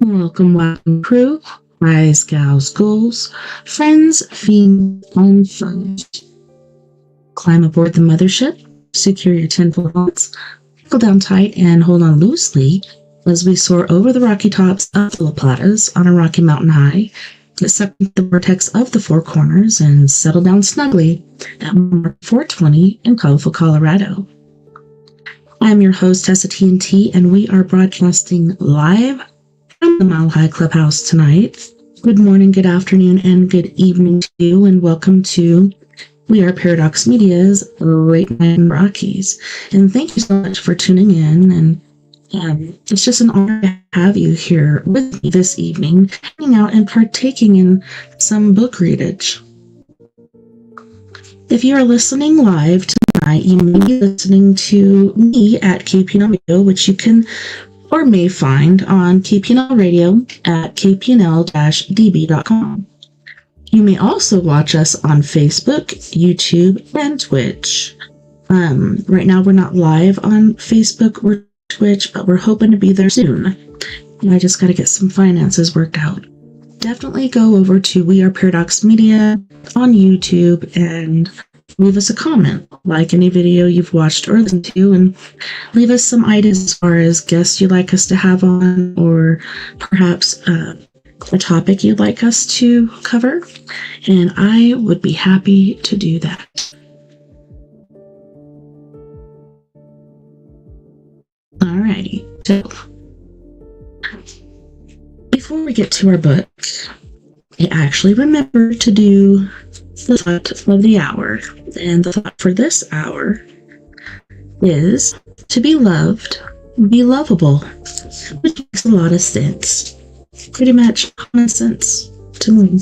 Welcome, crew, guys, gals, ghouls, friends, fiends, and foes. Climb aboard the mothership, secure your tinfoil hats, buckle down tight, and hold on loosely as we soar over the rocky tops of the La Platas on a rocky mountain high, get sucked into the vortex of the Four Corners, and settle down snugly at Mark 420 in Calejo, Colorado. I'm your host, TessaTNT, and we are broadcasting live from the Mile High Clubhouse tonight. Good morning, good afternoon, and good evening to you, and welcome to We Are Paradox Media's Late Night in Rockies. And thank you so much for tuning in, and it's just an honor to have you here with me this evening, hanging out and partaking in some book readage. If you are listening live tonight, you may be listening to me at KPNL Radio, which you can or may find on KPNL Radio at kpnl-db.com. You may also watch us on Facebook, YouTube, and Twitch. Right now we're not live on Facebook or Twitch, but we're hoping to be there soon. I just got to get some finances worked out. Definitely go over to We Are Paradox Media on YouTube and leave us a comment, like any video you've watched or listened to, and leave us some ideas as far as guests you'd like us to have on, or perhaps a topic you'd like us to cover, and I would be happy to do that. Alrighty, so before we get to our book, I actually remember to do the thought of the hour, and the thought for this hour is to be loved, be lovable, which makes a lot of sense. Pretty much common sense to me.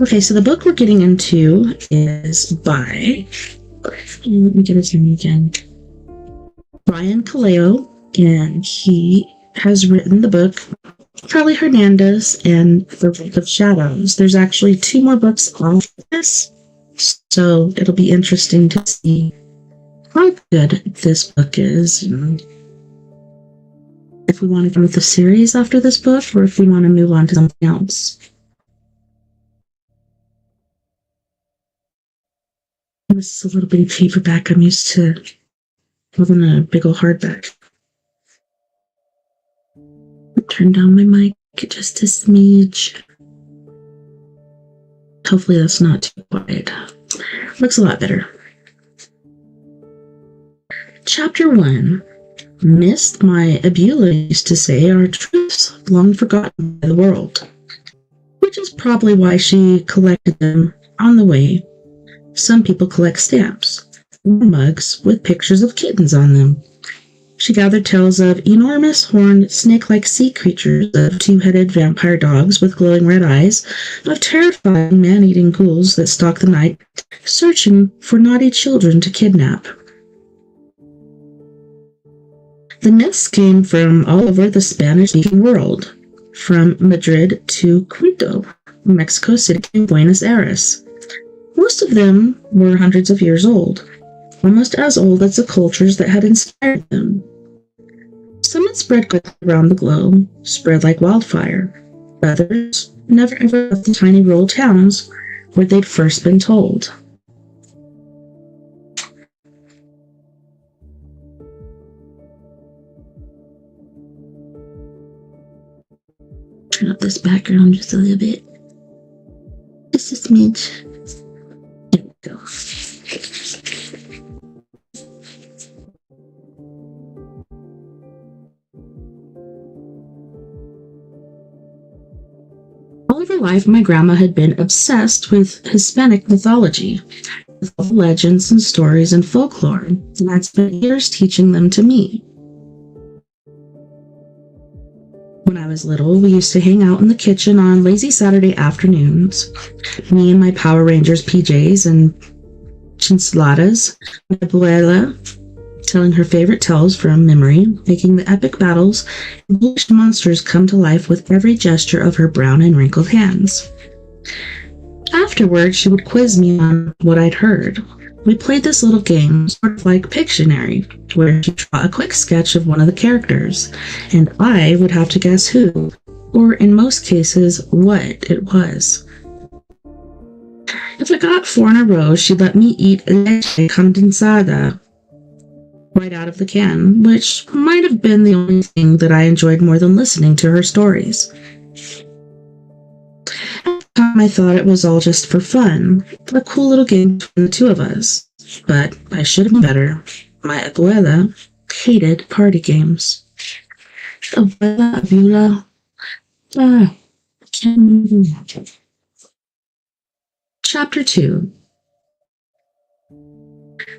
Okay, so the book we're getting into is by, let me get his name again, Brian Calejo, and he has written the book Charlie Hernandez and the Book of Shadows. There's actually 2 more books on this, so it'll be interesting to see how good this book is, and if we want to go with the series after this book, or if we want to move on to something else. This is a little bitty paperback. I'm used to having a big old hardback. Turn down my mic just a smidge. Hopefully that's not too quiet. Looks a lot better. Chapter 1. Myths my Abula used to say are truths long forgotten by the world. Which is probably why she collected them on the way. Some people collect stamps, or mugs with pictures of kittens on them. She gathered tales of enormous, horned, snake-like sea creatures, of 2-headed vampire dogs with glowing red eyes, of terrifying man-eating ghouls that stalk the night, searching for naughty children to kidnap. The myths came from all over the Spanish-speaking world, from Madrid to Quito, Mexico City to Buenos Aires. Most of them were hundreds of years old, almost as old as the cultures that had inspired them. Some had spread quickly around the globe, spread like wildfire. Others never ever left the tiny rural towns where they'd first been told. Turn up this background just a little bit. Just a smidge. There we go. All of her life, my grandma had been obsessed with Hispanic mythology, with all the legends and stories and folklore, and I'd spent years teaching them to me. When I was little, we used to hang out in the kitchen on lazy Saturday afternoons, me in my Power Rangers PJs and chinchuladas, my abuela telling her favorite tales from memory, making the epic battles and bullish monsters come to life with every gesture of her brown and wrinkled hands. Afterward, she would quiz me on what I'd heard. We played this little game, sort of like Pictionary, where she'd draw a quick sketch of one of the characters, and I would have to guess who, or in most cases, what it was. If I got 4 in a row, she'd let me eat leche condensada right out of the can, which might have been the only thing that I enjoyed more than listening to her stories. At the time, I thought it was all just for fun, a cool little game between the two of us. But I should have known better. My abuela hated party games. Abuela, I can't remember. Chapter 2.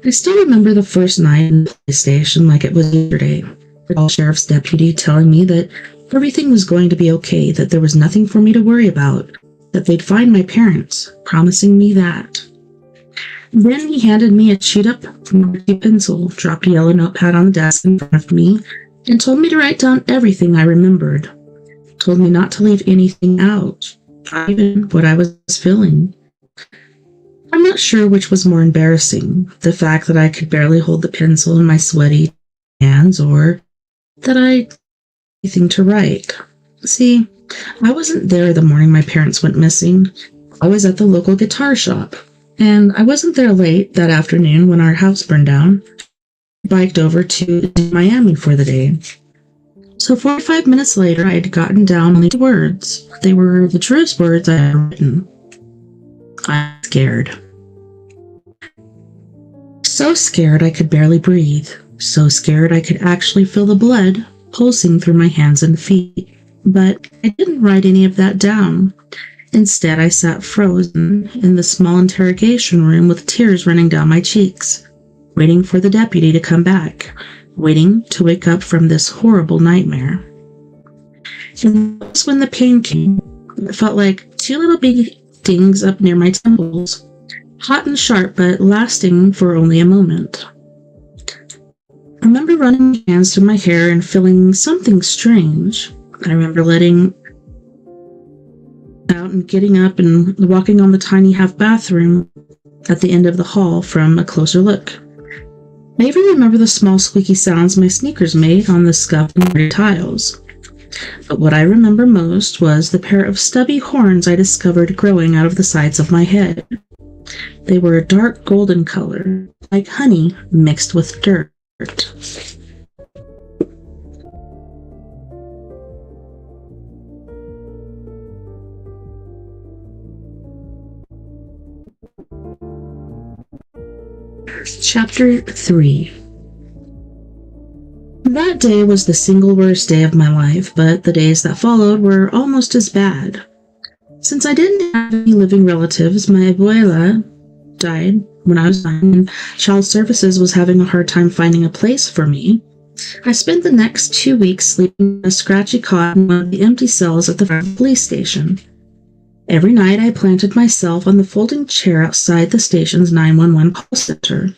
I still remember the first night in the police station like it was yesterday. The sheriff's deputy telling me that everything was going to be okay, that there was nothing for me to worry about, that they'd find my parents, promising me that. Then he handed me a chewed-up pencil, dropped a yellow notepad on the desk in front of me, and told me to write down everything I remembered. Told me not to leave anything out, not even what I was feeling. I'm not sure which was more embarrassing, the fact that I could barely hold the pencil in my sweaty hands, or that I had anything to write. See, I wasn't there the morning my parents went missing. I was at the local guitar shop, and I wasn't there late that afternoon when our house burned down. I biked over to Miami for the day. So 45 minutes later, I had gotten down only 2 words. They were the truest words I had written. I'm scared. So scared I could barely breathe. So scared I could actually feel the blood pulsing through my hands and feet. But I didn't write any of that down. Instead, I sat frozen in the small interrogation room with tears running down my cheeks, waiting for the deputy to come back, waiting to wake up from this horrible nightmare. And that was when the pain came. It felt like 2 little big stings up near my temples, hot and sharp, but lasting for only a moment. I remember running my hands through my hair and feeling something strange. I remember letting out and getting up and walking on the tiny half bathroom at the end of the hall from a closer look. I even remember the small squeaky sounds my sneakers made on the scuffed and dirty tiles. But what I remember most was the pair of stubby horns I discovered growing out of the sides of my head. They were a dark golden color, like honey mixed with dirt. Chapter 3. That day was the single worst day of my life, but the days that followed were almost as bad. Since I didn't have any living relatives, my abuela died when I was 9, and child services was having a hard time finding a place for me. I spent the next 2 weeks sleeping in a scratchy cot in one of the empty cells at the front of the police station. Every night I planted myself on the folding chair outside the station's 911 call center,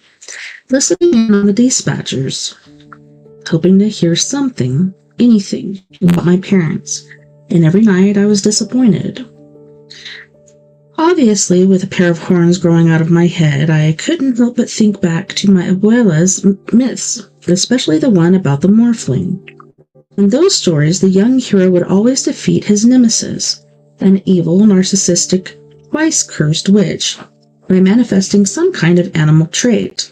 listening in on the dispatchers, hoping to hear something, anything, about my parents, and every night I was disappointed. Obviously, with a pair of horns growing out of my head, I couldn't help but think back to my abuela's myths, especially the one about the morphling. In those stories, the young hero would always defeat his nemesis, an evil, narcissistic, twice-cursed witch, by manifesting some kind of animal trait.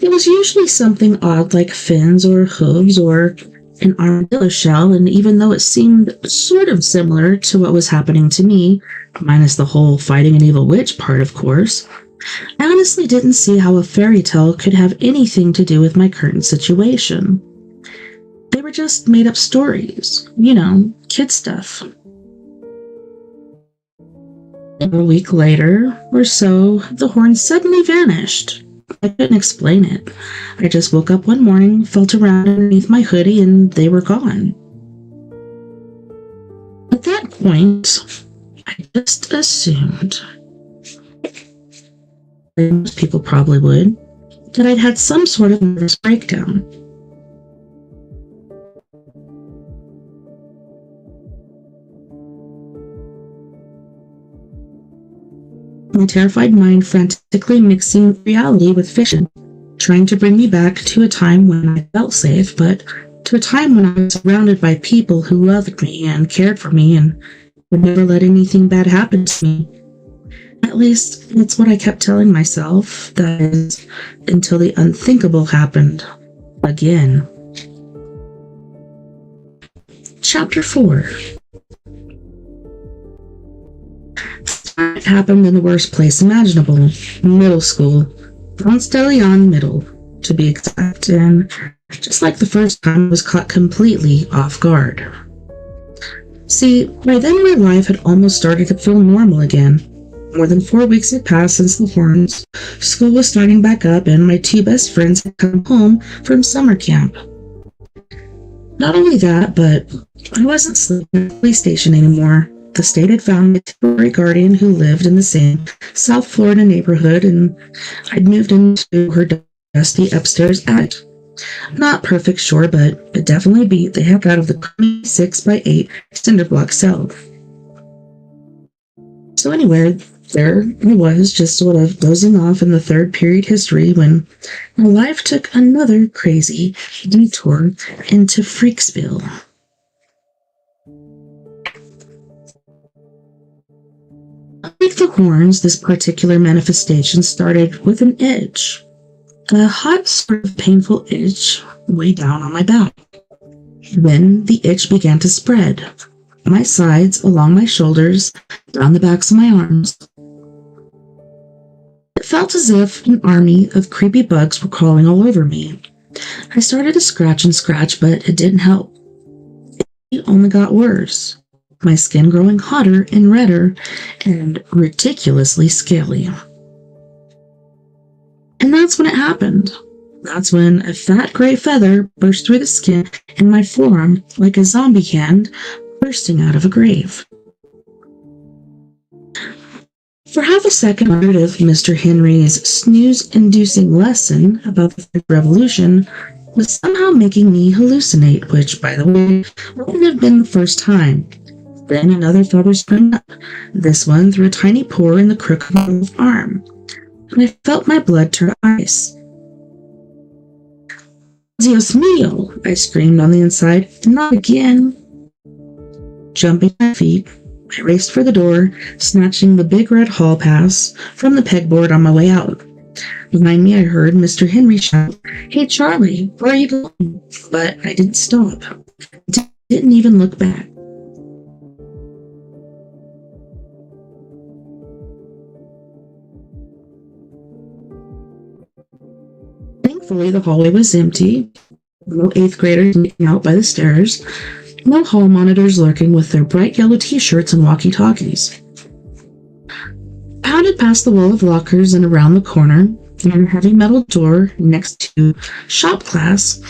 It was usually something odd like fins or hooves or an armadillo shell, and even though it seemed sort of similar to what was happening to me, minus the whole fighting an evil witch part, of course, I honestly didn't see how a fairy tale could have anything to do with my current situation. They were just made-up stories, kid stuff. A week later or so, the horns suddenly vanished. I couldn't explain it. I just woke up one morning, felt around underneath my hoodie, and they were gone. At that point, I just assumed, like most people probably would, that I'd had some sort of nervous breakdown. my terrified mind frantically mixing reality with fiction, trying to bring me back to a time when I felt safe, but to a time when I was surrounded by people who loved me and cared for me and would never let anything bad happen to me. At least, that's what I kept telling myself, that is, until the unthinkable happened. Again. Chapter 4. It happened in the worst place imaginable. Middle school. Ponce de Leon Middle, to be exact, and just like the first time, I was caught completely off guard. See, by then my life had almost started to feel normal again. More than 4 weeks had passed since the horns, school was starting back up, and my 2 best friends had come home from summer camp. Not only that, but I wasn't sleeping at the police station anymore. The state had found a temporary guardian who lived in the same South Florida neighborhood, and I'd moved into her dusty upstairs attic. Not perfect, sure, but it definitely beat the heck out of the 6x8 cinder block cell. So anyway, there I was, just sort of dozing off in the third period history when my life took another crazy detour into Freaksville. Unlike the horns, this particular manifestation started with an itch. A hot, sort of painful itch way down on my back. Then the itch began to spread. My sides, along my shoulders, down the backs of my arms. It felt as if an army of creepy bugs were crawling all over me. I started to scratch and scratch, but it didn't help. It only got worse. My skin growing hotter and redder and ridiculously scaly. And that's when it happened. That's when a fat gray feather burst through the skin in my forearm like a zombie hand bursting out of a grave. For half a second, I wondered if Mr. Henry's snooze-inducing lesson about the French Revolution was somehow making me hallucinate, which, by the way, wouldn't have been the first time. Then another feather sprang up, this one through a tiny pore in the crook of my left arm, and I felt my blood turn ice. Dios mío! I screamed on the inside. Not again! Jumping to my feet, I raced for the door, snatching the big red hall pass from the pegboard on my way out. Behind me, I heard Mr. Henry shout, "Hey, Charlie, where are you going?" But I didn't stop. Didn't even look back. Thankfully, the hallway was empty. No 8th graders making out by the stairs. No hall monitors lurking with their bright yellow t-shirts and walkie-talkies. Pounded past the wall of lockers and around the corner, and a heavy metal door next to shop class,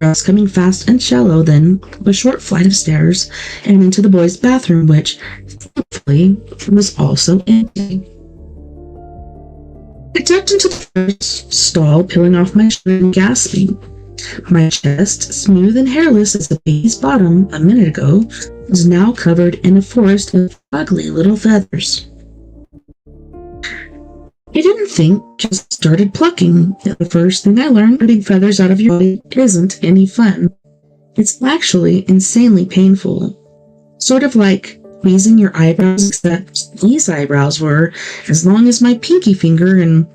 grass coming fast and shallow, then up a short flight of stairs and into the boys' bathroom, which, thankfully, was also empty. I ducked into the first stall, peeling off my shirt and gasping. My chest, smooth and hairless as the baby's bottom a minute ago, was now covered in a forest of ugly little feathers. I didn't think, just started plucking. The first thing I learned, putting feathers out of your body isn't any fun. It's actually insanely painful. Sort of like squeezing your eyebrows, except these eyebrows were as long as my pinky finger and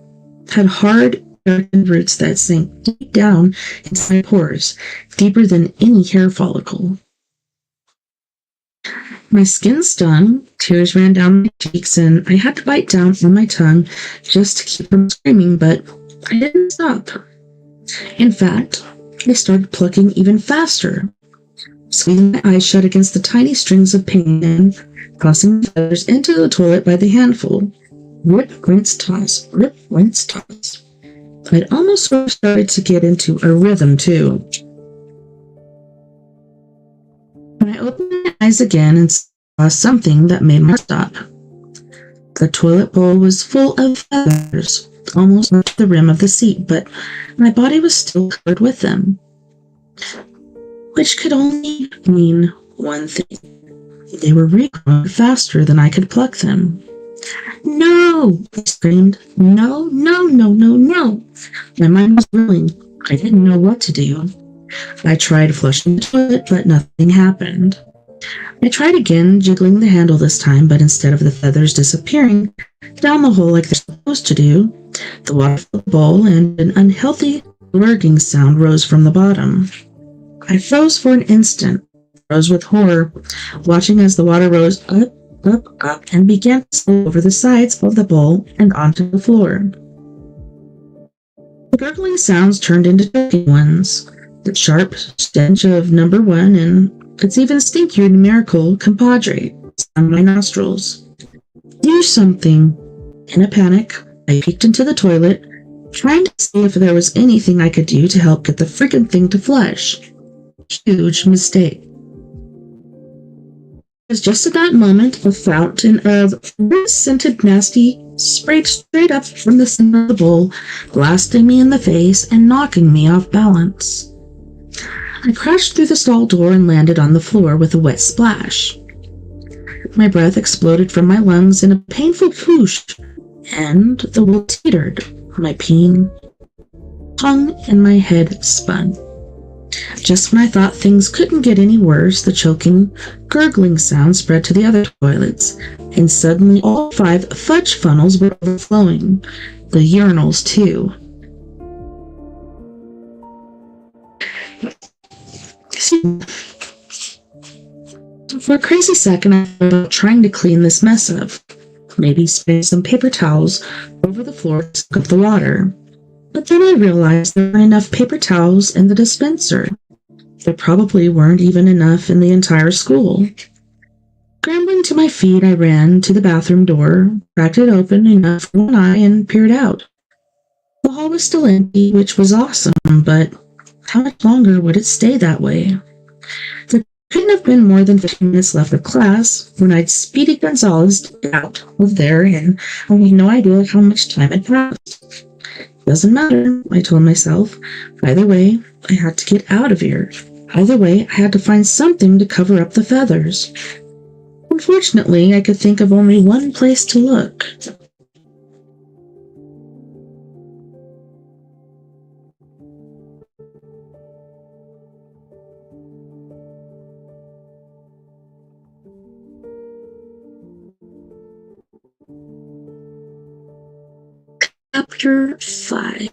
had hard, darkened roots that sank deep down into my pores, deeper than any hair follicle. My skin stung, tears ran down my cheeks, and I had to bite down on my tongue just to keep from screaming, but I didn't stop. In fact, I started plucking even faster, squeezing my eyes shut against the tiny strings of pain and tossing the feathers into the toilet by the handful. Rip, rinse, toss. Rip, rinse, toss. I'd almost sort of started to get into a rhythm, too. When I opened my eyes again and saw something that made my heart stop. The toilet bowl was full of feathers, almost up to the rim of the seat, but my body was still covered with them. Which could only mean one thing. They were regrowing faster than I could pluck them. No! I screamed. No, no, no, no, no. My mind was reeling. I didn't know what to do. I tried flushing the toilet, but nothing happened. I tried again, jiggling the handle this time, but instead of the feathers disappearing down the hole like they're supposed to do, the water filled the bowl and an unhealthy gurgling sound rose from the bottom. I froze for an instant, froze with horror, watching as the water rose up, up, up, and began to slope over the sides of the bowl and onto the floor. The gurgling sounds turned into choking ones. The sharp stench of number one and its even stinkier numerical compadre on my nostrils. Do something. In a panic, I peeked into the toilet, trying to see if there was anything I could do to help get the freaking thing to flush. Huge mistake. It was just at that moment a fountain of scented nasty sprayed straight up from the center of the bowl, blasting me in the face and knocking me off balance. I crashed through the stall door and landed on the floor with a wet splash. My breath exploded from my lungs in a painful whoosh, and the wool teetered. My tongue and my head spun. Just when I thought things couldn't get any worse, the choking, gurgling sound spread to the other toilets, and suddenly all 5 fudge funnels were overflowing. The urinals, too. For a crazy second, I thought about trying to clean this mess up. Maybe spray some paper towels over the floor to soak up the water. But then I realized there weren't enough paper towels in the dispenser. There probably weren't even enough in the entire school. Scrambling to my feet, I ran to the bathroom door, cracked it open enough for one eye, and peered out. The hall was still empty, which was awesome, but how much longer would it stay that way? There couldn't have been more than 15 minutes left of class when I'd Speedy Gonzalez out of there, and I had no idea how much time had passed. Doesn't matter, I told myself. Either way, I had to get out of here. Either way, I had to find something to cover up the feathers. Unfortunately, I could think of only one place to look. Chapter 5.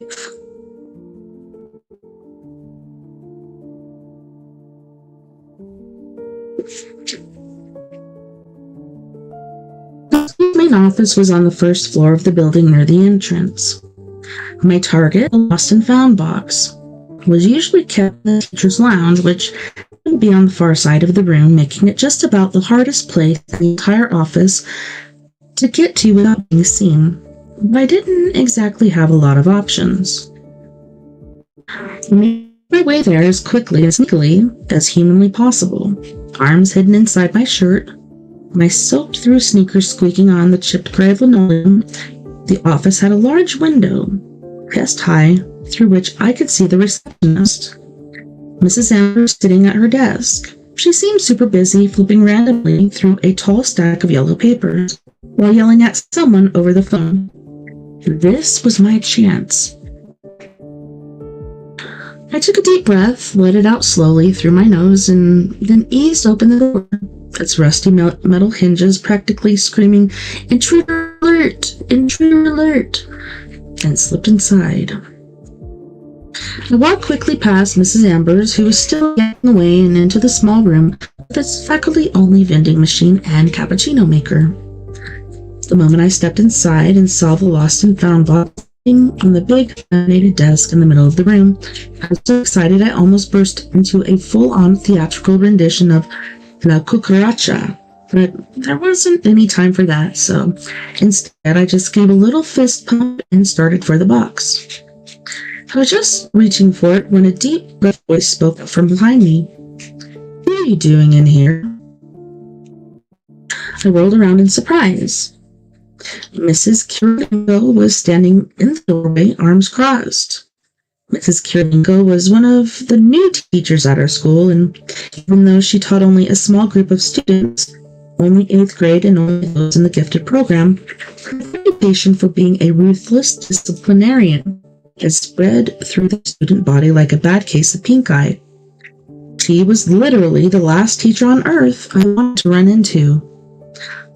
The main office was on the first floor of the building near the entrance. My target, a lost and found box, was usually kept in the teacher's lounge, which would be on the far side of the room, making it just about the hardest place in the entire office to get to without being seen. But I didn't exactly have a lot of options. I made my way there as quickly and sneakily as humanly possible, arms hidden inside my shirt, my soaked-through sneakers squeaking on the chipped gray linoleum. The office had a large window, chest high, through which I could see the receptionist, Mrs. Amber, sitting at her desk. She seemed super busy, flipping randomly through a tall stack of yellow papers, while yelling at someone over the phone. This was my chance. I took a deep breath, let it out slowly through my nose, and then eased open the door, its rusty metal hinges practically screaming, "Intruder alert! Intruder alert!" and slipped inside. I walked quickly past Mrs. Ambers, who was still getting away, and into the small room with its faculty-only vending machine and cappuccino maker. The moment I stepped inside and saw the lost and found box on the big laminated desk in the middle of the room, I was so excited I almost burst into a full-on theatrical rendition of La Cucaracha, but there wasn't any time for that, so instead I just gave a little fist pump and started for the box. I was just reaching for it when a deep voice spoke up from behind me. "What are you doing in here?" I rolled around in surprise. Mrs. Kirilenko was standing in the doorway, arms crossed. Mrs. Kirilenko was one of the new teachers at our school, and even though she taught only a small group of students, only 8th grade and only those in the gifted program, her reputation for being a ruthless disciplinarian has spread through the student body like a bad case of pink eye. She was literally the last teacher on earth I wanted to run into.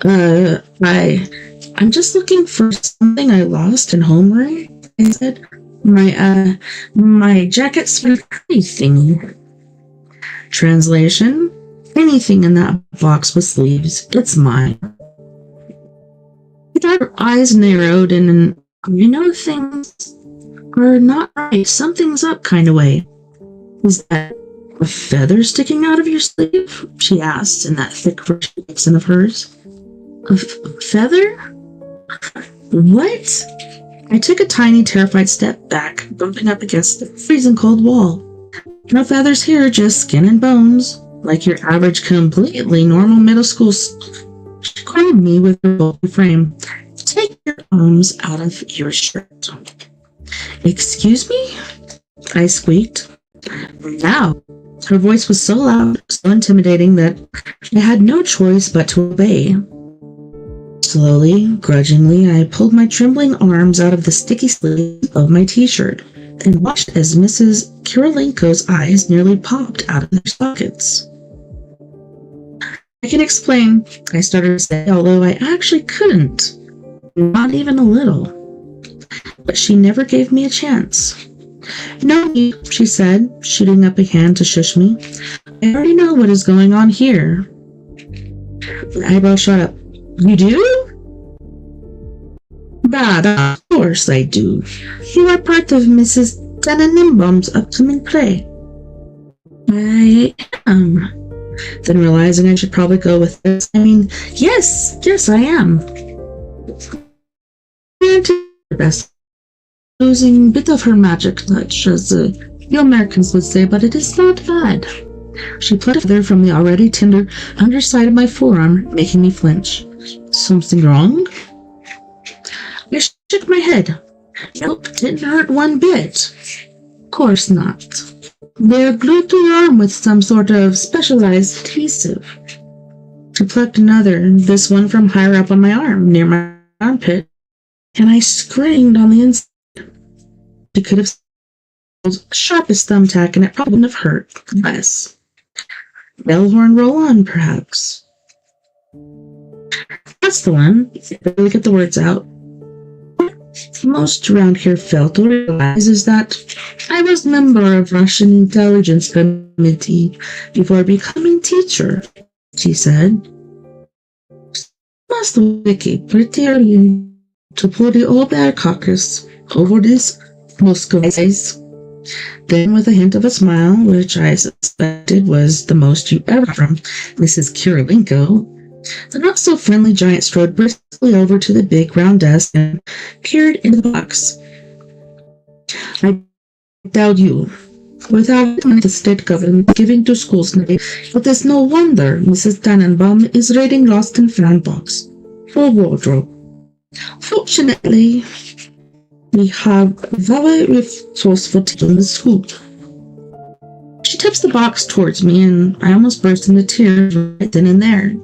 I'm just looking for something I lost in homeroom, I said. My jacket sweater thingy. Translation: anything in that box with sleeves, it's mine. Her eyes narrowed in an things are not right, something's up kind of way. Is that a feather sticking out of your sleeve? She asked in that thick accent of hers. A feather? What? I took a tiny, terrified step back, bumping up against the freezing cold wall. No feathers here, just skin and bones, like your average, completely normal middle school. She cornered me with her bulky frame. Take your arms out of your shirt. Excuse me? I squeaked. Now, her voice was so loud, so intimidating that I had no choice but to obey. Slowly, grudgingly, I pulled my trembling arms out of the sticky sleeves of my t-shirt and watched as Mrs. Kirilenko's eyes nearly popped out of their sockets. I can explain, I started to say, although I actually couldn't. Not even a little. But she never gave me a chance. No, she said, shooting up a hand to shush me. I already know what is going on here. My eyebrows shot up. You do? But of course I do. You are part of Mrs. Tannenbaum's upcoming play. I am. Then realizing I should probably go with this, yes, I am. Best losing a bit of her magic touch, as you Americans would say, but it is not bad. She plucked a feather from the already tender underside of my forearm, making me flinch. Something wrong? I shook my head. Nope, didn't hurt one bit. Of course not. They're glued to your arm with some sort of specialized adhesive. She plucked another, this one from higher up on my arm, near my armpit, and I screamed on the inside. She could have the sharpest thumbtack, and it probably wouldn't have hurt less. Bell horn roll on, perhaps. That's the one. Really get the words out. What most around here felt or realized is that I was a member of Russian intelligence committee before becoming teacher, she said. Must wiki pretty early to pull the old bear caucus over this Muscovites. Then, with a hint of a smile, which I suspected was the most you ever got from Mrs. Kirilenko, the not-so-friendly giant strode briskly over to the big round desk and peered into the box. I doubt you. Without the state government giving to schools today, it is no wonder Mrs. Tannenbaum is raiding lost and found box for wardrobe. Fortunately, we have very resourceful teachers in the school. She tips the box towards me, and I almost burst into tears right then and there.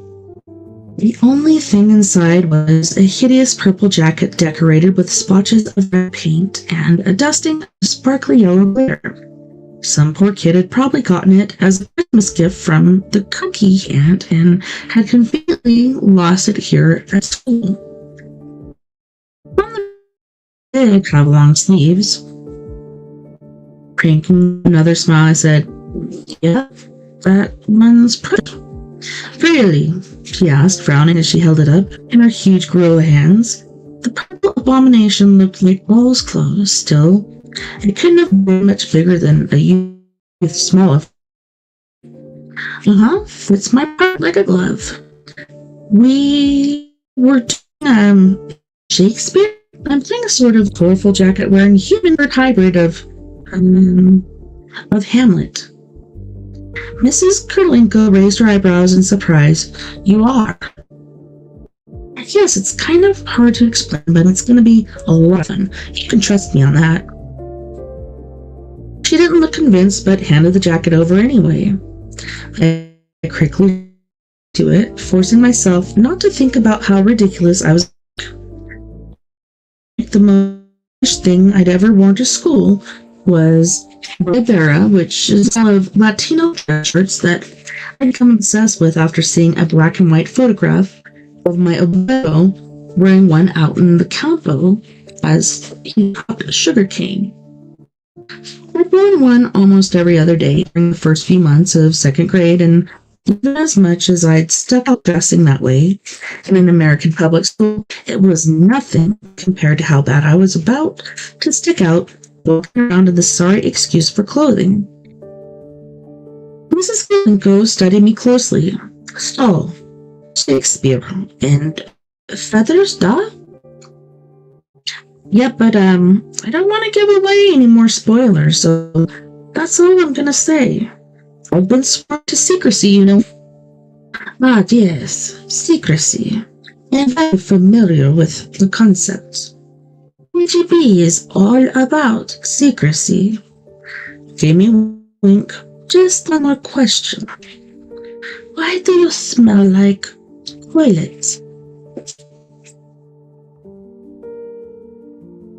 The only thing inside was a hideous purple jacket decorated with splotches of red paint and a dusting of sparkly yellow glitter. Some poor kid had probably gotten it as a Christmas gift from the cookie aunt and had conveniently lost it here at school. On the big have long sleeves. Cranking another smile, I said, "Yeah, that one's pretty." "Really?" she asked, frowning as she held it up in her huge gorilla hands. The purple abomination looked like all's clothes. Still, it couldn't have been much bigger than a youth smaller. Fits my part like a glove. We were doing, Shakespeare? I'm playing a sort of colorful jacket-wearing human-bird hybrid of Hamlet. Mrs. Kirilenko raised her eyebrows in surprise. "You are?" "Yes, it's kind of hard to explain, but it's going to be a lot of fun. You can trust me on that." She didn't look convinced, but handed the jacket over anyway. I quickly to it, forcing myself not to think about how ridiculous I was. The most thing I'd ever worn to school was Rivera, which is one of Latino shirts that I'd become obsessed with after seeing a black and white photograph of my abuelo wearing one out in the campo as he popped a sugar cane. I'd worn one almost every other day during the first few months of second grade, and even as much as I'd stuck out dressing that way in an American public school, it was nothing compared to how bad I was about to stick out walking around in the sorry excuse for clothing. Mrs. Calejo studied me closely. "Oh, Shakespeare and feathers, duh?" "Yep, but I don't want to give away any more spoilers, so that's all I'm gonna say. I've been sworn to secrecy, you know." "Ah, yes, secrecy. I'm very familiar with the concept. KGB is all about secrecy." Gave me a wink. "Just one more question. Why do you smell like toilets?"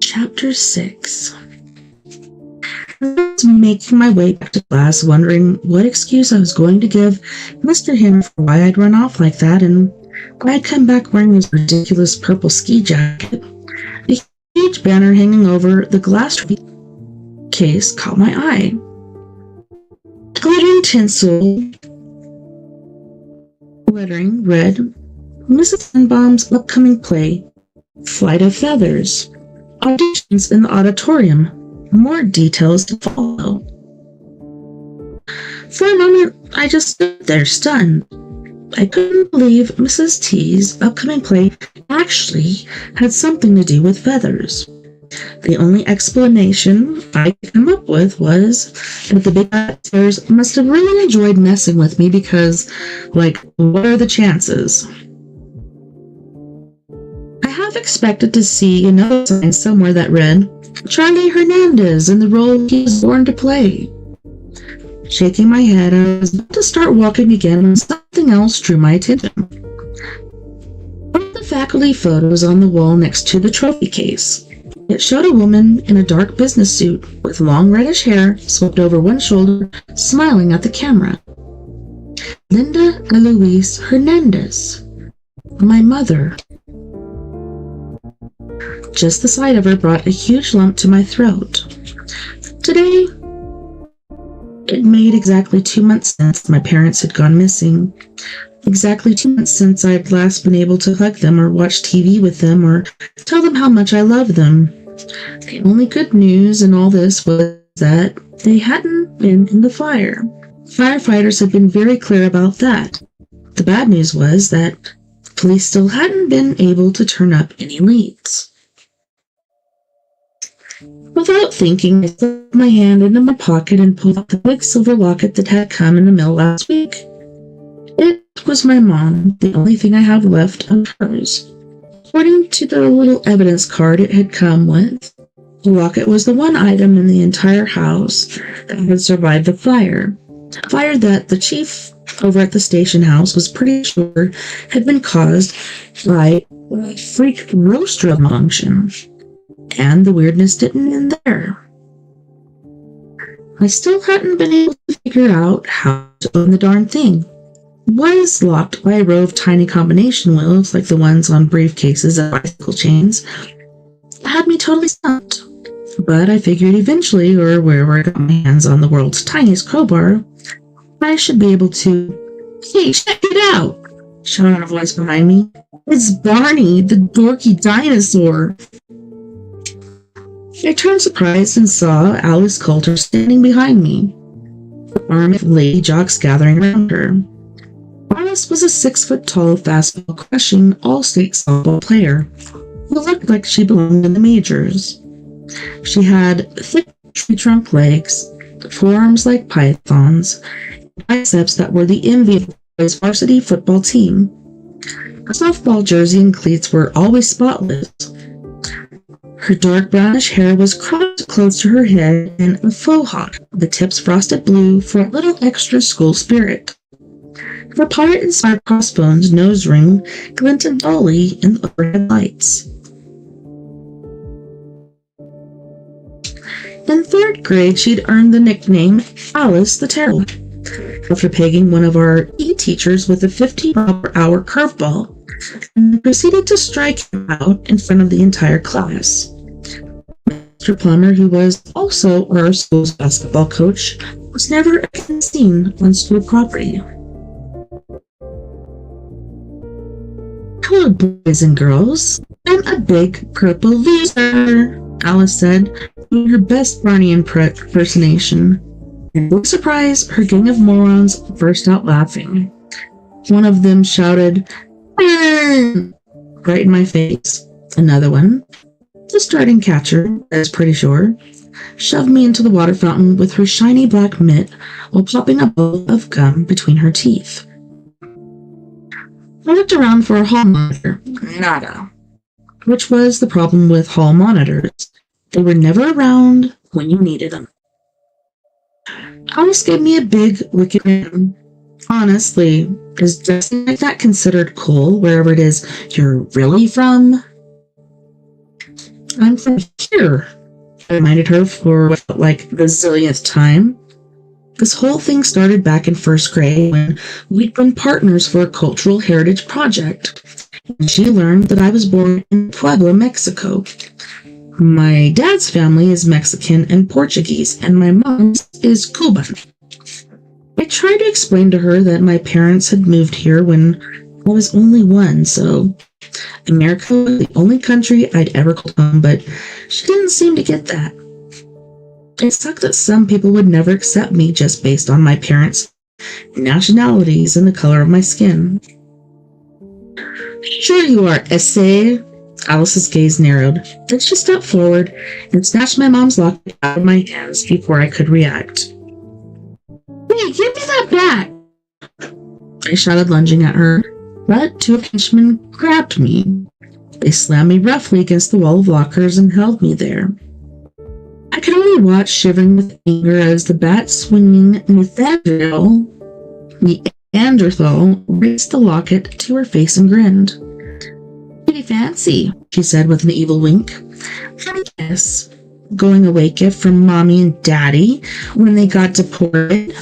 Chapter 6. I was making my way back to class, wondering what excuse I was going to give Mr. Henry for why I'd run off like that and why I'd come back wearing this ridiculous purple ski jacket. The huge banner hanging over the glass case caught my eye. Glittering tinsel, lettering read, "Mrs. Tenbaum's upcoming play, Flight of Feathers. Auditions in the auditorium. More details to follow." For a moment, I just stood there stunned. I couldn't believe Mrs. T's upcoming play actually had something to do with feathers. The only explanation I could come up with was that the big actors must have really enjoyed messing with me because, what are the chances? I half expected to see another sign somewhere that read, "Charlie Hernandez in the role he was born to play." Shaking my head, I was about to start walking again when something else drew my attention. One of the faculty photos on the wall next to the trophy case. It showed a woman in a dark business suit with long reddish hair swept over one shoulder, smiling at the camera. Linda Eloise Hernandez. My mother. Just the sight of her brought a huge lump to my throat. Today, it made exactly 2 months since my parents had gone missing. Exactly 2 months since I'd last been able to hug them or watch TV with them or tell them how much I loved them. The only good news in all this was that they hadn't been in the fire. Firefighters had been very clear about that. The bad news was that police still hadn't been able to turn up any leads. Without thinking, I slipped my hand into my pocket and pulled out the big silver locket that had come in the mail last week. It was my mom, the only thing I have left of hers. According to the little evidence card it had come with, the locket was the one item in the entire house that had survived the fire. A fire that the chief over at the station house was pretty sure had been caused by a freak roaster malfunction. And the weirdness didn't end there. I still hadn't been able to figure out how to open the darn thing. It was locked by a row of tiny combination wheels like the ones on briefcases and bicycle chains. It had me totally stumped. But I figured eventually, or wherever I got my hands on the world's tiniest crowbar, I should be able to. "Hey, check it out!" shouted a voice behind me. "It's Barney, the dorky dinosaur." I turned surprised and saw Alice Coulter standing behind me, the army of lady jocks gathering around her. Alice was a 6-foot-tall, fastball-crushing, all-state softball player who looked like she belonged in the majors. She had thick tree-trunk legs, forearms like pythons, and biceps that were the envy of the boys' varsity football team. Her softball jersey and cleats were always spotless. Her dark brownish hair was cropped close to her head in a faux hawk, the tips frosted blue for a little extra school spirit. The pirate-inspired crossbones nose ring glinted dully in the overhead lights. In third grade, she'd earned the nickname Alice the Terrible after pegging one of our teachers with a 50-hour curveball and proceeded to strike him out in front of the entire class. Mr. Plummer, who was also our school's basketball coach, was never again seen on school property. Hello, boys and girls. I'm a big purple loser, Alice said, doing her best Barney impersonation. And with surprise, her gang of morons burst out laughing. One of them shouted, "Burn!" right in my face. Another one, the starting catcher, I was pretty sure, shoved me into the water fountain with her shiny black mitt while popping a bowl of gum between her teeth. I looked around for a hall monitor. Nada. Which was the problem with hall monitors. They were never around when you needed them. Alice gave me a big, wicked grin. Honestly, is dressing like that considered cool wherever it is you're really from? I'm from here, I reminded her for what felt like the zillionth time. This whole thing started back in first grade when we'd been partners for a cultural heritage project, and she learned that I was born in Puebla, Mexico. My dad's family is Mexican and Portuguese, and my mom's is Cuban. I tried to explain to her that my parents had moved here when I was only one, so America was the only country I'd ever called home, but she didn't seem to get that. It sucked that some people would never accept me just based on my parents' nationalities and the color of my skin. Sure you are, essay. Alice's gaze narrowed. Then she stepped forward and snatched my mom's locket out of my hands before I could react. Hey, give me that back! I shouted, lunging at her, but two henchmen grabbed me. They slammed me roughly against the wall of lockers and held me there. I could only watch, shivering with anger, as the bat-swinging Neanderthal raised the locket to her face and grinned. Pretty fancy, she said with an evil wink. I guess. Going away gift from Mommy and Daddy when they got deported.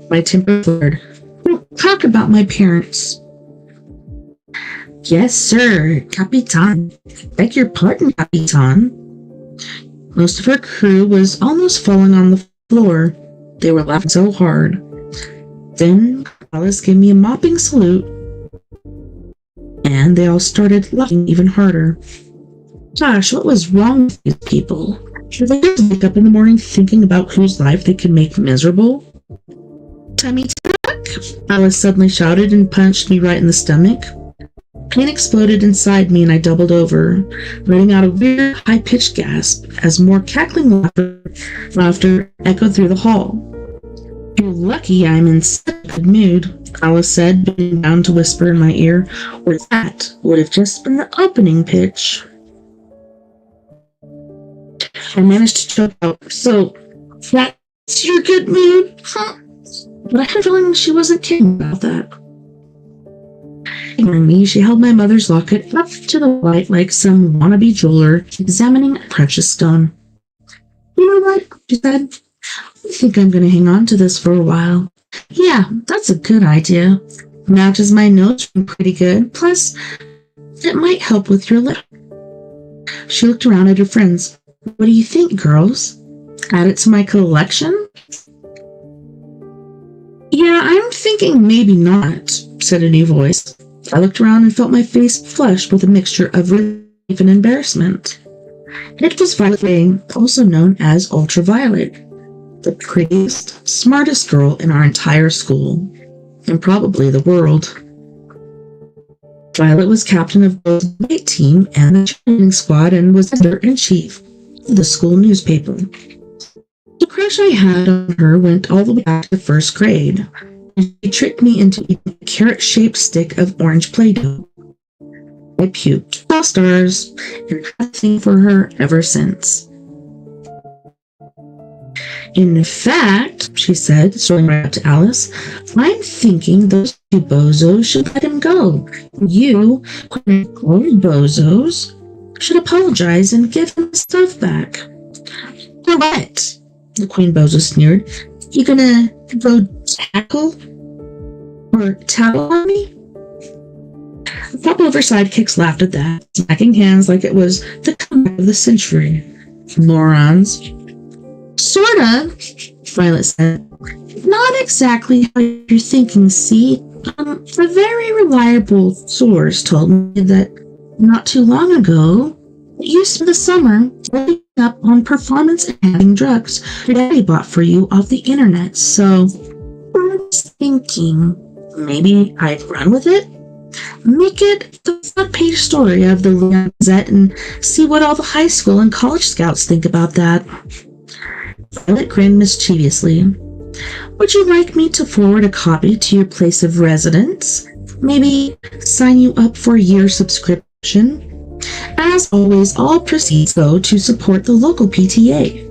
My temper flared. Don't talk about my parents. Yes, sir, Capitan. Beg your pardon, Capitan. Most of her crew was almost falling on the floor. They were laughing so hard. Then Alice gave me a mopping salute, and they all started laughing even harder. Gosh, what was wrong with these people? Should they just wake up in the morning thinking about whose life they could make miserable? Tummy tuck! Alice suddenly shouted and punched me right in the stomach. Pain exploded inside me and I doubled over, letting out a weird, high-pitched gasp as more cackling laughter echoed through the hall. You're lucky I'm in such a good mood, Alice said, bending down to whisper in my ear, or that would have just been the opening pitch. I managed to choke out. So, that's your good mood? Huh? But I had a feeling she wasn't kidding about that. Ignoring me, she held my mother's locket up to the light like some wannabe jeweler examining a precious stone. You know what? She said. I think I'm going to hang on to this for a while. Yeah, that's a good idea. Matches my nose ring pretty good. Plus, it might help with your lip. She looked around at her friends. What do you think, girls? Add it to my collection? Yeah, I'm thinking maybe not, said a new voice. I looked around and felt my face flushed with a mixture of relief and embarrassment. It was Violet Ray, also known as Ultraviolet, the prettiest, smartest girl in our entire school, and probably the world. Violet was captain of both the white team and the cheerleading squad and was editor-in-chief of the school newspaper. The crush I had on her went all the way back to first grade, and she tricked me into eating a carrot-shaped stick of orange Play-Doh. I puked, all stars, and had a thing for her ever since. In fact, she said, strolling right up to Alice, I'm thinking those two bozos should let him go. You, old bozos, should apologize and give him his stuff back. For what? The Queen Bozo sneered. You gonna go tackle or tattle on me? A couple of her sidekicks laughed at that, smacking hands like it was the comeback of the century. Morons. Sorta, Violet said. Not exactly how you're thinking, see? A very reliable source told me that not too long ago, you spent the summer reading up on performance-enhancing drugs your daddy bought for you off the internet, so I was thinking maybe I'd run with it? Make it the front-page story of the Leon Gazette and see what all the high school and college scouts think about that. Violet grinned mischievously. Would you like me to forward a copy to your place of residence? Maybe sign you up for a year subscription? As always, all proceeds go to support the local PTA.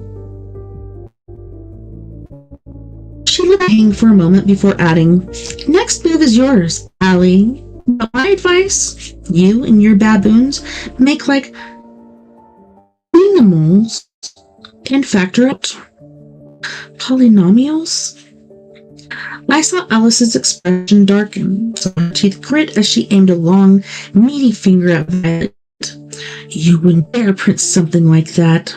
She let it hang for a moment before adding, Next move is yours, Allie. But my advice, you and your baboons make like animals and factor out polynomials. I saw Alice's expression darken, so her teeth grit as she aimed a long, meaty finger at Violet. You wouldn't dare print something like that.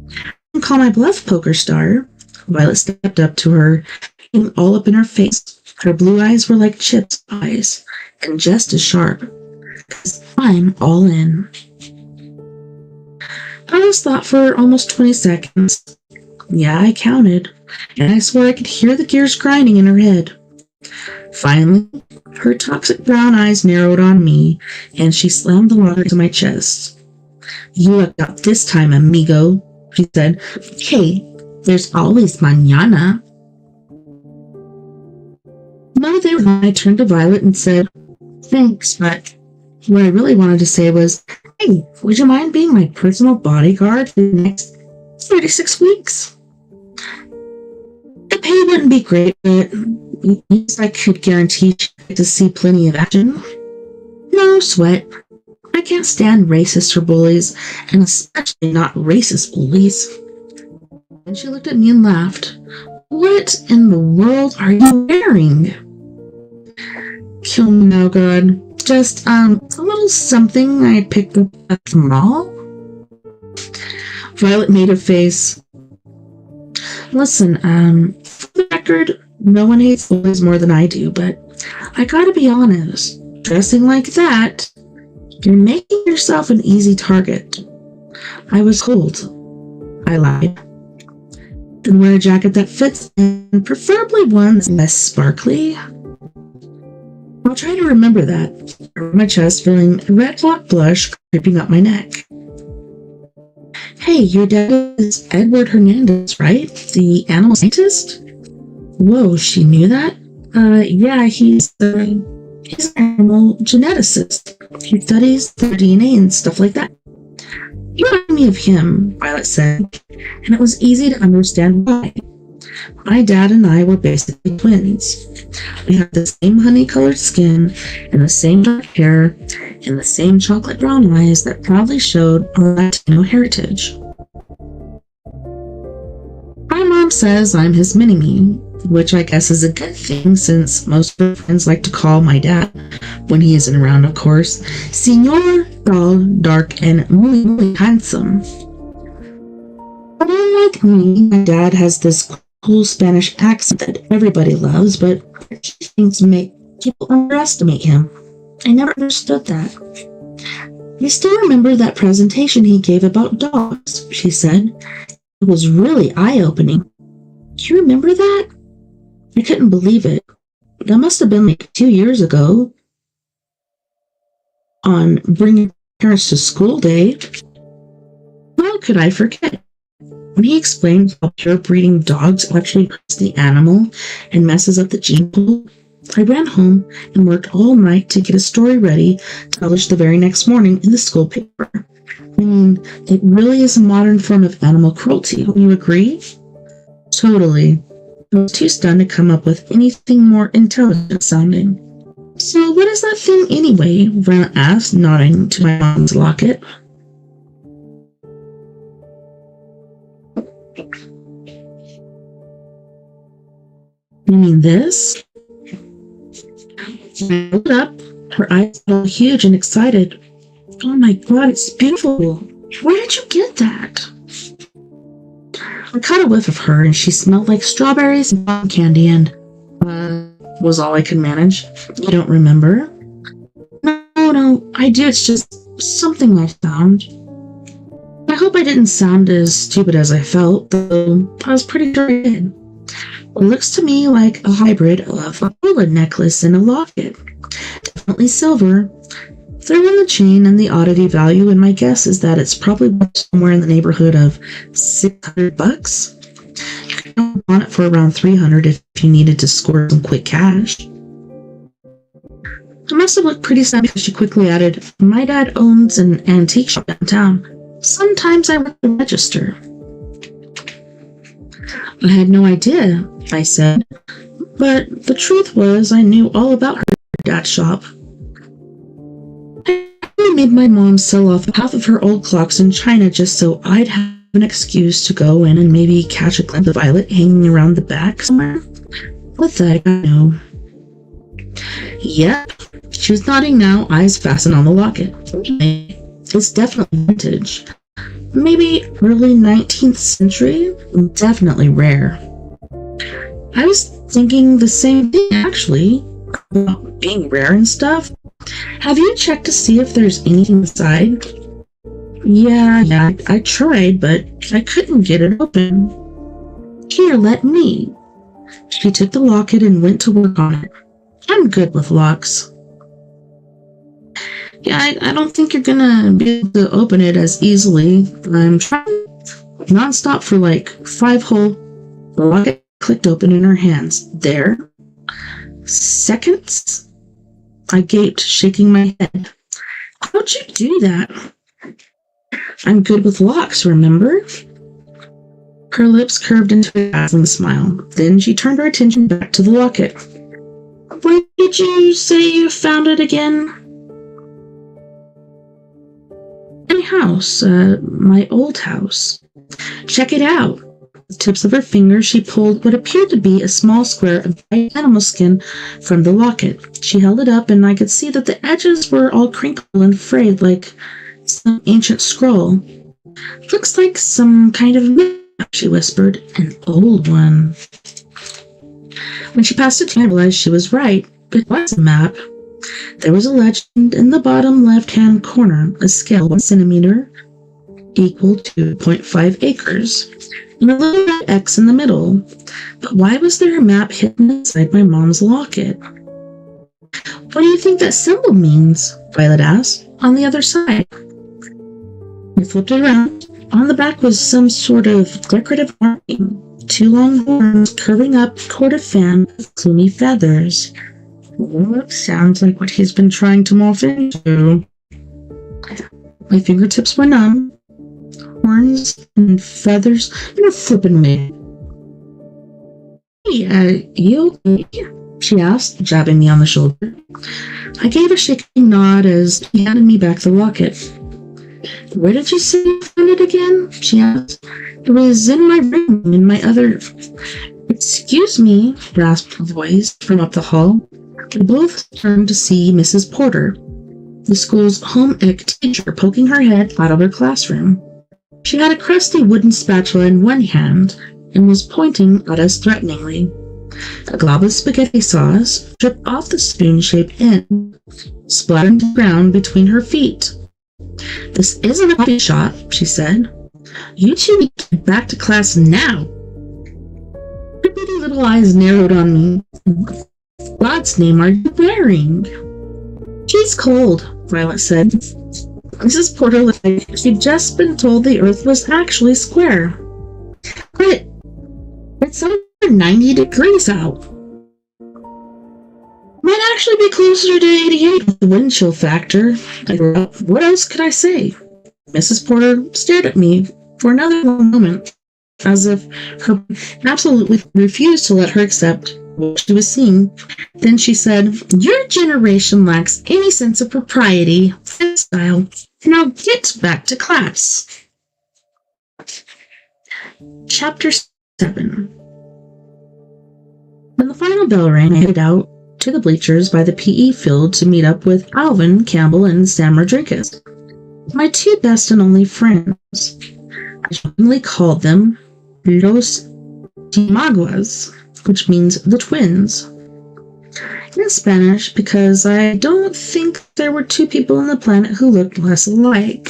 You can call my bluff, Poker Star. Violet stepped up to her, looking all up in her face. Her blue eyes were like Chip's eyes, and just as sharp. 'Cause I'm all in. Alice thought for almost 20 seconds. Yeah, I counted, and I swore I could hear the gears grinding in her head. Finally, her toxic brown eyes narrowed on me, and she slammed the water into my chest. You lucked out this time, amigo, she said. Hey, there's always mañana. No, there I turned to Violet and said, Thanks, but what I really wanted to say was, hey, would you mind being my personal bodyguard for the next 36 weeks? The pay wouldn't be great, but at least I could guarantee to see plenty of action. No sweat. I can't stand racists or bullies, and especially not racist bullies. And she looked at me and laughed. What in the world are you wearing? Kill me now, God. Just, a little something I picked up at the mall? Violet made a face. Listen, for the record, no one hates boys more than I do, but I gotta be honest, dressing like that, you're making yourself an easy target. I was cold. I lied. And wear a jacket that fits, and preferably one that's less sparkly. I'll try to remember that. My chest feeling a red hot blush creeping up my neck. Hey, your dad is Edward Hernandez, right? The animal scientist? Whoa, she knew that? Yeah, he's an animal geneticist. He studies their DNA and stuff like that. You remind me of him, Violet said, and it was easy to understand why. My dad and I were basically twins. We had the same honey-colored skin and the same dark hair and the same chocolate brown eyes that proudly showed our Latino heritage. My mom says I'm his mini-me, which I guess is a good thing since most of her friends like to call my dad, when he isn't around of course, Señor, tall, dark, and muy handsome. But unlike me, my dad has this cool Spanish accent that everybody loves, but things make people underestimate him. I never understood that. I still remember that presentation he gave about dogs, she said. It was really eye-opening. Do you remember that? I couldn't believe it. That must have been like 2 years ago. On Bringing Parents to School Day. How could I forget? When he explained how pure-breeding dogs actually hurts the animal and messes up the gene pool, I ran home and worked all night to get a story ready to publish the very next morning in the school paper. I mean, it really is a modern form of animal cruelty, don't you agree? Totally. I was too stunned to come up with anything more intelligent sounding. So what is that thing anyway? Violet asked, nodding to my mom's locket. You mean this? She looked up, her eyes all huge and excited. Oh my god, it's beautiful. Where did you get that? I caught a whiff of her and she smelled like strawberries and cotton candy and, was all I could manage. You don't remember? No, I do. It's just something I found. I hope I didn't sound as stupid as I felt, though I was pretty sure I did. It looks to me like a hybrid of a bullet necklace and a locket. Definitely silver. Throw in the chain and the oddity value, and my guess is that it's probably somewhere in the neighborhood of $600. You can want it for around $300 if you needed to score some quick cash. I must have looked pretty sad because she quickly added, my dad owns an antique shop downtown. Sometimes I work the register. I had no idea, I said, but the truth was I knew all about her dad's shop. I made my mom sell off half of her old clocks in China just so I'd have an excuse to go in and maybe catch a glimpse of Violet hanging around the back somewhere. With that, I know. Yep, she was nodding now, eyes fastened on the locket. It's definitely vintage. Maybe early 19th century? Definitely rare. I was thinking the same thing, actually, about being rare and stuff. Have you checked to see if there's anything inside? Yeah, I tried, but I couldn't get it open. Here, let me. She took the locket and went to work on it. I'm good with locks. Yeah, I don't think you're gonna be able to open it as easily. I'm trying nonstop for like 5 whole. The locket clicked open in her hands. There. Seconds? I gaped, shaking my head. How'd you do that? I'm good with locks, remember? Her lips curved into a dazzling smile. Then she turned her attention back to the locket. Where did you say you found it again? My house, my old house. Check it out. With the tips of her fingers, she pulled what appeared to be a small square of white animal skin from the locket. She held it up, and I could see that the edges were all crinkled and frayed like some ancient scroll. Looks like some kind of map, she whispered. An old one. When she passed it to me, I realized she was right. It was a map. There was a legend in the bottom left-hand corner, a scale 1 centimeter equal to 0.5 acres, and a little red X in the middle. But why was there a map hidden inside my mom's locket? What do you think that symbol means? Violet asked. On the other side. I flipped it around. On the back was some sort of decorative marking. 2 long horns curving up toward a fan of plumy feathers. Well, sounds like what he's been trying to morph into. My fingertips were numb. Horns and feathers in a flippin' way. Hey, you okay? She asked, jabbing me on the shoulder. I gave a shaking nod as he handed me back the locket. Where did you say you found it again? She asked. It was in my room, in my other... Excuse me, rasped a voice from up the hall. We both turned to see Mrs. Porter, the school's home ec teacher, poking her head out of her classroom. She had a crusty wooden spatula in one hand and was pointing at us threateningly. A glob of spaghetti sauce dripped off the spoon-shaped end, splattering the ground between her feet. This isn't a coffee shop, she said. You two need to get back to class now. Her pretty little eyes narrowed on me. What God's name are you wearing? She's cold, Violet said. Mrs. Porter looked like she'd just been told the earth was actually square. But it's over 90 degrees out. Might actually be closer to 88 with the wind chill factor. What else could I say? Mrs. Porter stared at me for another long moment. as if her absolutely refused to let her accept what she was seeing. Then she said, "Your generation lacks any sense of propriety and style. Now get back to class." Chapter 7. When the final bell rang, I headed out to the bleachers by the PE field to meet up with Alvin Campbell and Sam Rodriguez, my two best and only friends. I jokingly called them Los Timaguas, which means the twins, in Spanish, because I don't think there were two people on the planet who looked less alike.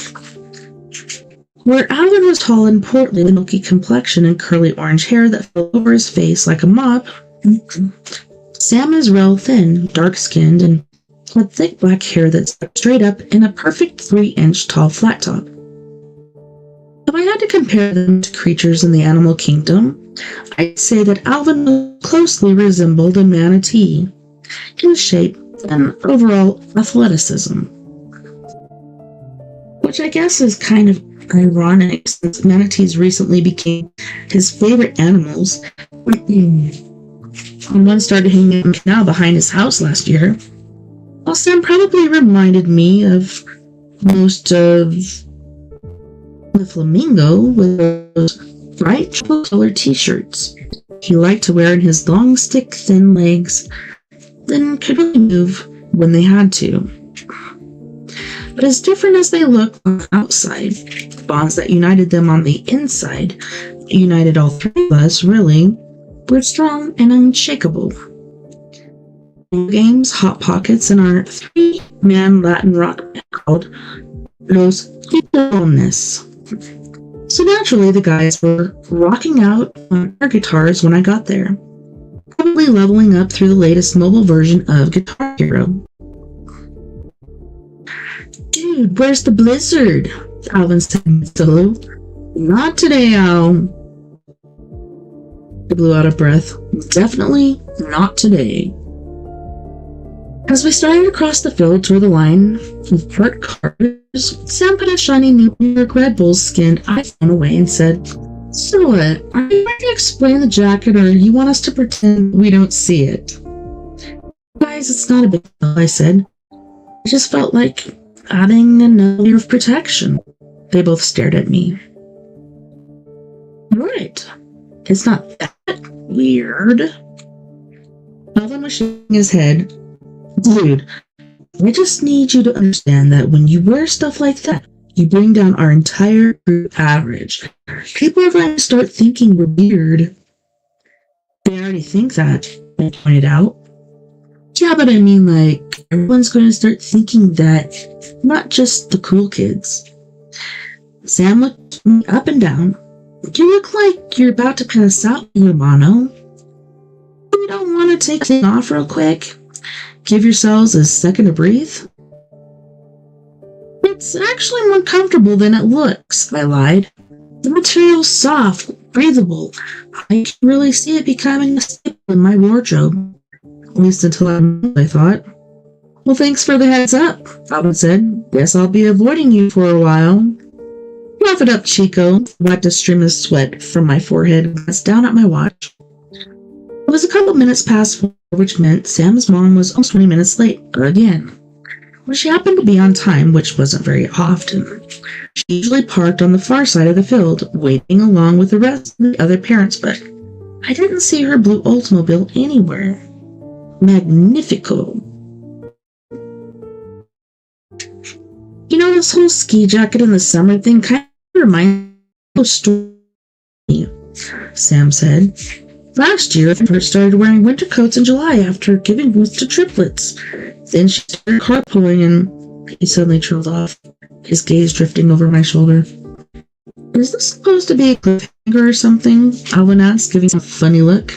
Where Alvin was tall and portly with milky complexion and curly orange hair that fell over his face like a mop, Sam is real thin, dark-skinned, and had thick black hair that stuck straight up in a perfect 3-inch tall flat top. If I had to compare them to creatures in the animal kingdom, I'd say that Alvin closely resembled a manatee in shape and overall athleticism. Which I guess is kind of ironic since manatees recently became his favorite animals. And one started hanging out now behind his house last year. Well, Sam probably reminded me of most of the flamingo with those bright chocolate-colored t-shirts he liked to wear in his long, stick, thin legs, then could really move when they had to. But as different as they looked on the outside, the bonds that united them on the inside, united all three of us, really, were strong and unshakable. Games, Hot Pockets, and our 3-man Latin rock band called Los Tiburones. So naturally, the guys were rocking out on their guitars when I got there, probably leveling up through the latest mobile version of Guitar Hero. "Dude, where's the blizzard?" Alvin said in solo. "Not today, Al." I blew out of breath. "Definitely not today." As we started across the field toward the line of parked cars, Sam put a shiny New York Red Bull skinned iPhone away and said, "So what? Are you going to explain the jacket, or you want us to pretend we don't see it?" "Guys, it's not a big deal," I said. "I just felt like adding another layer of protection." They both stared at me. "Right. It's not that weird." Alvin was shaking his head. "Dude, I just need you to understand that when you wear stuff like that, you bring down our entire group average. People are going to start thinking we're weird." "They already think that," I pointed out. "Yeah, but I mean, like, everyone's going to start thinking that, not just the cool kids." Sam looked me up and down. "You look like you're about to pass out, hermano. You don't want to take things off real quick? Give yourselves a second to breathe?" "It's actually more comfortable than it looks," I lied. "The material's soft, breathable. I can really see it becoming a staple in my wardrobe. At least until I thought." "Well, thanks for the heads up," Alvin said. "Guess I'll be avoiding you for a while." "Laugh it up, Chico." Wiped a stream of sweat from my forehead and glanced down at my watch. It was a couple minutes past 4, which meant Sam's mom was almost 20 minutes late again. When she happened to be on time, which wasn't very often, she usually parked on the far side of the field, waiting along with the rest of the other parents, but I didn't see her blue Oldsmobile anywhere. Magnifico. You know, this whole ski jacket in the summer thing kind of reminds me of a story, Sam said. "Last year, I first started wearing winter coats in July after giving birth to triplets. Then she started carpooling," and he suddenly trailed off, his gaze drifting over my shoulder. "Is this supposed to be a cliffhanger or something?" Alvin asked, giving a funny look.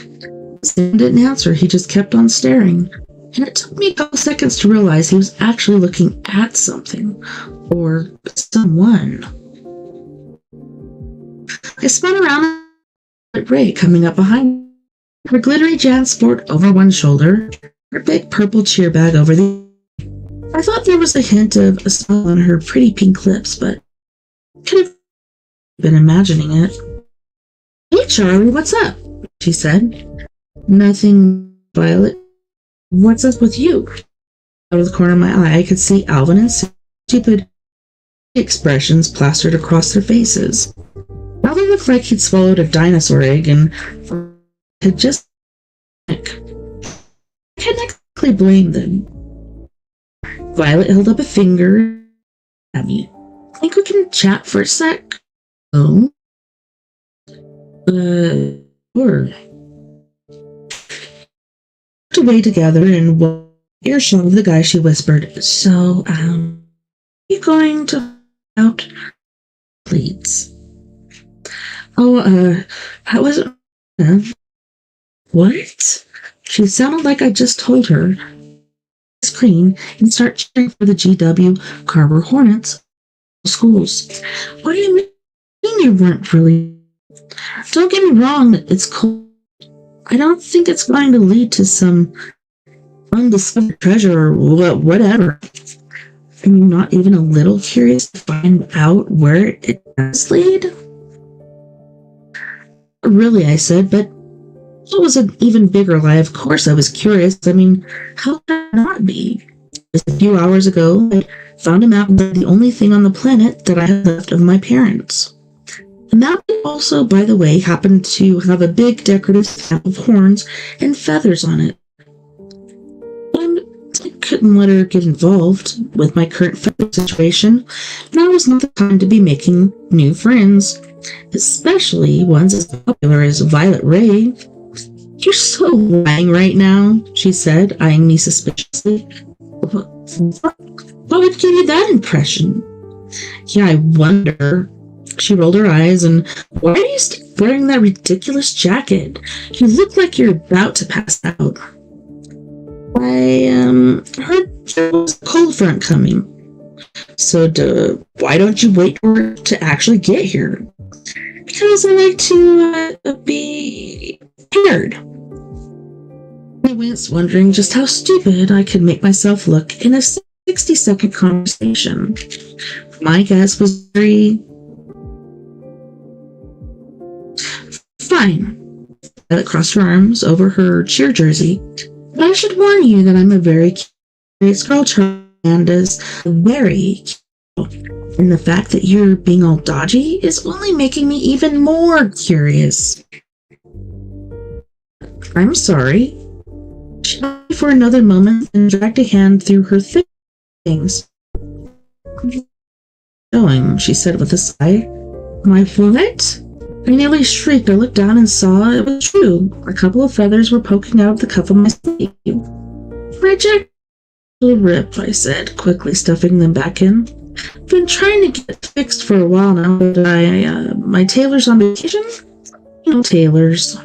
Sam didn't answer, he just kept on staring, and it took me a couple seconds to realize he was actually looking at something, or someone. I spun around at Ray coming up behind me, her glittery JanSport over one shoulder, her big purple cheer bag over the other. I thought there was a hint of a smile on her pretty pink lips, but could have been imagining it. Hey, Charlie, what's up? She said. Nothing, Violet. What's up with you? Out of the corner of my eye, I could see Alvin and stupid expressions plastered across their faces. Alvin looked like he'd swallowed a dinosaur egg and had just... I can't exactly blame them. Violet held up a finger at me. Think we can chat for a sec? Oh? Sure. Away together and earshot of the guy, she whispered, So, you going to out, please? Oh, I wasn't... What? She sounded like I just told her. Screen and start cheering for the GW Carver Hornets schools. What do you mean you weren't really? Don't get me wrong, it's cool. I don't think it's going to lead to some undiscovered treasure or whatever. Are you not even a little curious to find out where it does lead? Really, I said, but it was an even bigger lie. Of course I was curious. I mean, how could I not be? Just a few hours ago, I found a map of the only thing on the planet that I had left of my parents. The map also, by the way, happened to have a big decorative stamp of horns and feathers on it. I couldn't let her get involved with my current feather situation. Now was not the time to be making new friends, especially ones as popular as Violet Ray. You're so lying right now, she said, eyeing me suspiciously. What would give you that impression? Yeah, I wonder. She rolled her eyes, and why are you still wearing that ridiculous jacket? You look like you're about to pass out. I heard there was a cold front coming. So why don't you wait for it to actually get here? Because I like to be prepared. I winced, wondering just how stupid I could make myself look in a 60-second conversation. My guess was very... Fine. Violet crossed her arms over her cheer jersey. But I should warn you that I'm a very curious girl, Hernandez. Very curious. And the fact that you're being all dodgy is only making me even more curious. I'm sorry. She paused for another moment and dragged a hand through her thick things. Going, she said with a sigh. My what? I nearly shrieked. I looked down and saw it was true. A couple of feathers were poking out of the cuff of my sleeve. My jacket will rip, I said, quickly stuffing them back in. I've been trying to get fixed for a while now, but my tailor's on vacation? You know, tailors.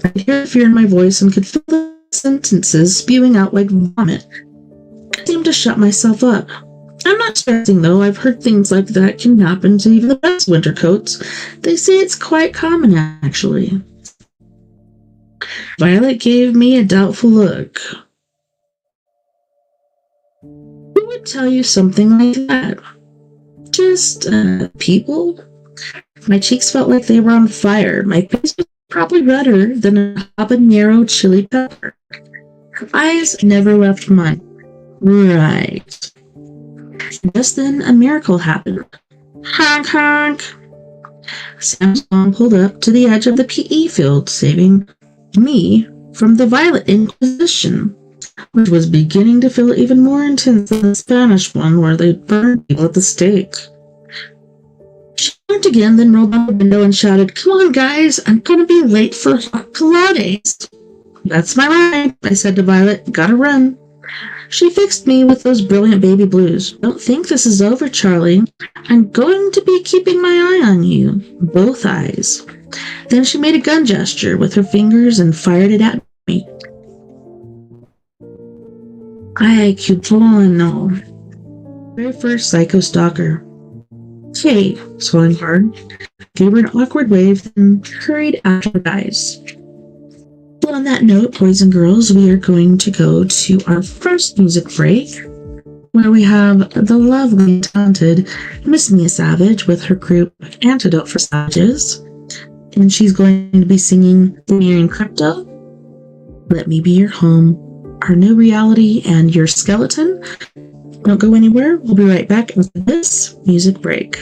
I could hear fear in my voice and could feel the sentences spewing out like vomit. I seemed to shut myself up. I'm not stressing, though. I've heard things like that can happen to even the best winter coats. They say it's quite common, actually. Violet gave me a doubtful look. Who would tell you something like that? Just, people? My cheeks felt like they were on fire. My face was probably redder than a habanero chili pepper. Her eyes never left mine. Right. Just then, a miracle happened. Honk, honk. Sam's mom pulled up to the edge of the PE field, saving me from the Violet Inquisition, which was beginning to feel even more intense than the Spanish one where they burned people at the stake. She honked again, then rolled out the window and shouted, Come on, guys, I'm gonna be late for Pilates. That's my ride, I said to Violet. Gotta run. She fixed me with those brilliant baby blues. Don't think this is over, Charlie. I'm going to be keeping my eye on you. Both eyes. Then she made a gun gesture with her fingers and fired it at me. Ay, cubano. Very first psycho stalker. Okay, swallowing hard. Gave her an awkward wave, then hurried after the guys. But on that note, boys and girls, we are going to go to our first music break, where we have the lovely and talented Miss Mia Savage with her group Antidote for Savages. and she's going to be singing Premiering Crypto, Let Me Be Your Home, Our New Reality, and Your Skeleton. Don't go anywhere. We'll be right back after this music break.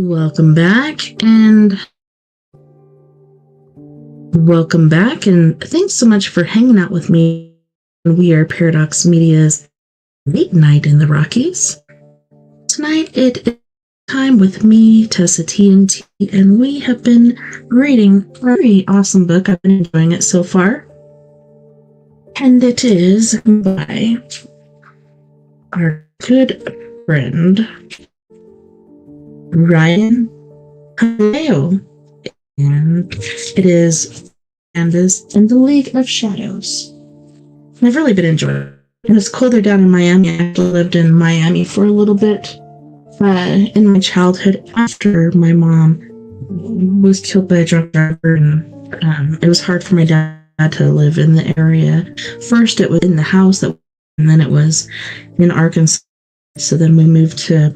Welcome back, and thanks so much for hanging out with me. We are Paradox Media's Late Night in the Rockies. Tonight it is time with me, TessaTNT, and we have been reading a very awesome book. I've been enjoying it so far. And it is by our good friend, Ryan Calejo. And it is Hernandez in the League of Shadows. I've really been enjoying it. And it's colder down in Miami. I actually lived in Miami for a little bit in my childhood after my mom was killed by a drunk driver. And it was hard for my dad to live in the area. First, it was in the house, and then it was in Arkansas. So then we moved to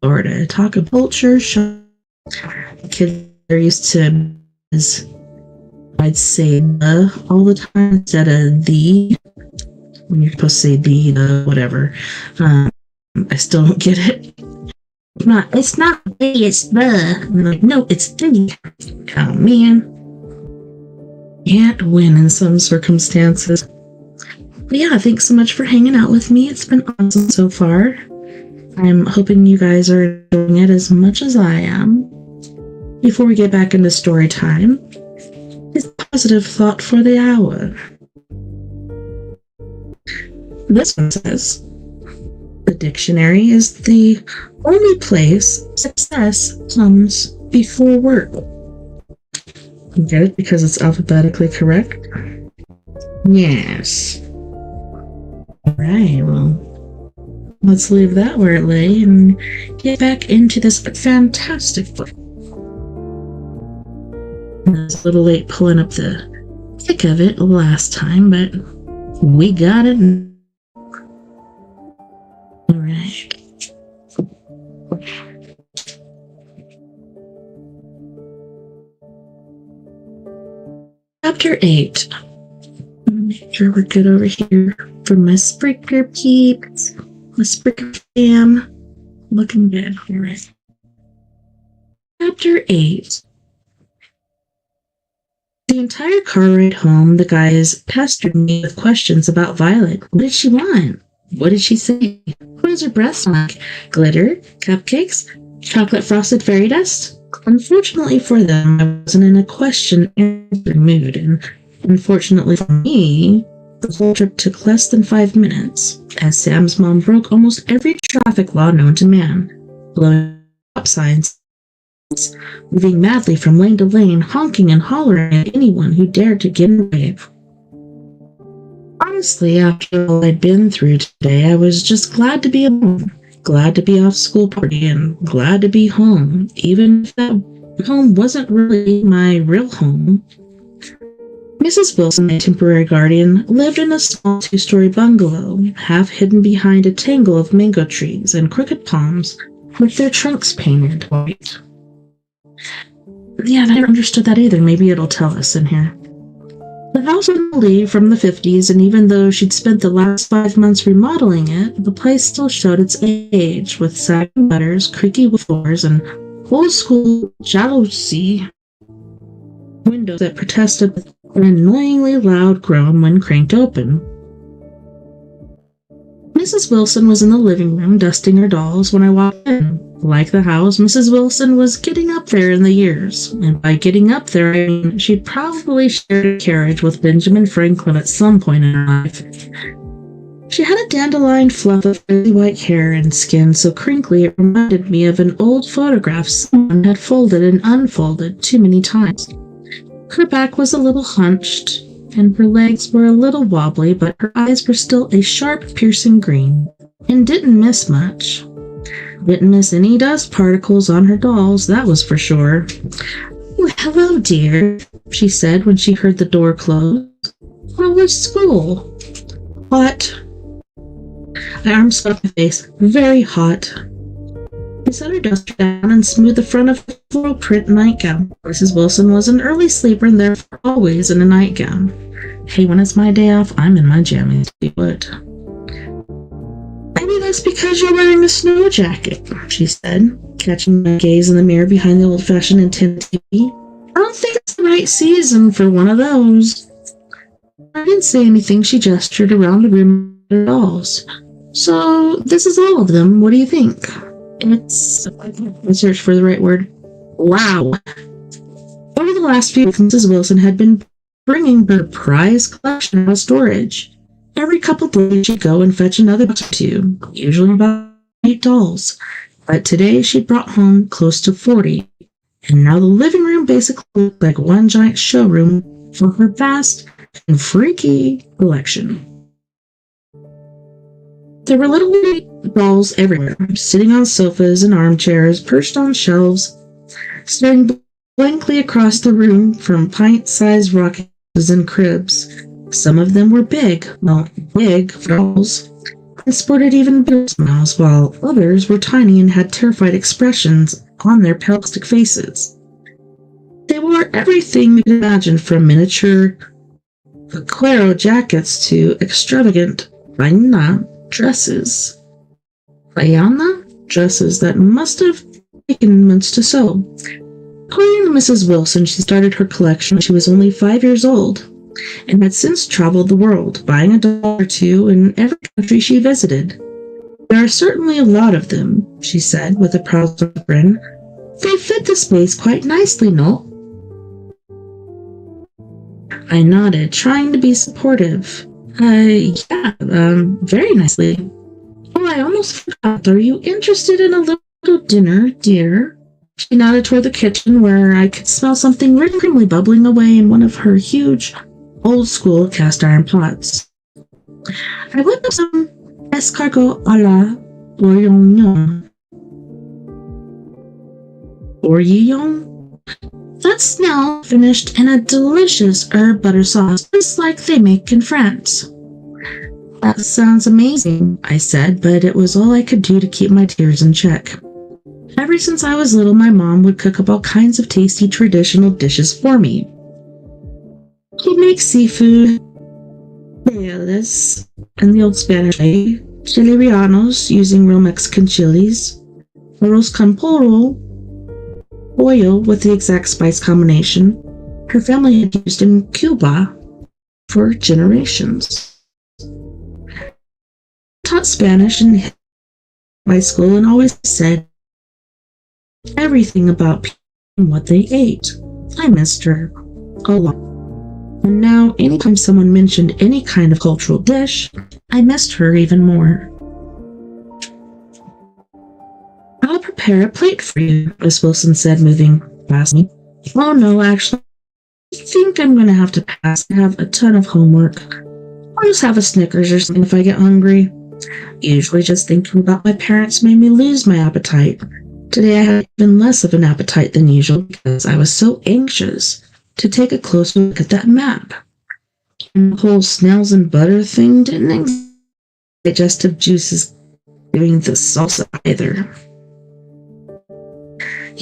Florida. Talk of culture shock. Kids are used to, I'd say the all the time instead of the, when you're supposed to say the whatever. I still don't get it. It's not the, it's the. I'm like, no, it's the. Oh man. Can't win in some circumstances. But yeah, thanks so much for hanging out with me. It's been awesome so far. I'm hoping you guys are enjoying it as much as I am. Before we get back into story time, is a positive thought for the hour. This one says, the dictionary is the only place success comes before work. You get it? Because it's alphabetically correct? Yes. Alright, well, let's leave that where it lay and get back into this fantastic book. I was a little late pulling up the thick of it last time, but we got it. Alright. Chapter 8. Make sure we're good over here for my Spricker peeps. My Spricker fam. Looking good. Alright. Chapter 8. The entire car ride home, the guys pestered me with questions about Violet. What did she want? What did she say? What does her breath smell like? Glitter? Cupcakes? Chocolate frosted fairy dust? Unfortunately for them, I wasn't in a question-answering mood, and unfortunately for me, the whole trip took less than 5 minutes, as Sam's mom broke almost every traffic law known to man, blowing stop signs, moving madly from lane to lane, honking and hollering at anyone who dared to get in the way. Honestly, after all I'd been through today, I was just glad to be home, glad to be off school party, and glad to be home, even if that home wasn't really my real home. Mrs. Wilson, my temporary guardian, lived in a small 2-story bungalow, half hidden behind a tangle of mango trees and crooked palms, with their trunks painted white. Yeah, I never understood that either. Maybe it'll tell us in here. The house was old from the 50s, and even though she'd spent the last 5 months remodeling it, the place still showed its age, with sagging gutters, creaky floors, and old-school jalousie windows that protested with an annoyingly loud groan when cranked open. Mrs. Wilson was in the living room dusting her dolls when I walked in. Like the house, Mrs. Wilson was getting up there in the years, and by getting up there, I mean she'd probably shared a carriage with Benjamin Franklin at some point in her life. She had a dandelion fluff of frizzy white hair and skin so crinkly it reminded me of an old photograph someone had folded and unfolded too many times. Her back was a little hunched, and her legs were a little wobbly, but her eyes were still a sharp, piercing green, and didn't miss much. Didn't miss any dust particles on her dolls, that was for sure. "Oh, hello, dear," she said when she heard the door close. "How was school?" "Hot." My arm swept my face. "Very hot." I set her duster down and smoothed the front of her floral print nightgown. Mrs. Wilson was an early sleeper and therefore always in a nightgown. Hey, when it's my day off, I'm in my jammies. What? I Maybe that's because you're wearing a snow jacket, she said, catching my gaze in the mirror behind the old-fashioned antenna TV. I don't think it's the right season for one of those. I didn't say anything. She gestured around the room at her dolls. So, this is all of them. What do you think? I searched for the right word. Wow. Over the last few weeks, Mrs. Wilson had been bringing her prized collection out of storage. Every couple of days, she'd go and fetch another box or two, usually about 8 dolls. But today, she brought home close to 40. And now the living room basically looked like one giant showroom for her vast and freaky collection. There were little dolls everywhere, sitting on sofas and armchairs, perched on shelves, staring blankly across the room from pint-sized Rockies and cribs. Some of them were big dolls, and sported even bigger smiles, while others were tiny and had terrified expressions on their plastic faces. They wore everything you could imagine, from miniature vaquero jackets to extravagant vaina dresses. Vaiana dresses that must have taken months to sew. According to Mrs. Wilson, she started her collection when she was only 5 years old, and had since traveled the world, buying a doll or two in every country she visited. There are certainly a lot of them, she said, with a proud grin. They fit the space quite nicely, no? I nodded, trying to be supportive. Yeah, very nicely. Oh, I almost forgot. Are you interested in a little dinner, dear? She nodded toward the kitchen, where I could smell something rhythmically bubbling away in one of her huge, old-school cast-iron pots. I whipped up some escargot à la bourguignon. Bourguignon? That's now finished in a delicious herb butter sauce, just like they make in France. That sounds amazing, I said, but it was all I could do to keep my tears in check. Ever since I was little, my mom would cook up all kinds of tasty traditional dishes for me. She'd make seafood, paellas, and the old Spanish way, chili rellenos using real Mexican chilies, arroz con pollo, oil with the exact spice combination her family had used in Cuba for generations. I taught Spanish in high school and always said everything about people and what they ate. I missed her a lot. And now, anytime someone mentioned any kind of cultural dish, I missed her even more. I'll prepare a plate for you, Miss Wilson said, moving past me. Oh no, actually, I think I'm going to have to pass. I have a ton of homework. I'll just have a Snickers or something if I get hungry. Usually just thinking about my parents made me lose my appetite. Today I had even less of an appetite than usual because I was so anxious to take a closer look at that map. And the whole snails and butter thing didn't digestive juices doing the salsa either.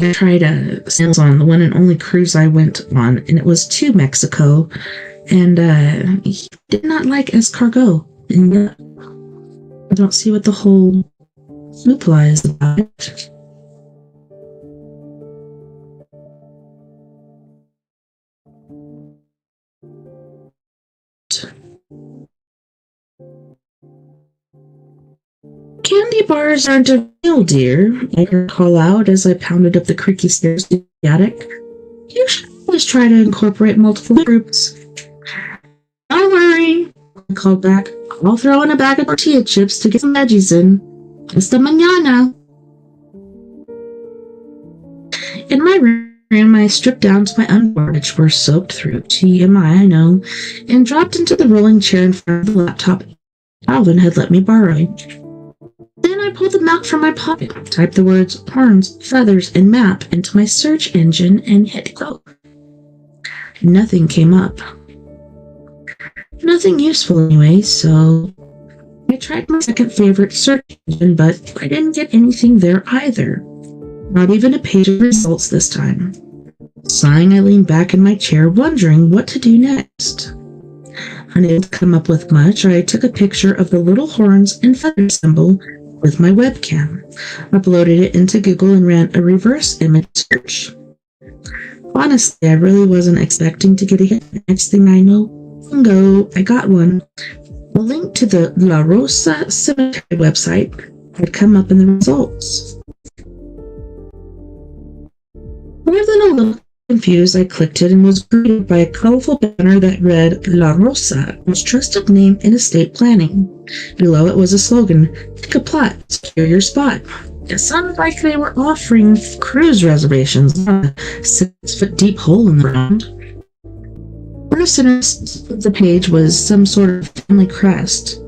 I tried snails on the one and only cruise I went on, and it was to Mexico, and he did not like escargot. And I don't see what the whole hoopla is about it. Candy bars aren't a meal, dear, I heard call out as I pounded up the creaky stairs to the attic. You should always try to incorporate multiple groups. Don't worry, I called back. I'll throw in a bag of tortilla chips to get some veggies in. Hasta mañana. In my room, I stripped down to my underwear, which were soaked through. TMI, I know, and dropped into the rolling chair in front of the laptop Alvin had let me borrow. Then I pulled the map from my pocket, typed the words horns, feathers, and map into my search engine, and hit go. Nothing came up. Nothing useful anyway, so I tried my second favorite search engine, but I didn't get anything there either. Not even a page of results this time. Sighing, I leaned back in my chair, wondering what to do next. Unable to come up with much, I took a picture of the little horns and feathers symbol with my webcam, uploaded it into Google, and ran a reverse image search. Honestly, I really wasn't expecting to get a hit. Next thing I know, bingo, I got one. A link to the La Rosa Cemetery website had come up in the results. More than a little confused, I clicked it and was greeted by a colorful banner that read La Rosa, most trusted name in estate planning. Below it was a slogan, "Pick a plot, secure your spot." It sounded like they were offering cruise reservations, not a 6-foot deep hole in the ground. One of the page was some sort of family crest,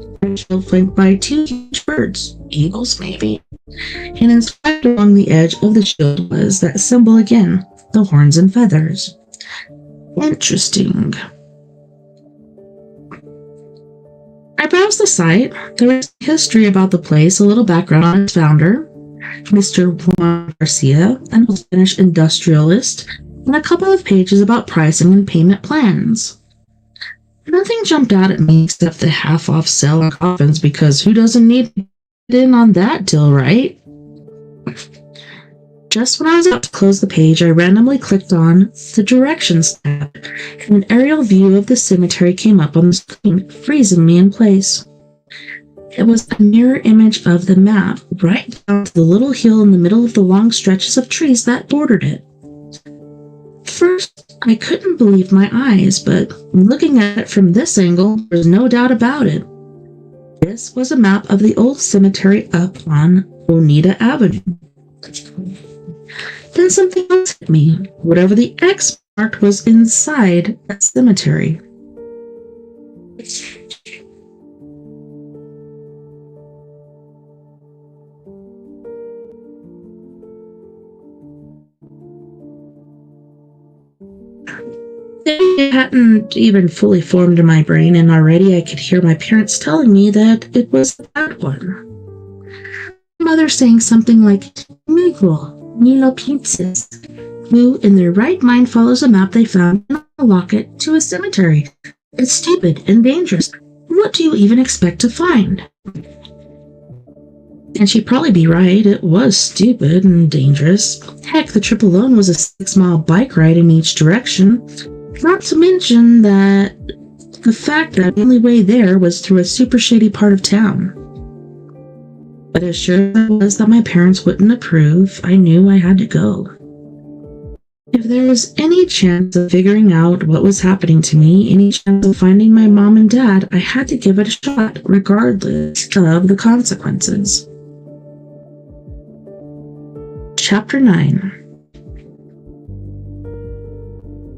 flanked by 2 huge birds, eagles maybe. And inscribed along the edge of the shield was that symbol again, the horns and feathers. Interesting. I browsed the site. There was history about the place, a little background on its founder, Mr. Juan Garcia, an old Spanish industrialist, and a couple of pages about pricing and payment plans. Nothing jumped out at me except the half-off sale on coffins, because who doesn't need to get in on that deal, right? Just when I was about to close the page, I randomly clicked on the Directions tab, and an aerial view of the cemetery came up on the screen, freezing me in place. It was a mirror image of the map, right down to the little hill in the middle of the long stretches of trees that bordered it. First, I couldn't believe my eyes, but looking at it from this angle, there was no doubt about it. This was a map of the old cemetery up on Bonita Avenue. Then something else hit me. Whatever the X marked was inside that cemetery. It hadn't even fully formed in my brain, and already I could hear my parents telling me that it was that one. My mother saying something like, "Negro, ni lo pienses." Who in their right mind follows a map they found in a locket to a cemetery? It's stupid and dangerous. What do you even expect to find? And she'd probably be right. It was stupid and dangerous. Heck, the trip alone was a 6-mile bike ride in each direction. Not to mention that the fact that the only way there was through a super shady part of town. But as sure as I was that my parents wouldn't approve, I knew I had to go. If there was any chance of figuring out what was happening to me, any chance of finding my mom and dad, I had to give it a shot, regardless of the consequences. Chapter 9.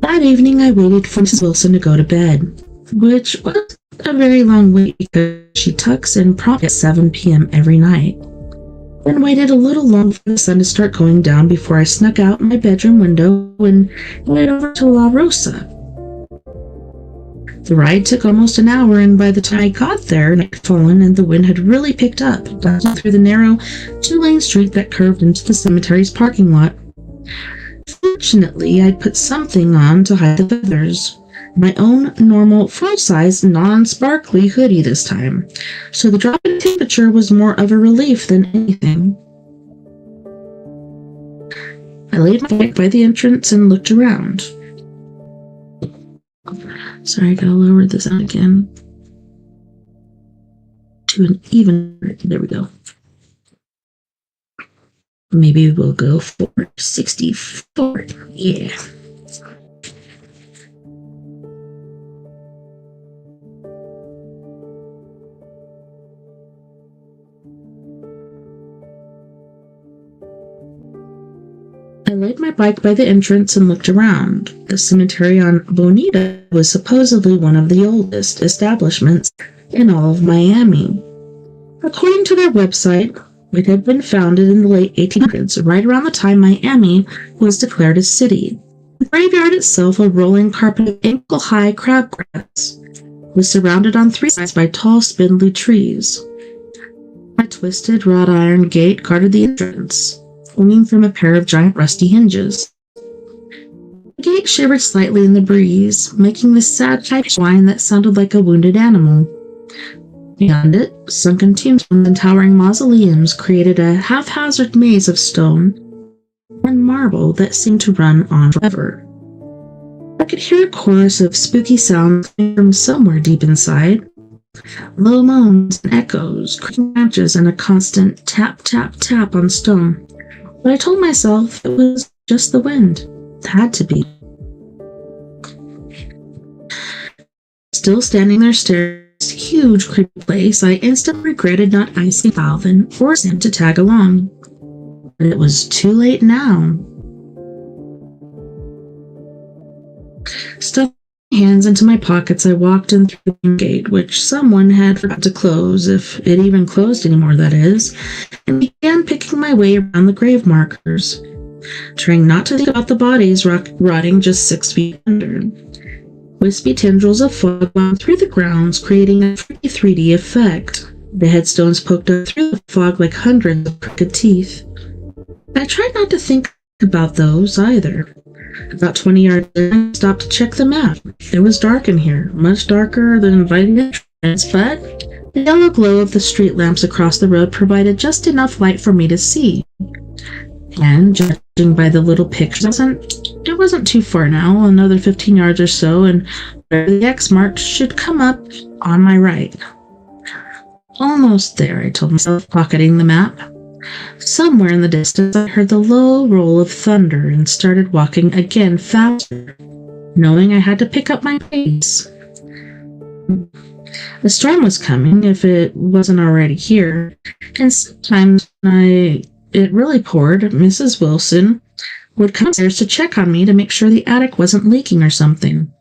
That evening, I waited for Mrs. Wilson to go to bed, which was a very long wait because she tucks in promptly at 7 p.m. every night. Then waited a little long for the sun to start going down before I snuck out my bedroom window and headed over to La Rosa. The ride took almost an hour, and by the time I got there, night had fallen and the wind had really picked up, blasting through the narrow 2-lane street that curved into the cemetery's parking lot. Fortunately, I'd put something on to hide the feathers. My own normal full-size, non-sparkly hoodie this time, so the drop in temperature was more of a relief than anything. I laid my bike by the entrance and looked around. Sorry, I gotta lower this down again to an even. There we go. Maybe we'll go for 64. Yeah. I laid my bike by the entrance and looked around. The cemetery on Bonita was supposedly one of the oldest establishments in all of Miami. According to their website, it had been founded in the late 1800s, right around the time Miami was declared a city. The graveyard itself, a rolling carpet of ankle-high crabgrass, was surrounded on 3 sides by tall, spindly trees. A twisted wrought iron gate guarded the entrance, swinging from a pair of giant rusty hinges. The gate shivered slightly in the breeze, making this sad pipe whine that sounded like a wounded animal. Beyond it, sunken tombstones and towering mausoleums created a haphazard maze of stone and marble that seemed to run on forever. I could hear a chorus of spooky sounds coming from somewhere deep inside. Low moans and echoes, creaking branches, and a constant tap, tap, tap on stone. But I told myself it was just the wind. It had to be. Still standing there staring at this huge creepy place, I instantly regretted not asking Alvin or Sam to tag along. But it was too late now. Stuffing my hands into my pockets, I walked in through the gate, which someone had forgot to close, if it even closed anymore, that is, and began picking my way around the grave markers, trying not to think about the bodies rotting just 6 feet under. Wispy tendrils of fog wound through the grounds, creating a freaky 3D effect. The headstones poked up through the fog like hundreds of crooked teeth. I tried not to think about those either. About 20 yards in, I stopped to check the map. It was dark in here, much darker than inviting entrance, but the yellow glow of the street lamps across the road provided just enough light for me to see. And judging by the little pictures, it wasn't too far now, another 15 yards or so, and where the X mark should come up on my right. Almost there, I told myself, pocketing the map. Somewhere in the distance, I heard the low roll of thunder and started walking again faster, knowing I had to pick up my pace. The storm was coming, if it wasn't already here, and sometimes when it really poured, Mrs. Wilson would come upstairs to check on me to make sure the attic wasn't leaking or something.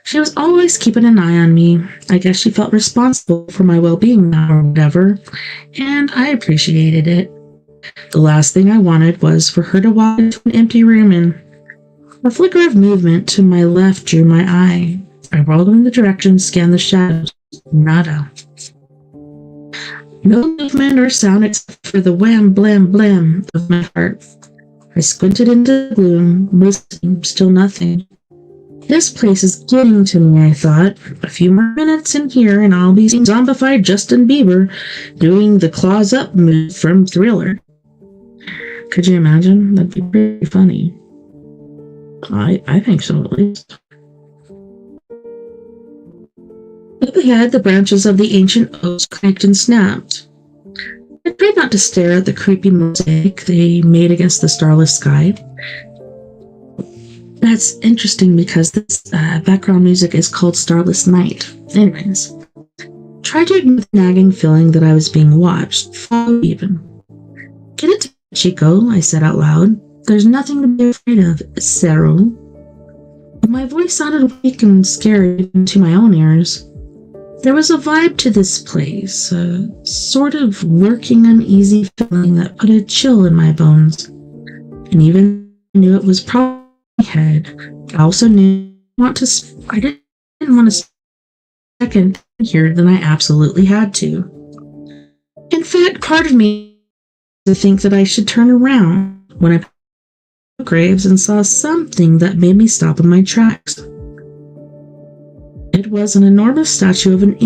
She was always keeping an eye on me. I guess she felt responsible for my well-being now or whatever, and I appreciated it. The last thing I wanted was for her to walk into an empty room, and a flicker of movement to my left drew my eye. I rolled in the direction, scanned the shadows. Nada. No movement or sound except for the wham, blam, blam of my heart. I squinted into the gloom, listening, still nothing. This place is getting to me, I thought. A few more minutes in here and I'll be seeing zombified Justin Bieber doing the claws up move from Thriller. Could you imagine? That'd be pretty funny. I think so, at least. Up ahead, the branches of the ancient oaks cracked and snapped. I tried not to stare at the creepy mosaic they made against the starless sky. That's interesting because this background music is called Starless Night. Anyways, tried to ignore the nagging feeling that I was being watched, followed even. Get it, Chico, I said out loud. There's nothing to be afraid of, Cero. My voice sounded weak and scary even to my own ears. There was a vibe to this place, a sort of lurking, uneasy feeling that put a chill in my bones. And even I knew it was probably my head. I also knew I didn't want to second here than I absolutely had to. In fact, part of me to think that I should turn around when I passed the graves and saw something that made me stop in my tracks. It was an enormous statue of an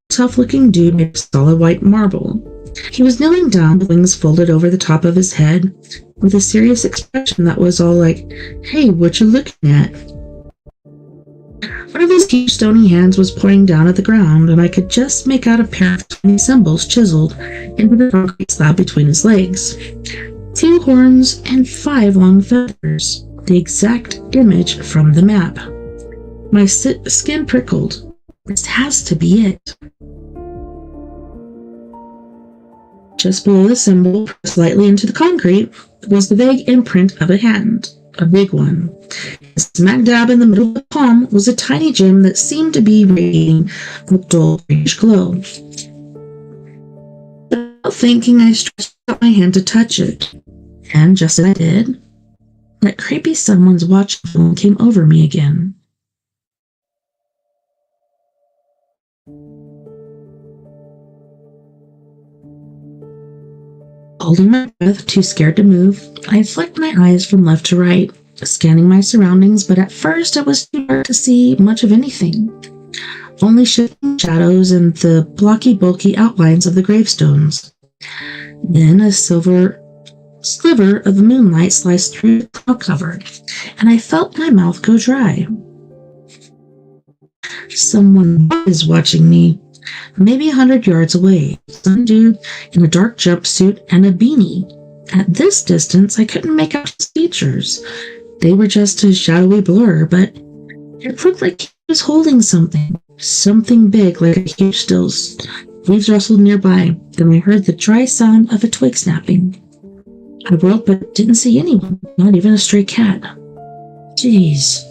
tough-looking dude made of solid white marble. He was kneeling down, with wings folded over the top of his head, with a serious expression that was all like, "Hey, what you looking at?" One of his huge stony hands was pointing down at the ground, and I could just make out a pair of tiny symbols chiseled into the concrete slab between his legs. 2 horns and 5 long feathers, the exact image from the map. My skin prickled. This has to be it. Just below the symbol, slightly into the concrete, was the vague imprint of a hand, a big one. Smack dab in the middle of the palm was a tiny gem that seemed to be radiating a dull greenish glow. Without thinking, I stretched out my hand to touch it, and just as I did, that creepy someone's watch feeling came over me again. Holding my breath, too scared to move, I flicked my eyes from left to right, scanning my surroundings, but at first it was too dark to see much of anything. Only shifting shadows and the blocky, bulky outlines of the gravestones. Then a silver sliver of moonlight sliced through the cloud cover, and I felt my mouth go dry. Someone was watching me, maybe 100 yards away. Some dude in a dark jumpsuit and a beanie. At this distance, I couldn't make out his features. They were just a shadowy blur, but it looked like he was holding something big, like a huge stills. Leaves rustled nearby. Then I heard the dry sound of a twig snapping. I whirled, but didn't see anyone, not even a stray cat. Jeez.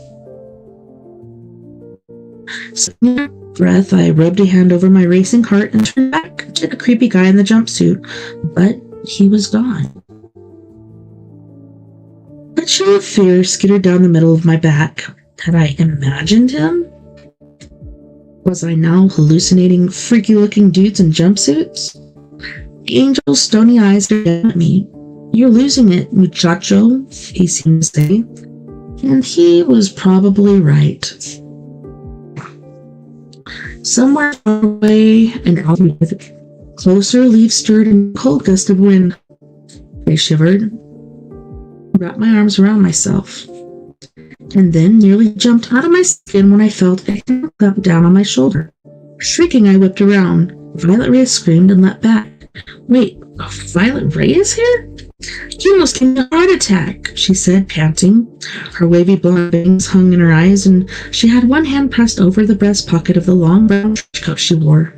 Taking a breath, I rubbed a hand over my racing heart and turned back to the creepy guy in the jumpsuit, but he was gone. A chill of fear skittered down the middle of my back. Had I imagined him? Was I now hallucinating freaky-looking dudes in jumpsuits? The angel's stony eyes stared at me. "You're losing it, muchacho," he seemed to say. And he was probably right. Somewhere far away, an alley with closer leaves stirred in a cold gust of wind. I shivered, wrapped my arms around myself, and then nearly jumped out of my skin when I felt a hand clap down on my shoulder. Shrieking, I whipped around. Violet Ray screamed and leapt back. "Wait, Violet Ray is here? You almost gave me a heart attack," she said, panting. Her wavy blonde bangs hung in her eyes, and she had one hand pressed over the breast pocket of the long brown trench coat she wore.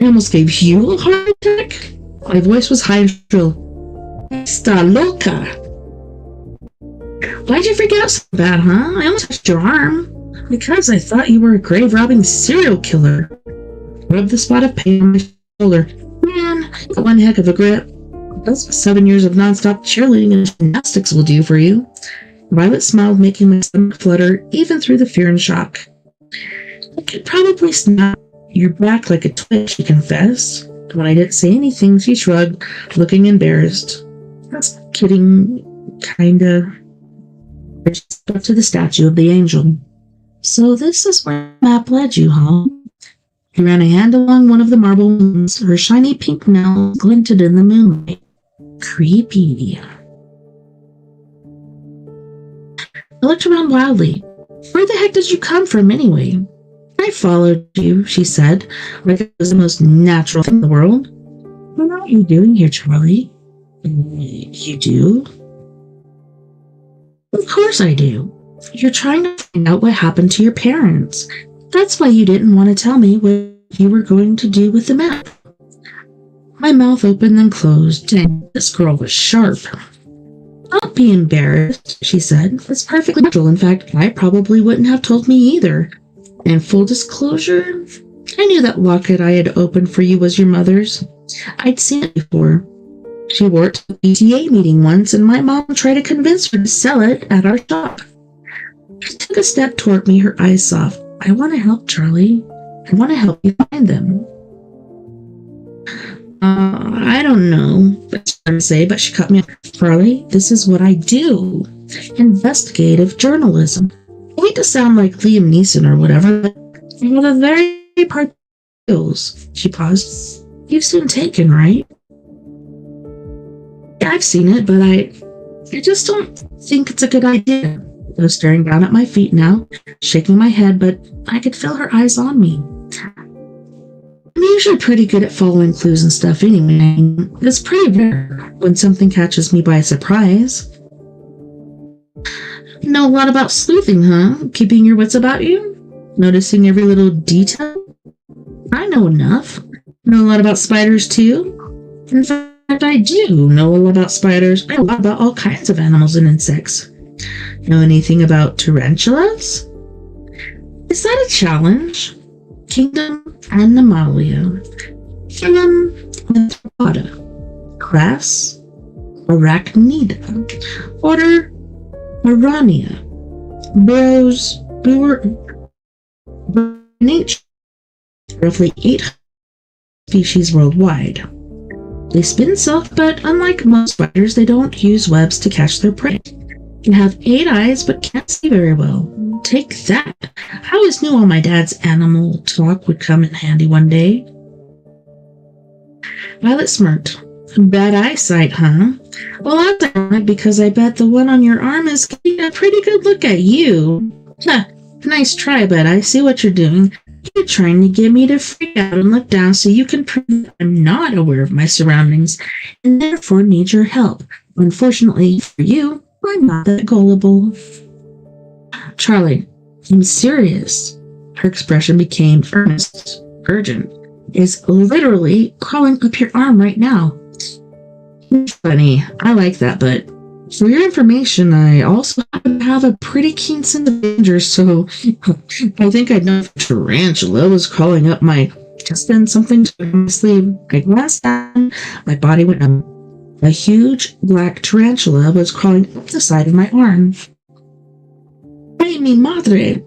"I almost gave you a heart attack?" My voice was high and shrill. "Esta loca! Why'd you freak out so bad, huh? I almost touched your arm." "Because I thought you were a grave-robbing serial killer." Rubbed the spot of pain on my shoulder. "Man, got one heck of a grip. That's what 7 years of nonstop cheerleading and gymnastics will do for you." Violet smiled, making my stomach flutter, even through the fear and shock. "I could probably snap your back like a twig," she confessed. When I didn't say anything, she shrugged, looking embarrassed. "That's kidding, kinda." I stepped up to the statue of the angel. "So this is where the map led you, huh?" He ran a hand along one of the marble wounds. Her shiny pink nails glinted in the moonlight. Creepy. I looked around wildly. "Where the heck did you come from, anyway?" "I followed you," she said, like it was the most natural thing in the world. "What are you doing here, Charlie?" "You do?" "Of course I do. You're trying to find out what happened to your parents. That's why you didn't want to tell me what you were going to do with the map." My mouth opened and closed. Dang, this girl was sharp. "Don't be embarrassed," she said. "It's perfectly natural. In fact, I probably wouldn't have told me either. And full disclosure, I knew that locket I had opened for you was your mother's. I'd seen it before. She wore it to a PTA meeting once, and my mom tried to convince her to sell it at our shop." She took a step toward me, her eyes soft. "I want to help, Charlie. I want to help you find them." I don't know what she's trying to say, but she cut me off. "Charlie, this is what I do. Investigative journalism. I hate to sound like Liam Neeson or whatever, but I have a very part skills." She paused. "You've seen Taken, right?" "Yeah, I've seen it, but I just don't think it's a good idea." I was staring down at my feet now, shaking my head, but I could feel her eyes on me. "I'm usually pretty good at following clues and stuff anyway. It's pretty rare when something catches me by surprise." "You know a lot about sleuthing, huh? Keeping your wits about you? Noticing every little detail?" "I know enough. Know a lot about spiders, too. In fact, I do know a lot about spiders. I know a lot about all kinds of animals and insects." "Know anything about tarantulas?" "Is that a challenge?" "Kingdom Animalia. Phylum Arthropoda. Class Arachnida. Order Arania. Nature. Roughly 8 species worldwide. They spin silk, but unlike most spiders, they don't use webs to catch their prey. I have 8 eyes but can't see very well. Take that. I always knew all my dad's animal talk would come in handy one day. Violet smirked. Bad eyesight, huh? Well, that's ironic because I bet the one on your arm is getting a pretty good look at you. Huh, nice try, but I see what you're doing. You're trying to get me to freak out and look down so you can prove that I'm not aware of my surroundings and therefore need your help. Unfortunately for you, I'm not that gullible. Charlie, I'm serious. Her expression became earnest, urgent. Is literally crawling up your arm right now. Funny, I like that, but for your information, I also happen to have a pretty keen sense of danger, so I think I'd know if a tarantula was crawling up my chest and something to my sleeve. I glanced down, my body went numb. A huge black tarantula was crawling up the side of my arm. Ay, mi madre!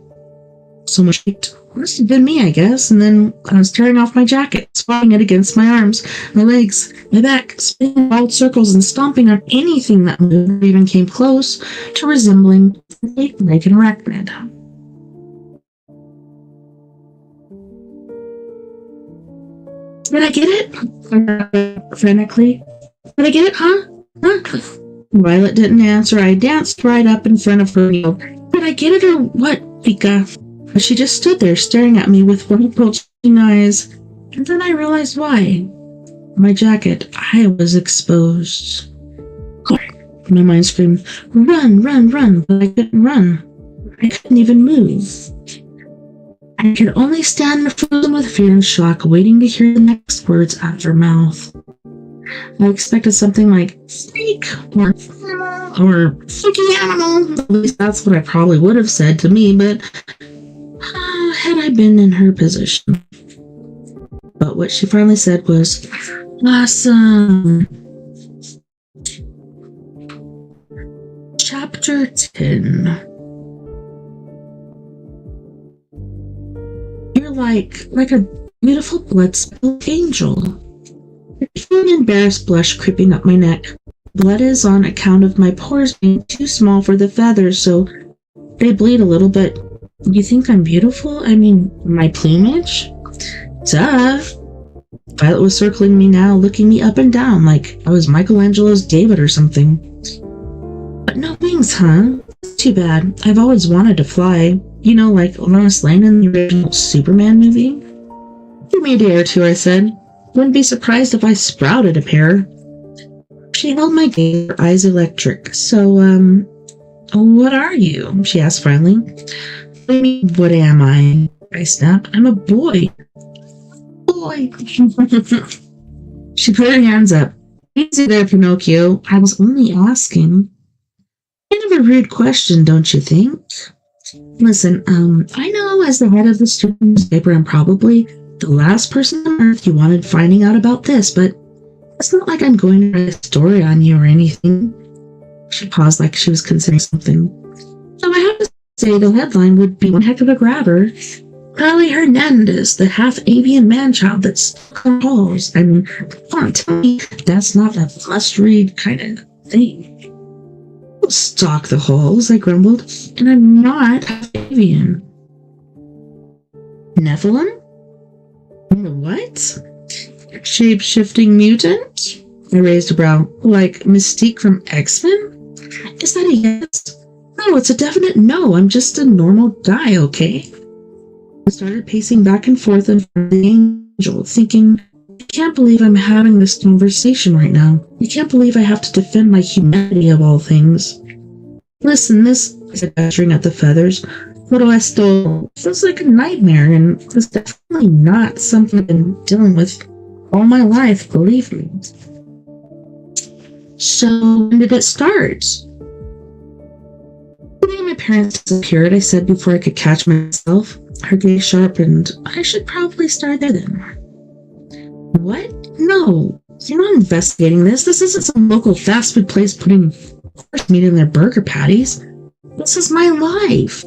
Someone shrieked. Must have been me, I guess, and then I was tearing off my jacket, swatting it against my arms, my legs, my back, spinning wild circles and stomping on anything that moved or even came close to resembling like an arachnid. Did I get it? Frantically. Did I get it, huh? Violet didn't answer. I danced right up in front of her and yelled, Did I get it or what, Pika? But she just stood there staring at me with wide bulging eyes, and then I realized why. My jacket, I was exposed. My mind screamed, Run, run, run, but I couldn't run. I couldn't even move. I could only stand frozen with fear and shock, waiting to hear the next words out of her mouth. I expected something like, Freak, or freaky animal. At least that's what I probably would have said to me, but had I been in her position. But what she finally said was, Awesome. Chapter 10. You're like a beautiful blood-spilled angel. I feel an embarrassed blush creeping up my neck. Blood is on account of my pores being too small for the feathers, so they bleed a little, but you think I'm beautiful? I mean, my plumage? Duh. Violet was circling me now, looking me up and down like I was Michelangelo's David or something. But no wings, huh? Too bad. I've always wanted to fly. You know, like Lois Lane in the original Superman movie? Give me a day or two, I said. Wouldn't be surprised if I sprouted a pair. She held my gaze, her eyes electric. So, what are you? She asked finally. What do you mean, what am I? I snapped. I'm a boy. Boy. She put her hands up. Easy there, Pinocchio. I was only asking. Kind of a rude question, don't you think? Listen, I know as the head of the student newspaper, I'm probably the last person on earth you wanted finding out about this, but it's not like I'm going to write a story on you or anything. She paused like she was considering something. So I have to say the headline would be one heck of a grabber. Carly Hernandez, the half-avian man-child that stalks our halls. I mean, come on, tell me that's not a must-read kind of thing. Don't stalk the halls, I grumbled, and I'm not half-avian. Nephilim? What? Shape-shifting mutant? I raised a brow. Like Mystique from X-Men? Is that a yes? No, it's a definite no. I'm just a normal guy, okay? I started pacing back and forth in front of the angel, thinking, I can't believe I'm having this conversation right now. I can't believe I have to defend my humanity of all things. Listen, this, I said, gesturing at the feathers, Little Esto feels like a nightmare, and it's definitely not something I've been dealing with all my life, believe me. So, when did it start? The day my parents disappeared, I said before I could catch myself. Her gaze sharpened. I should probably start there then. What? No, you're not investigating this. This isn't some local fast food place putting horse meat in their burger patties. This is my life.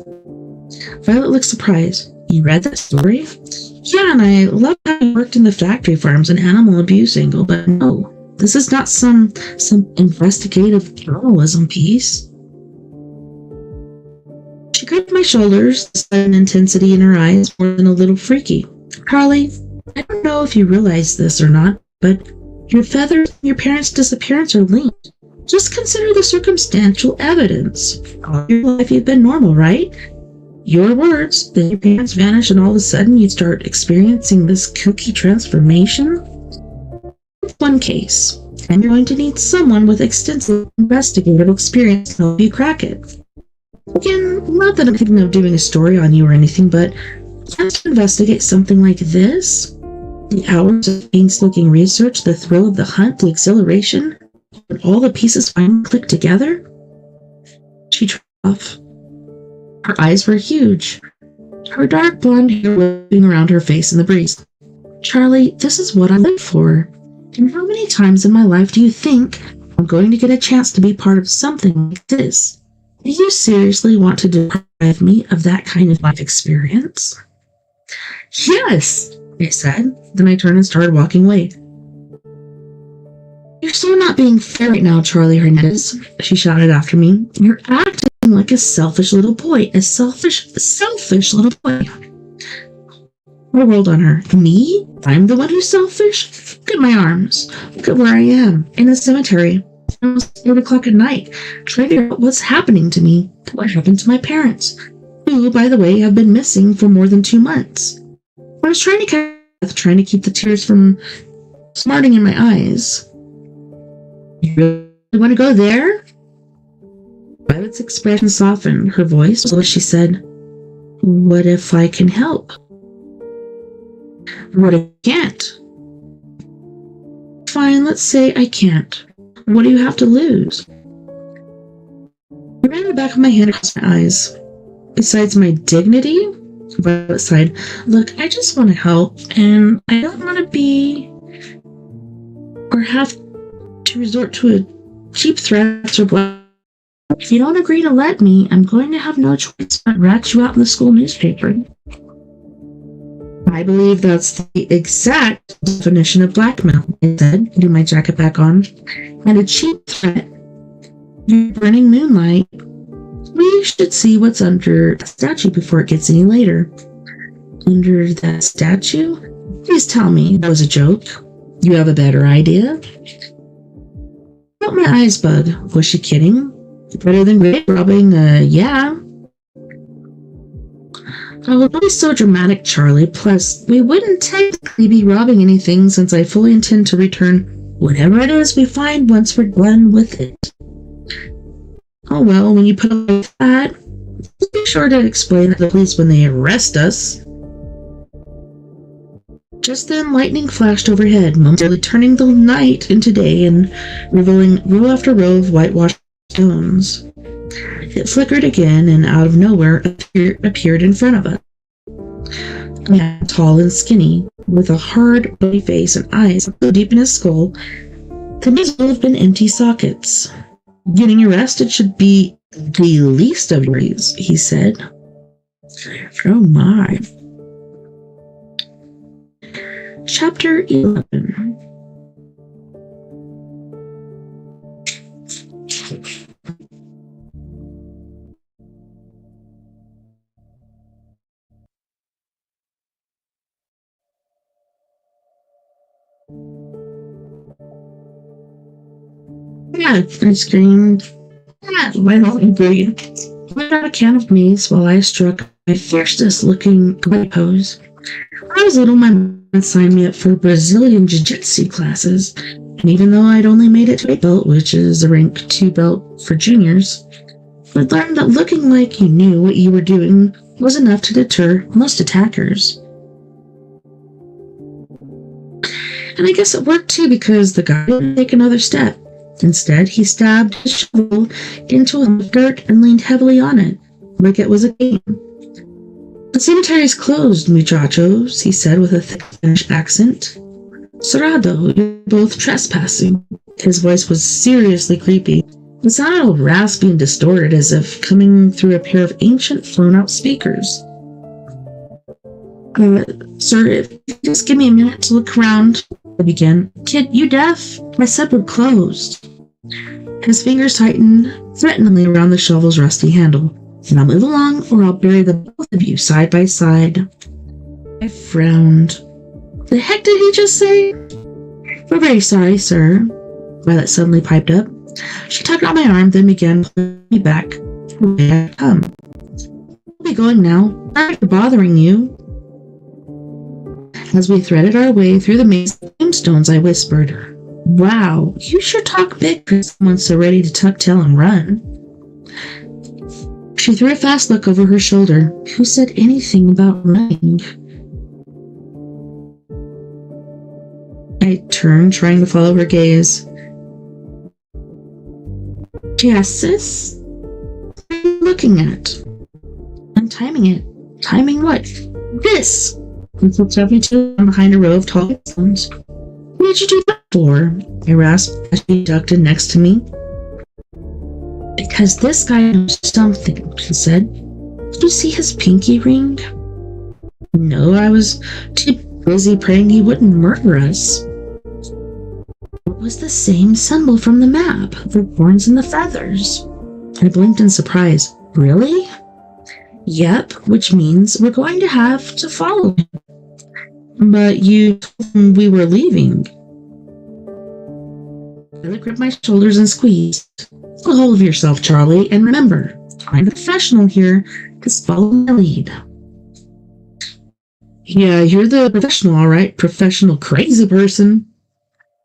Violet looked surprised. You read that story? Yeah, and I love how I worked in the factory farms and animal abuse angle, but no, this is not some investigative journalism piece. shrugged my shoulders, the sudden intensity in her eyes more than a little freaky. Charlie, I don't know if you realize this or not, but your feathers and your parents' disappearance are linked. Just consider the circumstantial evidence. All your life you've been normal, right? Your words, then your parents vanish and all of a sudden you start experiencing this kooky transformation? One case, and you're going to need someone with extensive investigative experience to help you crack it. Again, not that I'm thinking of doing a story on you or anything, but just to investigate something like this, the hours of painstaking research, the thrill of the hunt, the exhilaration, when all the pieces finally click together? She trailed off. Her eyes were huge, her dark blonde hair whipping around her face in the breeze. Charlie, this is what I live for. And how many times in my life do you think I'm going to get a chance to be part of something like this? Do you seriously want to deprive me of that kind of life experience? Yes, I said. Then I turned and started walking away. You're so not being fair right now, Charlie Hernandez, she shouted after me. You're acting like a selfish little boy. A selfish little boy. I rolled on her. Me? I'm the one who's selfish? Look at my arms. Look at where I am. In a cemetery. Almost 8 o'clock at night. Trying to figure out what's happening to me. What happened to my parents? Who, by the way, have been missing for more than 2 months. I was trying to keep the tears from smarting in my eyes. You really want to go there? Violet's expression softened. Her voice was as she said, What if I can help? What if I can't? Fine, let's say I can't. What do you have to lose? I ran the back of my hand across my eyes. Besides my dignity, Violet sighed. Look, I just want to help, and I don't want to be or have to resort to a cheap threats or black. If you don't agree to let me, I'm going to have no choice but rat you out in the school newspaper. I believe that's the exact definition of blackmail, I said, putting my jacket back on. And a cheap threat. You're burning moonlight. We should see what's under the statue before it gets any later. Under that statue? Please tell me that was a joke. You have a better idea? Felt my eyes bug. Was she kidding? Better than grave robbing? Yeah. Oh, don't be so dramatic, Charlie. Plus, we wouldn't technically be robbing anything since I fully intend to return whatever it is we find once we're done with it. Oh well, when you put it like that, just be sure to explain to the police when they arrest us. Just then, lightning flashed overhead, momentarily turning the night into day and revealing row after row of whitewashed stones. It flickered again, and out of nowhere appeared in front of us. A man, tall and skinny, with a hard, bony face and eyes so deep in his skull, they may as well have been empty sockets. Getting arrested should be the least of your worries, he said. Oh my. Chapter 11. Yeah, I screamed. Yeah, why not brilliant? I got a can of mace while I struck my fiercest looking guy pose. When I was little, my mom signed me up for Brazilian Jiu-Jitsu classes, and even though I'd only made it to a belt, which is a rank 2 belt for juniors, I'd learned that looking like you knew what you were doing was enough to deter most attackers. And I guess it worked too, because the guy didn't take another step. Instead, he stabbed his shovel into a dirt and leaned heavily on it, like it was a game. The cemetery's closed, muchachos, he said with a thick Spanish accent. Cerrado, you're both trespassing. His voice was seriously creepy. It sounded all raspy and distorted, as if coming through a pair of ancient, thrown-out speakers. Sir, if you just give me a minute to look around, I began. Kid, you deaf? I said we're closed. His fingers tightened threateningly around the shovel's rusty handle. Now move along, or I'll bury the both of you side by side. I frowned. The heck did he just say? We're very sorry, sir. Violet suddenly piped up. She tugged on my arm, then began pulling me back to the way I had come. I'll be going now. Sorry for bothering you. As we threaded our way through the maze of tombstones, I whispered, Wow, you sure talk big for someone so ready to tuck tail and run. She threw a fast look over her shoulder. Who said anything about running? I turned, trying to follow her gaze. Sis? What are you looking at? I'm timing it. Timing what? This! And flipped every two behind a row of tall stones. What did you do that for? I rasped as she ducked in next to me. Because this guy knows something, she said. Did you see his pinky ring? No, I was too busy praying he wouldn't murder us. It was the same symbol from the map, the horns and the feathers. I blinked in surprise. Really? Yep, which means we're going to have to follow him. But you told him we were leaving. I gripped my shoulders and squeezed. Take hold of yourself, Charlie, and remember, I'm a professional here. Just follow my lead. Yeah, you're the professional, all right. Professional crazy person.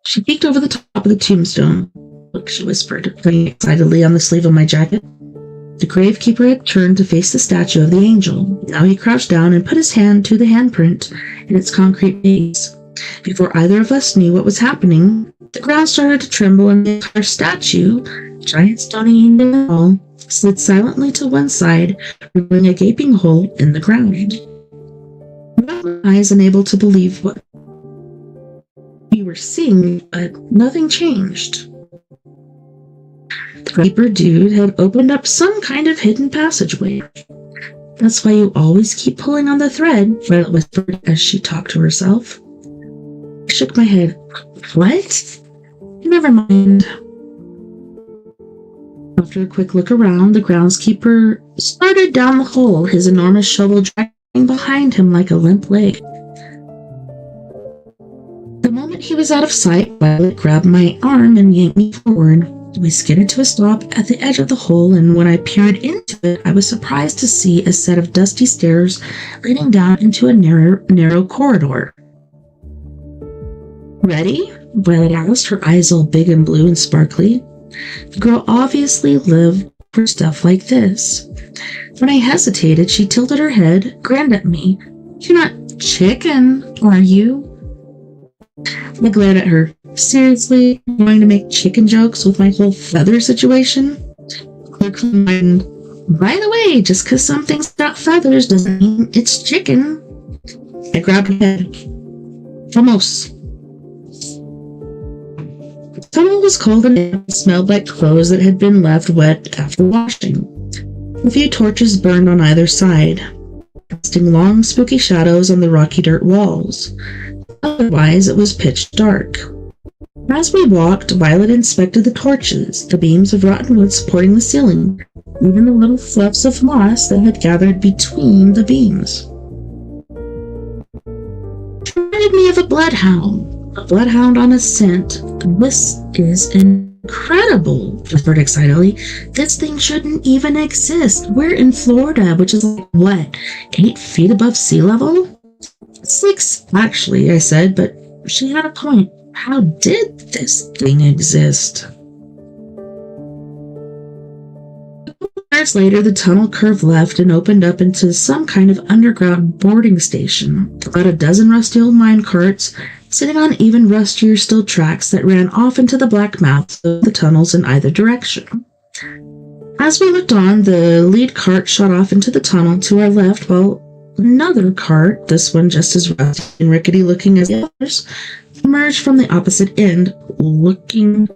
She peeked over the top of the tombstone. Look, she whispered, putting excitedly on the sleeve of my jacket. The gravekeeper had turned to face the statue of the angel. Now he crouched down and put his hand to the handprint in its concrete base. Before either of us knew what was happening, the ground started to tremble and the entire statue, giant stony angel and all, slid silently to one side, revealing a gaping hole in the ground. I rubbed my eyes, unable to believe what we were seeing, but nothing changed. The creeper dude had opened up some kind of hidden passageway. That's why you always keep pulling on the thread, Violet whispered as she talked to herself. I shook my head. What? Never mind. After a quick look around, the groundskeeper started down the hole, his enormous shovel dragging behind him like a limp leg. The moment he was out of sight, Violet grabbed my arm and yanked me forward. We skidded to a stop at the edge of the hole, and when I peered into it, I was surprised to see a set of dusty stairs leading down into a narrow corridor. Ready? Violet asked, her eyes all big and blue and sparkly. The girl obviously lived for stuff like this. When I hesitated, she tilted her head, grinned at me. You're not chicken, are you? I glared at her. Seriously, you're going to make chicken jokes with my whole feather situation? Clerk mind. By the way, just because something's got feathers doesn't mean it's chicken. I grabbed her head. Vamos. The tunnel was cold and it smelled like clothes that had been left wet after washing. A few torches burned on either side, casting long, spooky shadows on the rocky dirt walls. Otherwise, it was pitch dark. As we walked, Violet inspected the torches, the beams of rotten wood supporting the ceiling, even the little fluffs of moss that had gathered between the beams. It reminded me of a bloodhound on a scent. This is incredible, I whispered excitedly. This thing shouldn't even exist. We're in Florida, which is like, what, 8 feet above sea level? 6, actually, I said, but she had a point. How did this thing exist? Minutes later, the tunnel curved left and opened up into some kind of underground boarding station. About a dozen rusty old mine carts sitting on even rustier steel tracks that ran off into the black mouths of the tunnels in either direction. As we looked on, the lead cart shot off into the tunnel to our left, while another cart, this one just as rusty and rickety looking as the others, emerged from the opposite end, looking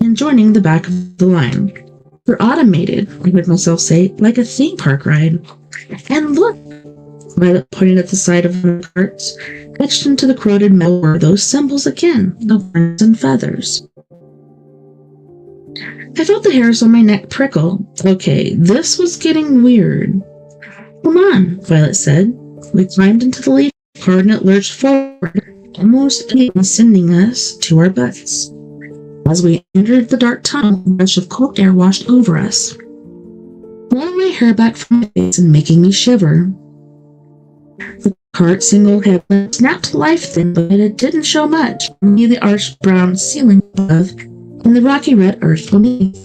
and joining the back of the line. They're automated, I heard myself say, like a theme park ride. And look! Violet pointed at the side of one of the carts. Etched into the corroded metal were those symbols again, the horns and feathers. I felt the hairs on my neck prickle. Okay, this was getting weird. Come on, Violet said. We climbed into the leaf cart and it lurched forward, almost sending us to our butts. As we entered the dark tunnel, a rush of cold air washed over us, blowing my hair back from my face and making me shiver. The cart single headlamp snapped to life then, but it didn't show much, only the arched brown ceiling above and the rocky red earth beneath.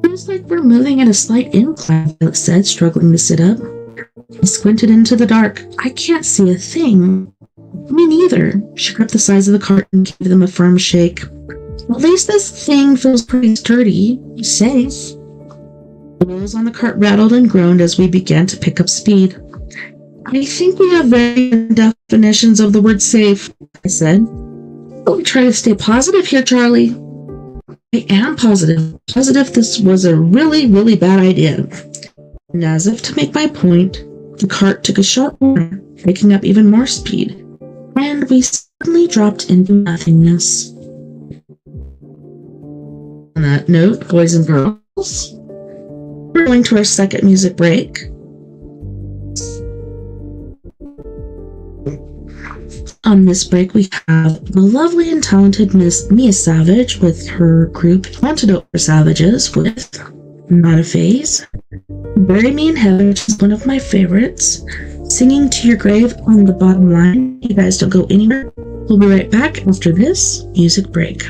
Feels like we're moving at a slight incline, Violet said, struggling to sit up. I squinted into the dark. I can't see a thing. Me neither. She gripped the sides of the cart and gave them a firm shake. At least this thing feels pretty sturdy. Safe. The wheels on the cart rattled and groaned as we began to pick up speed. I think we have very different definitions of the word safe, I said. But we try to stay positive here, Charlie. I am positive. Positive this was a really, really bad idea. And as if to make my point, the cart took a sharp turn, picking up even more speed, and we suddenly dropped into nothingness. On that note, boys and girls, we're going to our second music break. On this break, we have the lovely and talented Miss Mia Savage with her group Antidote for Savages with Not a Phase. Bury Me in Heaven, which is one of my favorites. Singing to Your Grave on the bottom line. You guys don't go anywhere. We'll be right back after this music break.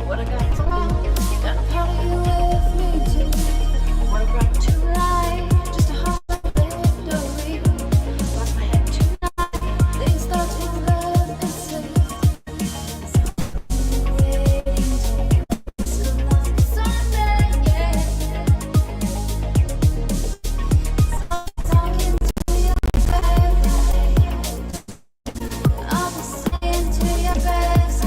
What I got to do? You got a part of you with me too. Wanna grab to life, just a heart victory. Lock my head tonight. Things start to love and sleep. Waiting till like Sunday, yeah. Talking to your baby. I'll be saying to your best.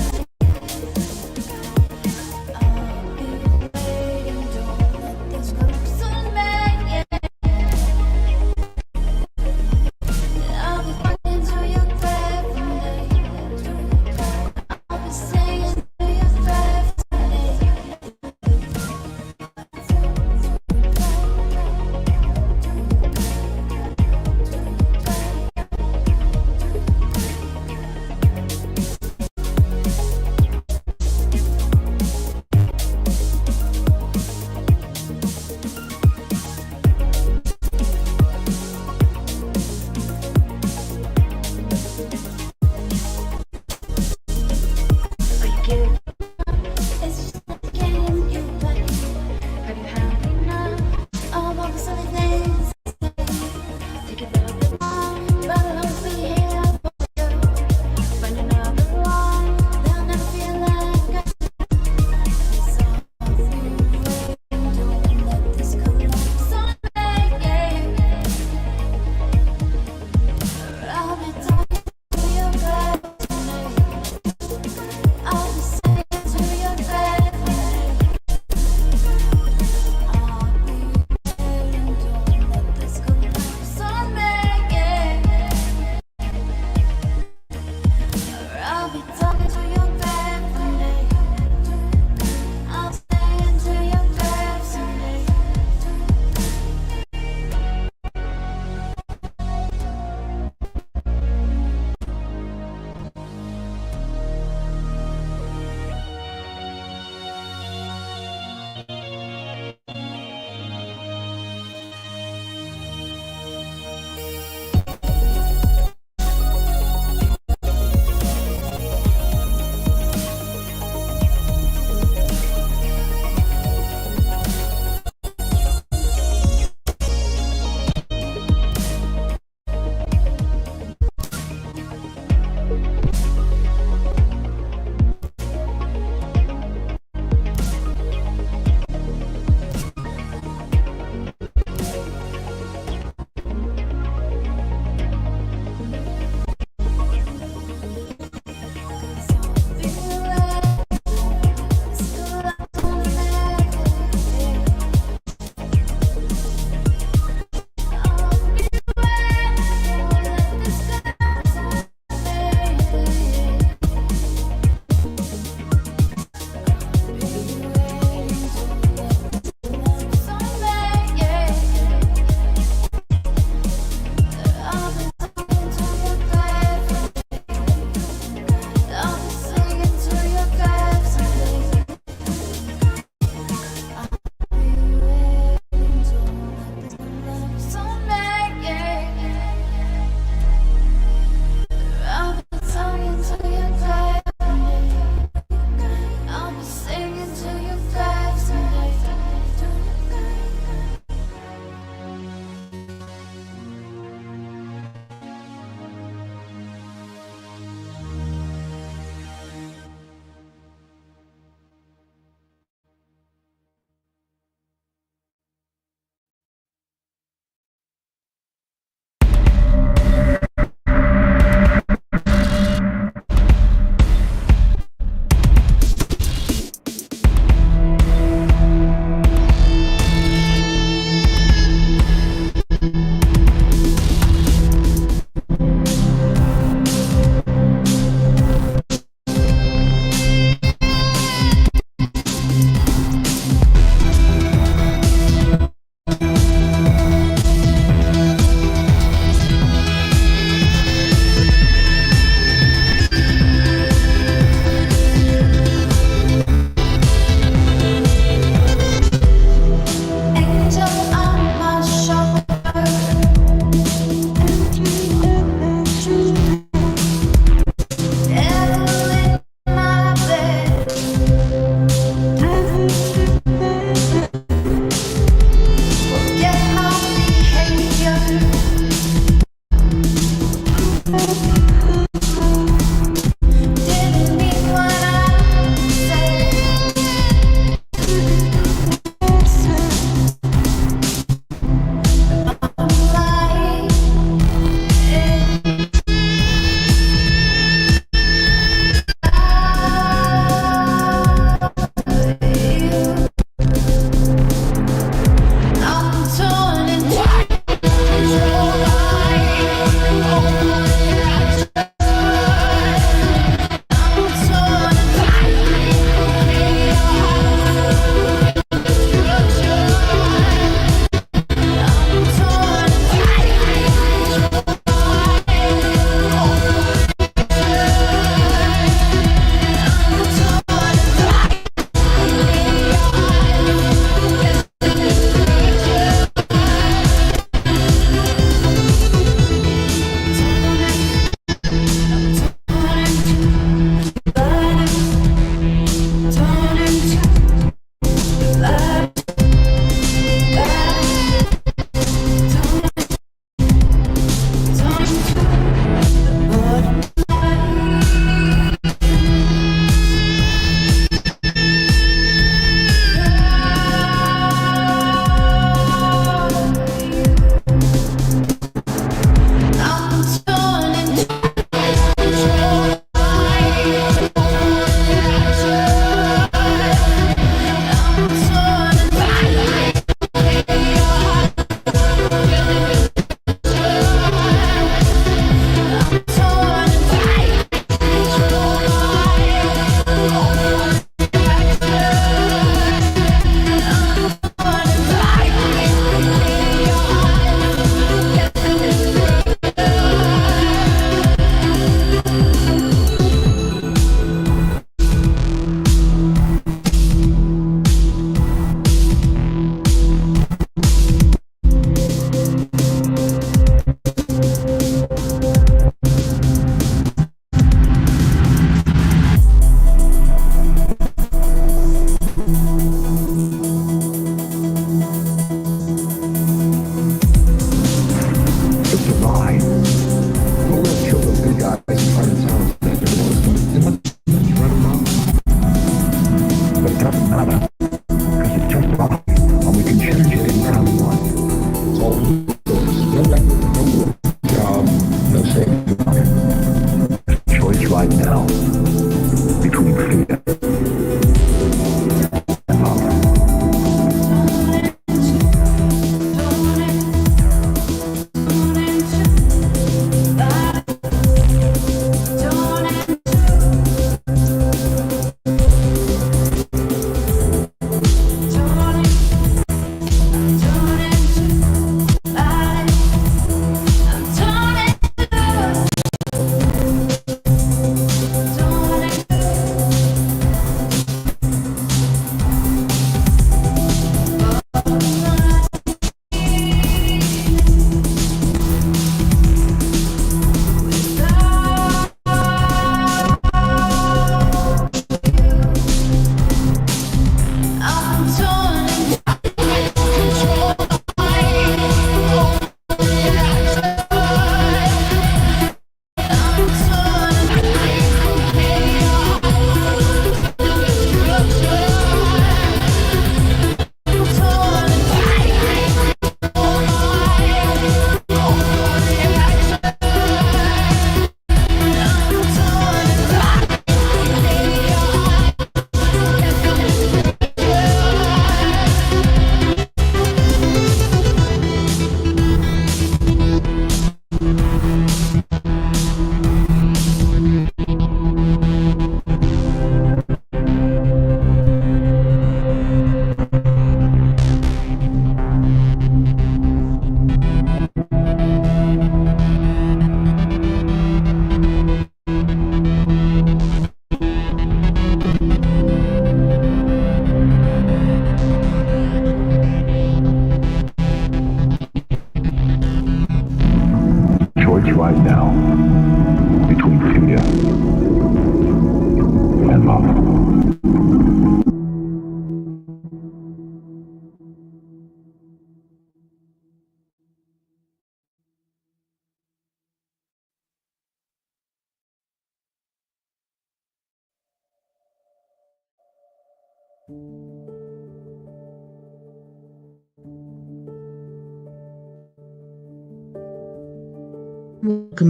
Welcome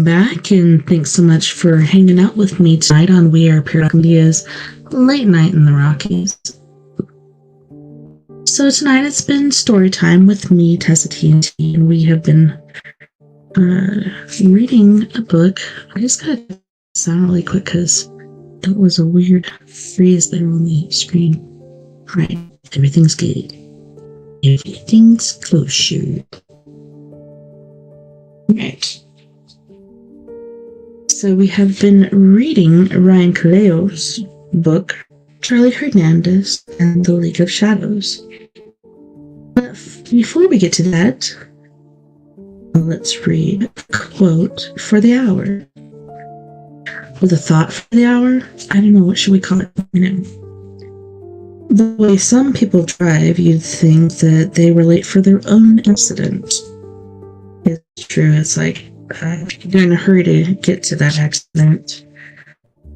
back, and thanks so much for hanging out with me tonight on We Are Periodic Media's Late Night in the Rockies. So tonight it's been story time with me, TessaTNT, and we have been reading a book. I just gotta sound really quick because that was a weird freeze there on the screen. Right, everything's good. Everything's kosher. Right. So we have been reading Ryan Calejo's book, Charlie Hernandez and the League of Shadows. But before we get to that, let's read a quote for the hour. With a thought for the hour? I don't know, what should we call it? The way some people drive, you'd think that they were late for their own incident. It's true, it's like, you're in a hurry to get to that accident.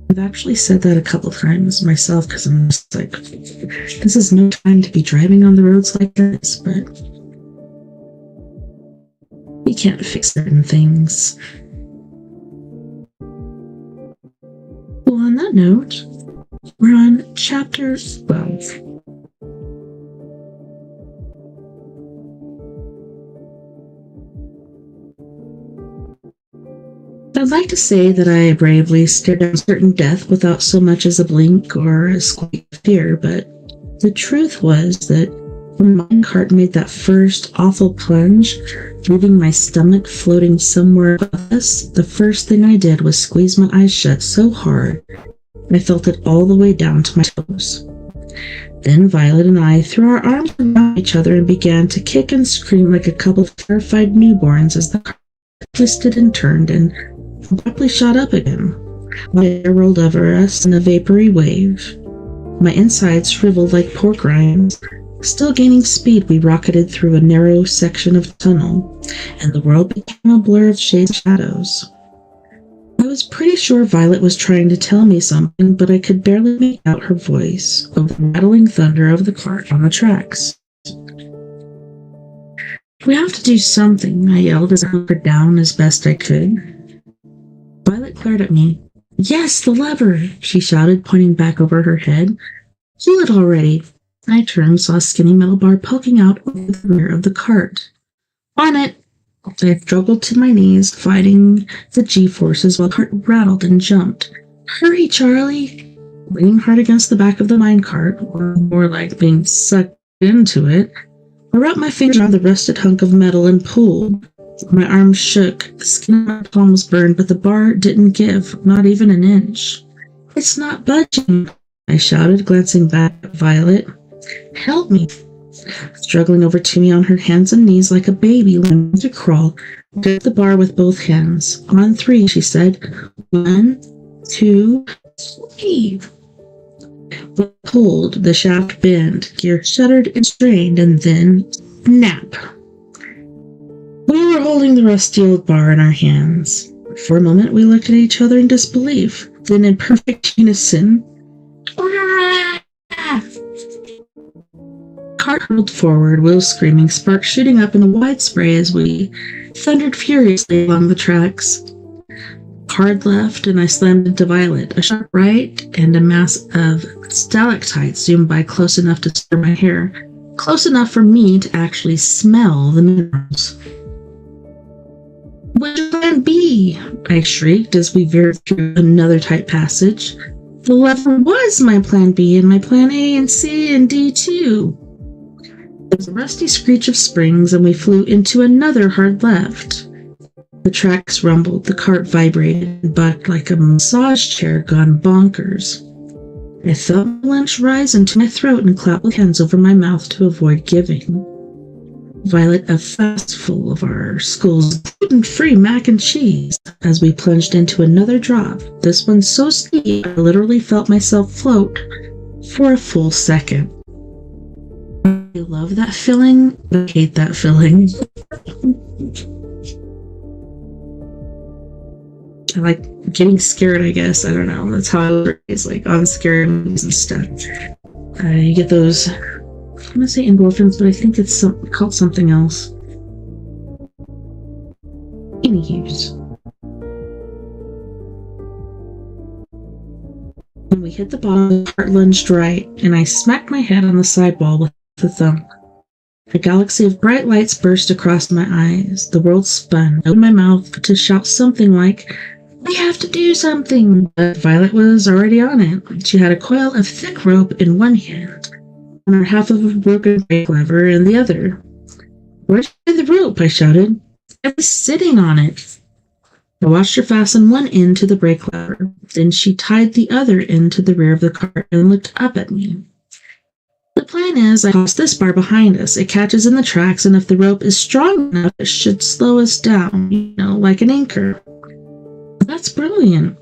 I've actually said that a couple times myself because I'm just like, this is no time to be driving on the roads like this, but you can't fix certain things. Well, on that note, we're on chapter 12. I'd like to say that I bravely stared down certain death without so much as a blink or a squeak of fear, but the truth was that when my cart made that first awful plunge, leaving my stomach floating somewhere above us, the first thing I did was squeeze my eyes shut so hard I felt it all the way down to my toes. Then Violet and I threw our arms around each other and began to kick and scream like a couple of terrified newborns as the cart twisted and turned and abruptly shot up again. My air rolled over us in a vapory wave. My insides shriveled like pork rinds. Still gaining speed, we rocketed through a narrow section of tunnel, and the world became a blur of shades and shadows. I was pretty sure Violet was trying to tell me something, but I could barely make out her voice over the rattling thunder of the cart on the tracks. We have to do something, I yelled as I hunkered down as best I could. Violet glared at me. Yes, the lever, she shouted, pointing back over her head. Pull it already. I turned, saw a skinny metal bar poking out over the rear of the cart. On it! I struggled to my knees, fighting the G-forces while the cart rattled and jumped. Hurry, Charlie! Leaning hard against the back of the minecart, or more like being sucked into it, I wrapped my fingers around the rusted hunk of metal and pulled. My arms shook, the skin on my palms burned, but the bar didn't give, not even an inch. It's not budging, I shouted, glancing back at Violet. Help me! Struggling over to me on her hands and knees like a baby learning to crawl, I gripped the bar with both hands. On 3, she said. 1, 2, 3. We pulled, the shaft bent, gear shuddered and strained, and then snap. We were holding the rusty old bar in our hands. For a moment, we looked at each other in disbelief. Then, in perfect unison, cart hurled forward, wheels screaming, sparks shooting up in a wide spray as we thundered furiously along the tracks. Hard left, and I slammed into Violet. A sharp right, and a mass of stalactites zoomed by close enough to stir my hair, close enough for me to actually smell the minerals. What's your plan B? I shrieked as we veered through another tight passage. The lever was my plan B, and my plan A and C and D too. There was a rusty screech of springs, and we flew into another hard left. The tracks rumbled, the cart vibrated and bucked like a massage chair gone bonkers. I felt my lunch rise into my throat and clapped with hands over my mouth to avoid giving. Violet, a fast full of our school's gluten-free mac and cheese, as we plunged into another drop, this one so steep I literally felt myself float for a full second. I love that feeling, but I hate that feeling. I like getting scared, I guess. I don't know. That's how I phrase, like, on scary movies and stuff. You get those, I'm going to say endorphins, but I think it's called something else. Anywho, when we hit the bottom, the cart lunged right, and I smacked my head on the sidewall with a thump. A galaxy of bright lights burst across my eyes. The world spun. I opened my mouth to shout something like, "We have to do something!" But Violet was already on it. She had a coil of thick rope in one hand, and her half of a broken brake lever in the other. "Where's the rope?" I shouted. "I was sitting on it." I watched her fasten one end to the brake lever. Then she tied the other end to the rear of the cart and looked up at me. "The plan is I toss this bar behind us. It catches in the tracks, and if the rope is strong enough, it should slow us down, like an anchor." "That's brilliant,"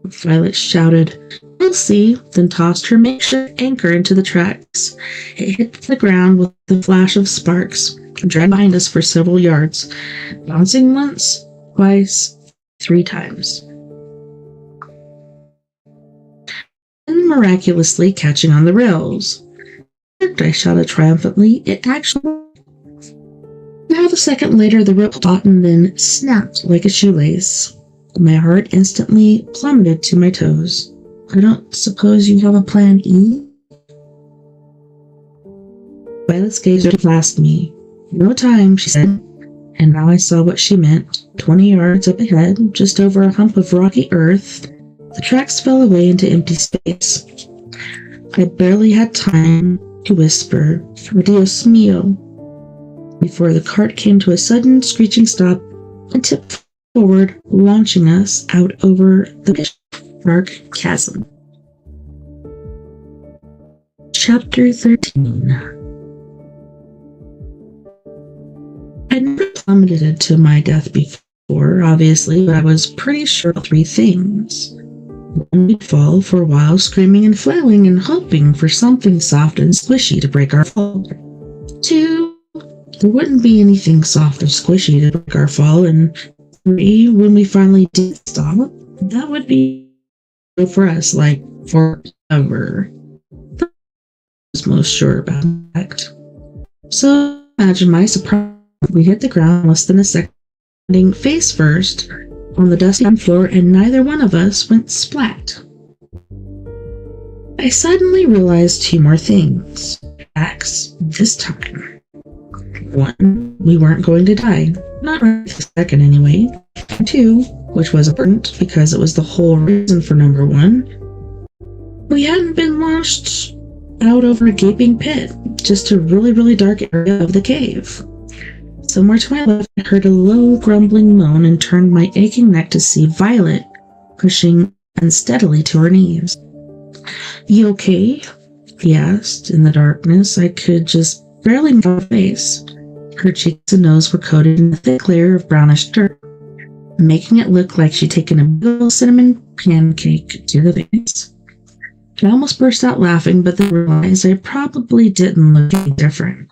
Violet shouted. "We'll see," then tossed her makeshift anchor into the tracks. It hit the ground with a flash of sparks, dragged behind us for several yards, bouncing once, twice, 3 times. And miraculously catching on the rails. I shouted triumphantly. It actually worked. Half a second later, the rope taut and then snapped like a shoelace. My heart instantly plummeted to my toes. "I don't suppose you have a plan E?" Violet's gaze looked past me. "No time," she said, and now I saw what she meant. 20 yards up ahead, just over a hump of rocky earth, the tracks fell away into empty space. I barely had time to whisper, "Dios mío," before the cart came to a sudden screeching stop and tipped forward, launching us out over the dark chasm. Chapter 13. I'd never plummeted to my death before, obviously, but I was pretty sure of 3 things. 1, we'd fall for a while, screaming and flailing and hoping for something soft and squishy to break our fall. 2, there wouldn't be anything soft or squishy to break our fall. And 3, when we finally did stop, that would be for us, like, forever. I was most sure about that. So imagine my surprise. We hit the ground less than a second, landing face first on the dusty floor, and neither one of us went splat. I suddenly realized 2 more things. Facts this time. 1, we weren't going to die. Not right this second anyway. 2, which was important because it was the whole reason for number 1, we hadn't been launched out over a gaping pit, just a really, really dark area of the cave. Somewhere to my left, I heard a low, grumbling moan and turned my aching neck to see Violet pushing unsteadily to her knees. "You okay?" he asked. In the darkness, I could just barely make out her face. Her cheeks and nose were coated in a thick layer of brownish dirt, making it look like she'd taken a big old cinnamon pancake to the face. I almost burst out laughing, but then realized I probably didn't look any different.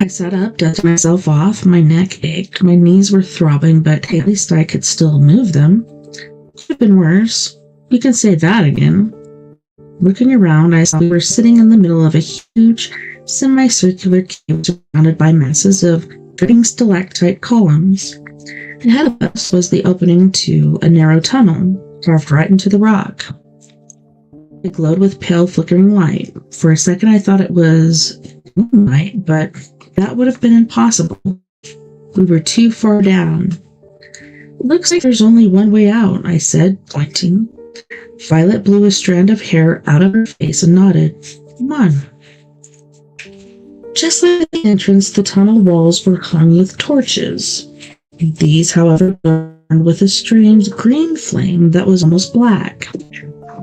I sat up, dusted myself off. My neck ached, my knees were throbbing, but hey, at least I could still move them. Could have been worse. You can say that again. Looking around, I saw we were sitting in the middle of a huge, semicircular cave surrounded by masses of dripping stalactite columns. Ahead of us was the opening to a narrow tunnel, carved right into the rock. It glowed with pale, flickering light. For a second, I thought it was moonlight, but that would have been impossible. We were too far down. "Looks like there's only one way out," I said, pointing. Violet blew a strand of hair out of her face and nodded. "Come on." Just like the entrance, the tunnel walls were hung with torches. These, however, burned with a strange green flame that was almost black.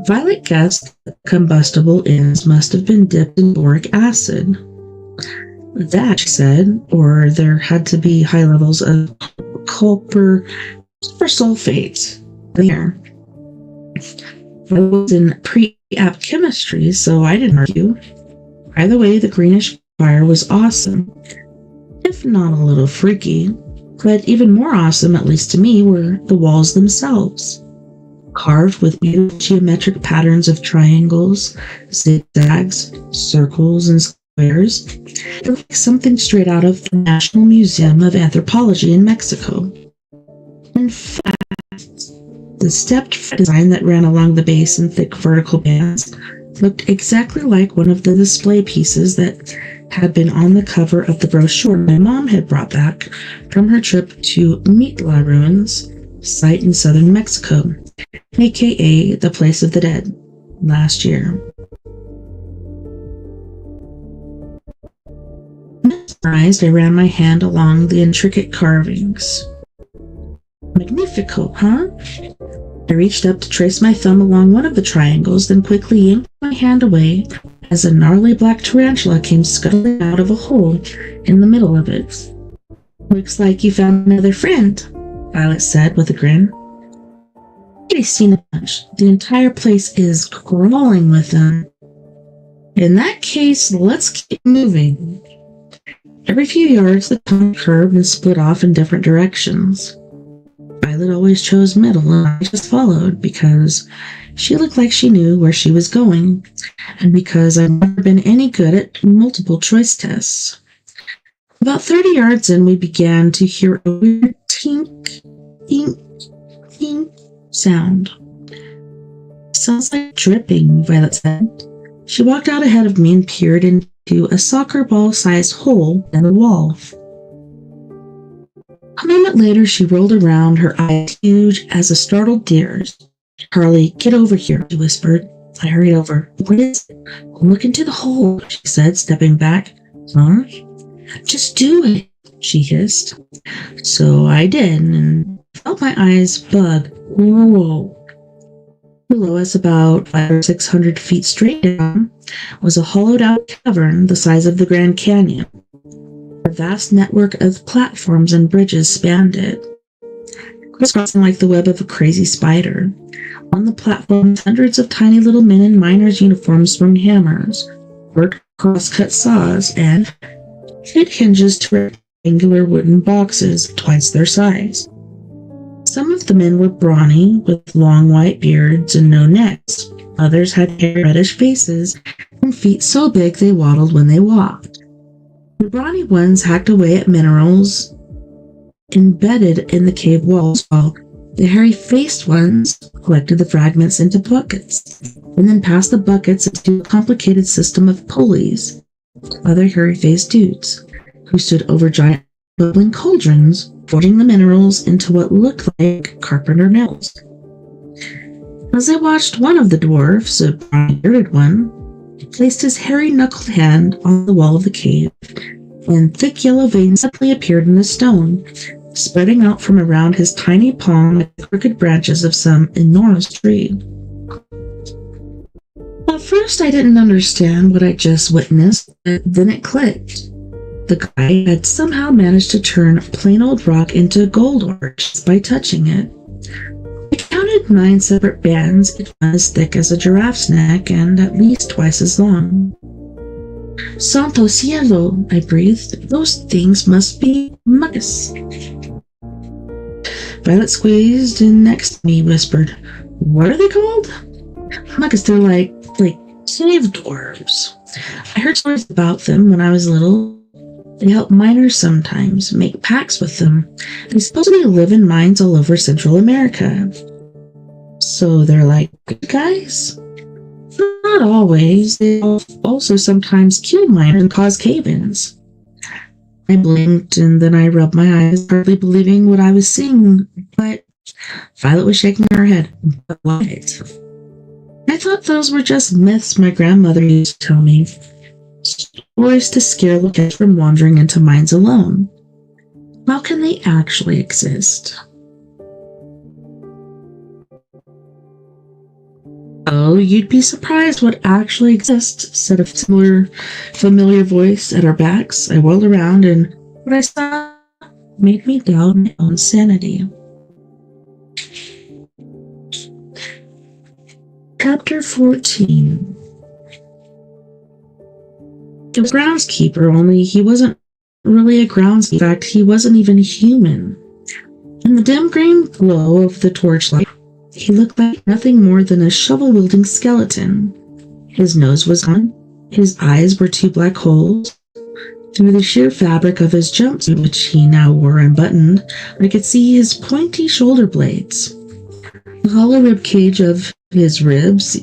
Violet guessed that the combustible ends must have been dipped in boric acid. That, she said, or there had to be high levels of copper sulfate there. I was in pre-app chemistry, so I didn't argue. Either way, the greenish fire was awesome, if not a little freaky. But even more awesome, at least to me, were the walls themselves. carved with beautiful geometric patterns of triangles, zigzags, circles, and squares. It looked like something straight out of the National Museum of Anthropology in Mexico. In fact, the stepped design that ran along the base in thick vertical bands looked exactly like one of the display pieces that had been on the cover of the brochure my mom had brought back from her trip to Mitla Ruins, site in southern Mexico, aka the Place of the Dead, last year. Mesmerized, I ran my hand along the intricate carvings. Magnifico, huh? I reached up to trace my thumb along one of the triangles, then quickly yanked my hand away as a gnarly black tarantula came scuttling out of a hole in the middle of it. "Looks like you found another friend," Violet said with a grin. "I've seen a bunch. The entire place is crawling with them." "In that case, let's keep moving." Every few yards, the tunnel curved and split off in different directions. Violet always chose middle, and I just followed because she looked like she knew where she was going, and because I've never been any good at multiple choice tests. About 30 yards in, we began to hear a weird tink, tink, tink sound. "Sounds like dripping," Violet said. She walked out ahead of me and peered into a soccer ball-sized hole in the wall. A moment later, she rolled around, her eyes huge as a startled deer's. "Carly, get over here," she whispered. I hurried over. "What is it?" "Look into the hole," she said, stepping back. "Huh?" "Just do it," she hissed. So I did, and felt my eyes bug. Whoa. Below us, about 500 or 600 feet straight down, was a hollowed-out cavern the size of the Grand Canyon. A vast network of platforms and bridges spanned it, crisscrossing like the web of a crazy spider. On the platforms, hundreds of tiny little men in miners' uniforms swung hammers, worked cross-cut saws, and fit hinges to rectangular wooden boxes twice their size. Some of the men were brawny, with long white beards and no necks. Others had hairy reddish faces and feet so big they waddled when they walked. The brawny ones hacked away at minerals embedded in the cave walls, while the hairy-faced ones collected the fragments into buckets, and then passed the buckets into a complicated system of pulleys. Other hairy-faced dudes, who stood over giant bubbling cauldrons, forging the minerals into what looked like carpenter nails. As I watched, one of the dwarfs, a brown-bearded one, placed his hairy knuckled hand on the wall of the cave, and thick yellow veins suddenly appeared in the stone, spreading out from around his tiny palm like the crooked branches of some enormous tree. At first, I didn't understand what I just witnessed, but then it clicked. The guy had somehow managed to turn plain old rock into gold ore just by touching it. I counted 9 separate bands, each one as thick as a giraffe's neck and at least twice as long. "Santo cielo," I breathed. "Those things must be mucus." Violet squeezed in next to me, whispered, "What are they called?" "Mucus, they're like cave dwarves. I heard stories about them when I was little. They help miners sometimes, make packs with them. They supposedly live in mines all over Central America." "So they're like good guys?" "Not always. They also sometimes kill miners and cause cave-ins." I blinked and then I rubbed my eyes, hardly believing what I was seeing, but Violet was shaking her head. "But what?" "I thought those were just myths my grandmother used to tell me. Stories to scare little kids from wandering into mines alone. How can they actually exist?" "Oh, you'd be surprised what actually exists," said a similar, familiar voice at our backs. I whirled around, and what I saw made me doubt my own sanity. Chapter 14. It was a groundskeeper, only he wasn't really a groundskeeper. In fact, he wasn't even human. In the dim green glow of the torchlight, He looked like nothing more than a shovel-wielding skeleton. His nose was gone. His eyes were two black holes. Through the sheer fabric of his jumpsuit, which he now wore unbuttoned, I could see his pointy shoulder blades. The hollow rib cage of his ribs,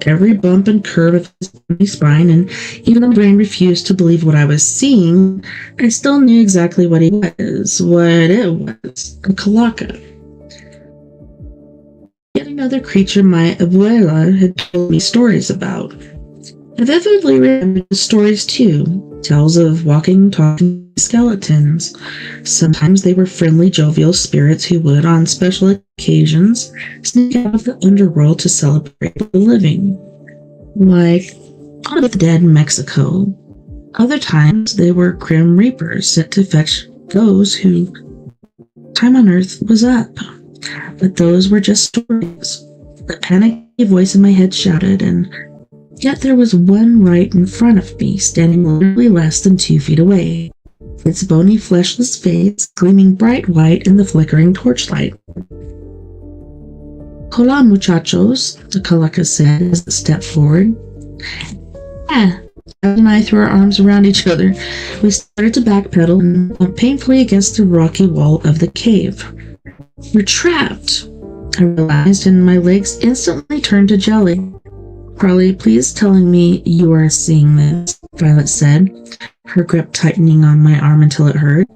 every bump and curve of his bony spine, and even though my brain refused to believe what I was seeing, I still knew exactly what he was, what it was, a calaca. Yet another creature my abuela had told me stories about. I vividly remember the stories too, tales of walking, talking skeletons. Sometimes they were friendly, jovial spirits who would, on special occasions, sneak out of the underworld to celebrate the living, like Dawn of the Dead in Mexico. Other times they were grim reapers sent to fetch those whose time on earth was up. But those were just stories. The panicky voice in my head shouted, and yet there was one right in front of me, standing literally less than 2 feet away, its bony, fleshless face gleaming bright white in the flickering torchlight. "Hola, muchachos," the calaca said as it stepped forward. Dad and I threw our arms around each other. We started to backpedal and bumped painfully against the rocky wall of the cave. "We're trapped," I realized, and my legs instantly turned to jelly. "Carly, please telling me you are seeing this," Violet said, her grip tightening on my arm until it hurt.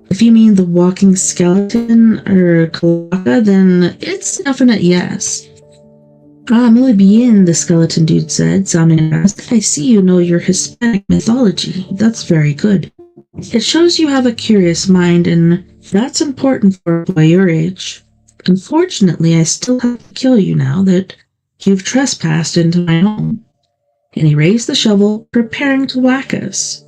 "If you mean the walking skeleton or calaca, then it's a definite yes." "Ah, muy bien," the skeleton dude said, sounding impressed. "I see you know your Hispanic mythology. That's very good. It shows you have a curious mind, and that's important for a boy your age. Unfortunately, I still have to kill you now that you've trespassed into my home." And he raised the shovel, preparing to whack us.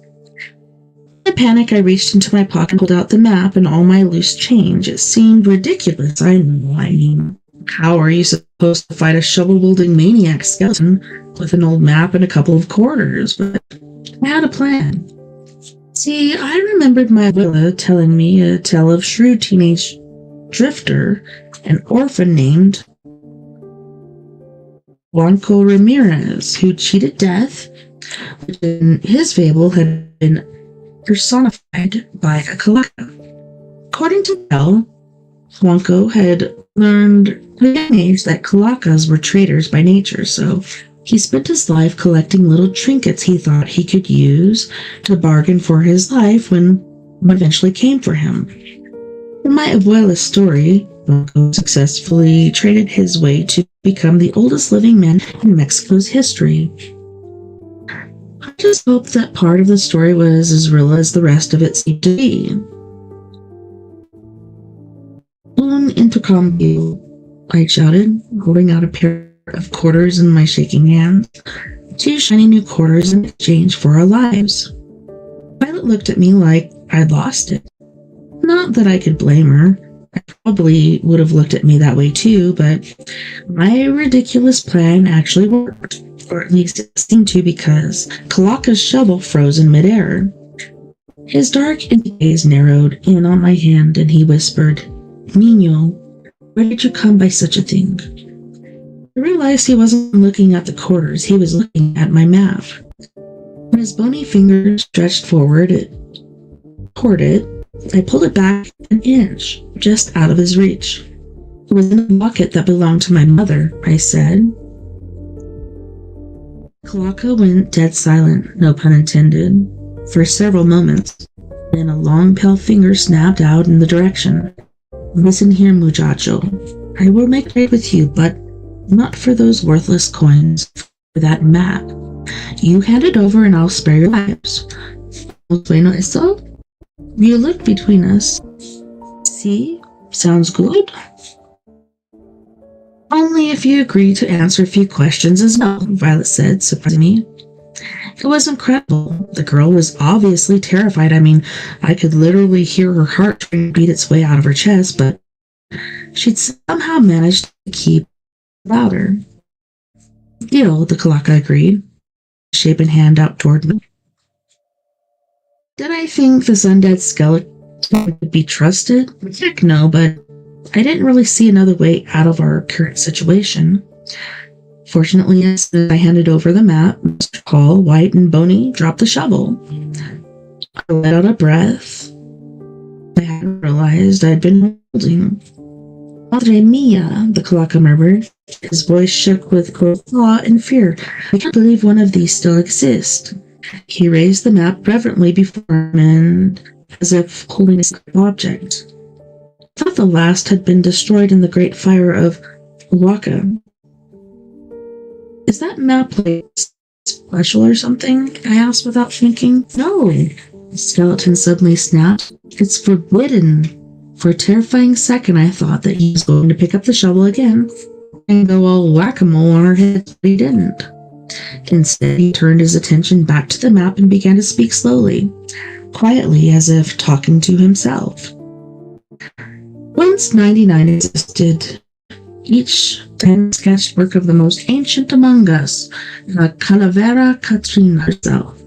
In a panic, I reached into my pocket and pulled out the map and all my loose change. It seemed ridiculous, I know. I mean, how are you supposed to fight a shovel-wielding maniac skeleton with an old map and a couple of quarters? But I had a plan. See, I remembered my abuela telling me a tale of shrewd teenage drifter, an orphan named Juanco Ramirez, who cheated death, which in his fable had been personified by a calaca. According to Bell, Juanco had learned at a young age that calacas were traitors by nature, so he spent his life collecting little trinkets he thought he could use to bargain for his life when one eventually came for him. In my abuela's story, Juanco successfully traded his way to become the oldest living man in Mexico's history. I just hoped that part of the story was as real as the rest of it seemed to be. "Un intercambio," I shouted, holding out a pair of quarters in my shaking hands. 2 shiny new quarters in exchange for our lives. Violet looked at me like I'd lost it. Not that I could blame her. I probably would have looked at me that way too, but my ridiculous plan actually worked. Or at least it seemed to, because Calaca's shovel froze in midair. His dark gaze narrowed in on my hand, and he whispered, "Niño, where did you come by such a thing?" I realized he wasn't looking at the quarters, he was looking at my map. When his bony fingers stretched forward toward it, I pulled it back an inch, just out of his reach. "It was in a bucket that belonged to my mother," I said. Calaca went dead silent, no pun intended, for several moments. Then a long pale finger snapped out in the direction. "Listen here, muchacho. I will make trade with you, but not for those worthless coins, for that map. You hand it over and I'll spare your lives. Bueno eso? You look between us. See? Sounds good? Only if you agree to answer a few questions as well," Violet said, surprising me. It was incredible. The girl was obviously terrified. I mean, I could literally hear her heart trying to beat its way out of her chest, but she'd somehow managed to keep louder. "Deal," the calaca agreed, shapen hand out toward me. Did I think this undead skeleton could be trusted? Heck no, but I didn't really see another way out of our current situation. Fortunately, as I handed over the map, Mr. Paul, white and bony, dropped the shovel. I let out a breath. I hadn't realized I'd been holding. Madre mia, the Calejo murmured. His voice shook with both awe and fear. I can't believe one of these still exists. He raised the map reverently before him, and as if holding a sacred object. I thought the last had been destroyed in the Great Fire of Waka. Is that map like special or something? I asked without thinking. No. The skeleton suddenly snapped. It's forbidden. For a terrifying second, I thought that he was going to pick up the shovel again and go all whack-a-mole on our heads, but he didn't. Instead, he turned his attention back to the map and began to speak slowly, quietly, as if talking to himself. Once 99 existed, each pen-sketched work of the most ancient among us, the Calavera Catherine herself.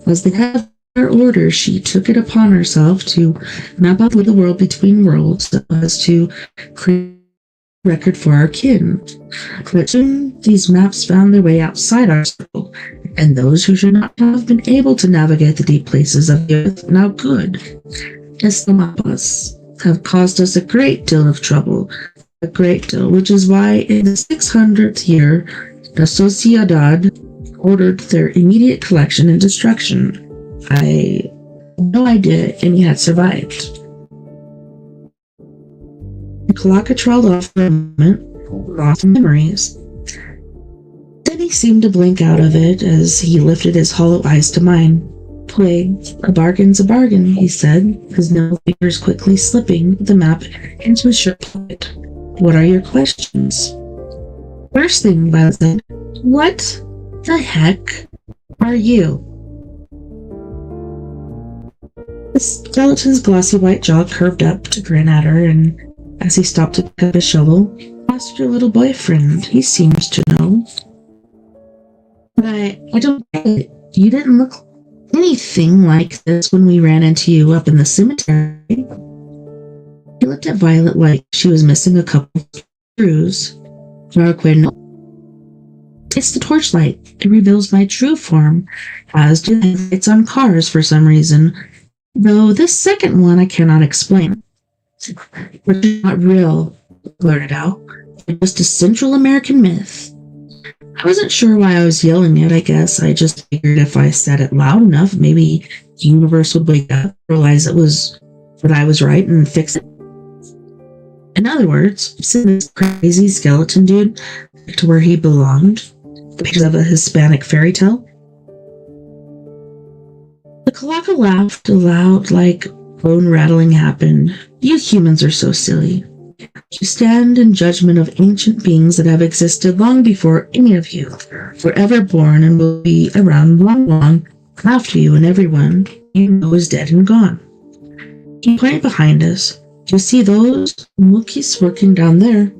As the head of her order, she took it upon herself to map out the world between worlds so as to create a record for our kin. But soon these maps found their way outside our circle, and those who should not have been able to navigate the deep places of the earth now could. As the mapas have caused us a great deal of trouble, a great deal, which is why in the 600th year, the Sociedad ordered their immediate collection and destruction. I had no idea any had survived. Calejo trailed off for a moment, lost in memories. Then he seemed to blink out of it as he lifted his hollow eyes to mine. Plague, a bargain's a bargain, he said, his nimble fingers quickly slipping the map into his shirt pocket. What are your questions? First thing, Violet said, what the heck are you? The skeleton's glossy white jaw curved up to grin at her, and as he stopped to pick up his shovel, asked your little boyfriend. He seems to know. But I don't get it. You didn't look anything like this when we ran into you up in the cemetery. He looked at Violet like she was missing a couple of screws. No. It's the torchlight. It reveals my true form, as do the headlights on cars for some reason. Though this second one I cannot explain. But it's not real, blurted out. It's just a Central American myth. I wasn't sure why I was yelling it. I guess I just figured if I said it loud enough, maybe the universe would wake up, realize that I was right, and fix it. In other words, send this crazy skeleton dude back to where he belonged. The pages of a Hispanic fairy tale. The Calejo laughed aloud like bone rattling happened. You humans are so silly. You stand in judgment of ancient beings that have existed long before any of you were ever born and will be around long after you, and everyone you know is dead and gone. He pointed behind us. You see those Mookies working down there?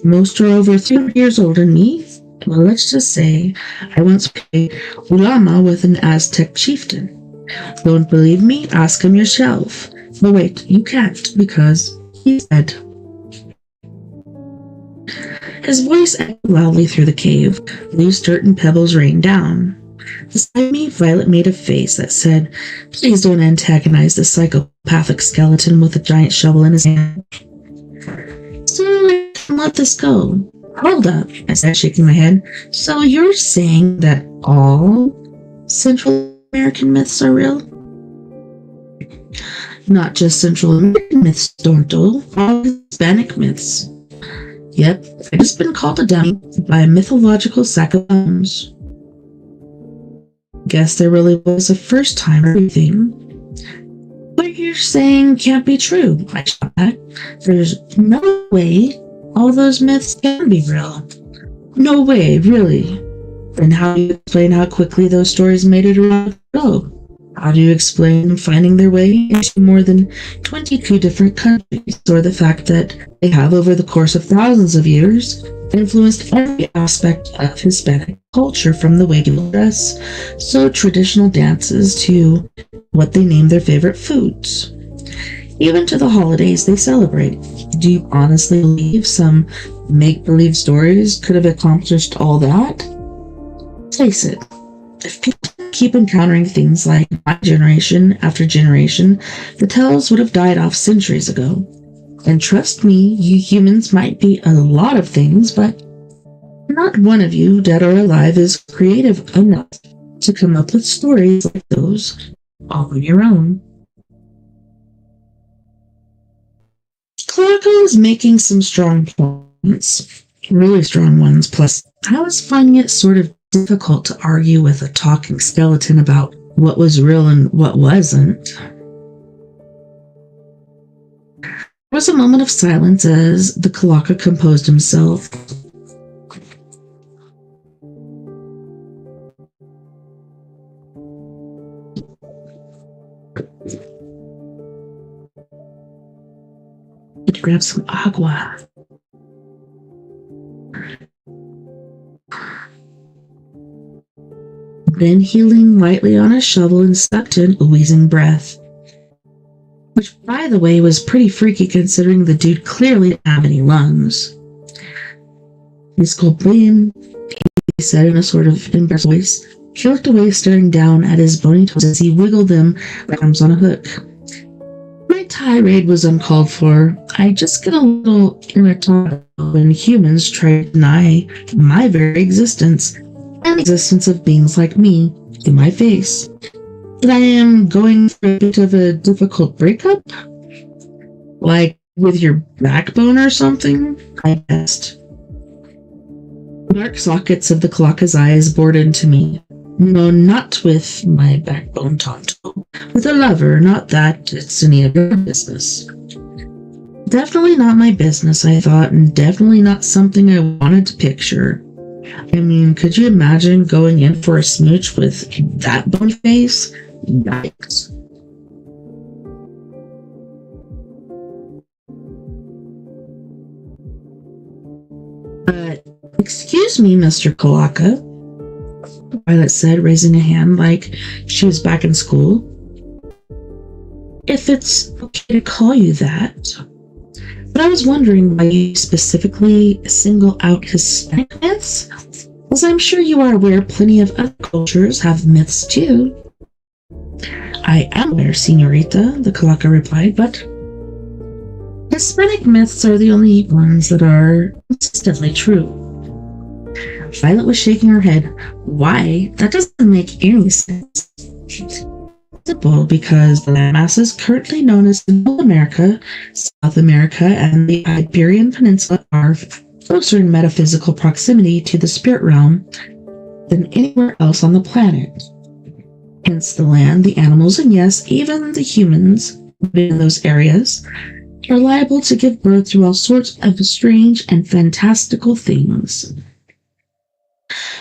Most are over 300 years old, and me? Well, let's just say I once played Ulama with an Aztec chieftain. Don't believe me? Ask him yourself. But wait, you can't, because he's dead. His voice echoed loudly through the cave. Loose dirt and pebbles rained down. Beside me, Violet made a face that said, please don't antagonize this psychopathic skeleton with a giant shovel in his hand. So let this go. Hold up, I said, shaking my head. So you're saying that all Central American myths are real? Not just Central American myths, Tonto. All Hispanic myths. Yep, I've just been called a dummy by a mythological sack of bones. Guess there really was a first time for everything. What you're saying can't be true, I shot back. There's no way all those myths can be real. No way, really. Then how do you explain how quickly those stories made it around the globe? How do you explain them finding their way into more than 22 different countries, or the fact that they have, over the course of thousands of years, influenced every aspect of Hispanic culture, from the way people dress, so traditional dances, to what they name their favorite foods? Even to the holidays they celebrate. Do you honestly believe some make-believe stories could have accomplished all that? Face it, if people keep encountering things like my generation after generation, the tales would have died off centuries ago. And trust me, you humans might be a lot of things, but not one of you, dead or alive, is creative enough to come up with stories like those all on your own. Calejo is making some strong points, really strong ones. Plus, I was finding it sort of difficult to argue with a talking skeleton about what was real and what wasn't. There was a moment of silence as the Calejo composed himself. To grab some agua. Then he leaned lightly on his shovel and sucked in a wheezing breath. Which, by the way, was pretty freaky considering the dude clearly didn't have any lungs. Disculpe, he said in a sort of embarrassed voice. He looked away, staring down at his bony toes as he wiggled them like arms on a hook. My tirade was uncalled for. I just get a little irritable when humans try to deny my very existence and the existence of beings like me in my face. That I am going through a bit of a difficult breakup? Like with your backbone or something? I asked. The dark sockets of the Calejo's eyes bored into me. No, not with my backbone, Tonto. With a lover, not that. It's any of your business. Definitely not my business, I thought, and definitely not something I wanted to picture. I mean, could you imagine going in for a smooch with that bony face? Yikes. Excuse me, Mr. Calejo, Violet said, raising a hand like she was back in school. If it's okay to call you that. But I was wondering why you specifically single out Hispanic myths, as I'm sure you are aware plenty of other cultures have myths too. I am aware, Senorita, the Calejo replied, but Hispanic myths are the only ones that are consistently true. Violet was shaking her head. Why? That doesn't make any sense. Simple, because the landmasses currently known as North America, South America, and the Iberian Peninsula are closer in metaphysical proximity to the spirit realm than anywhere else on the planet. Hence the land, the animals, and yes, even the humans living in those areas are liable to give birth to all sorts of strange and fantastical things.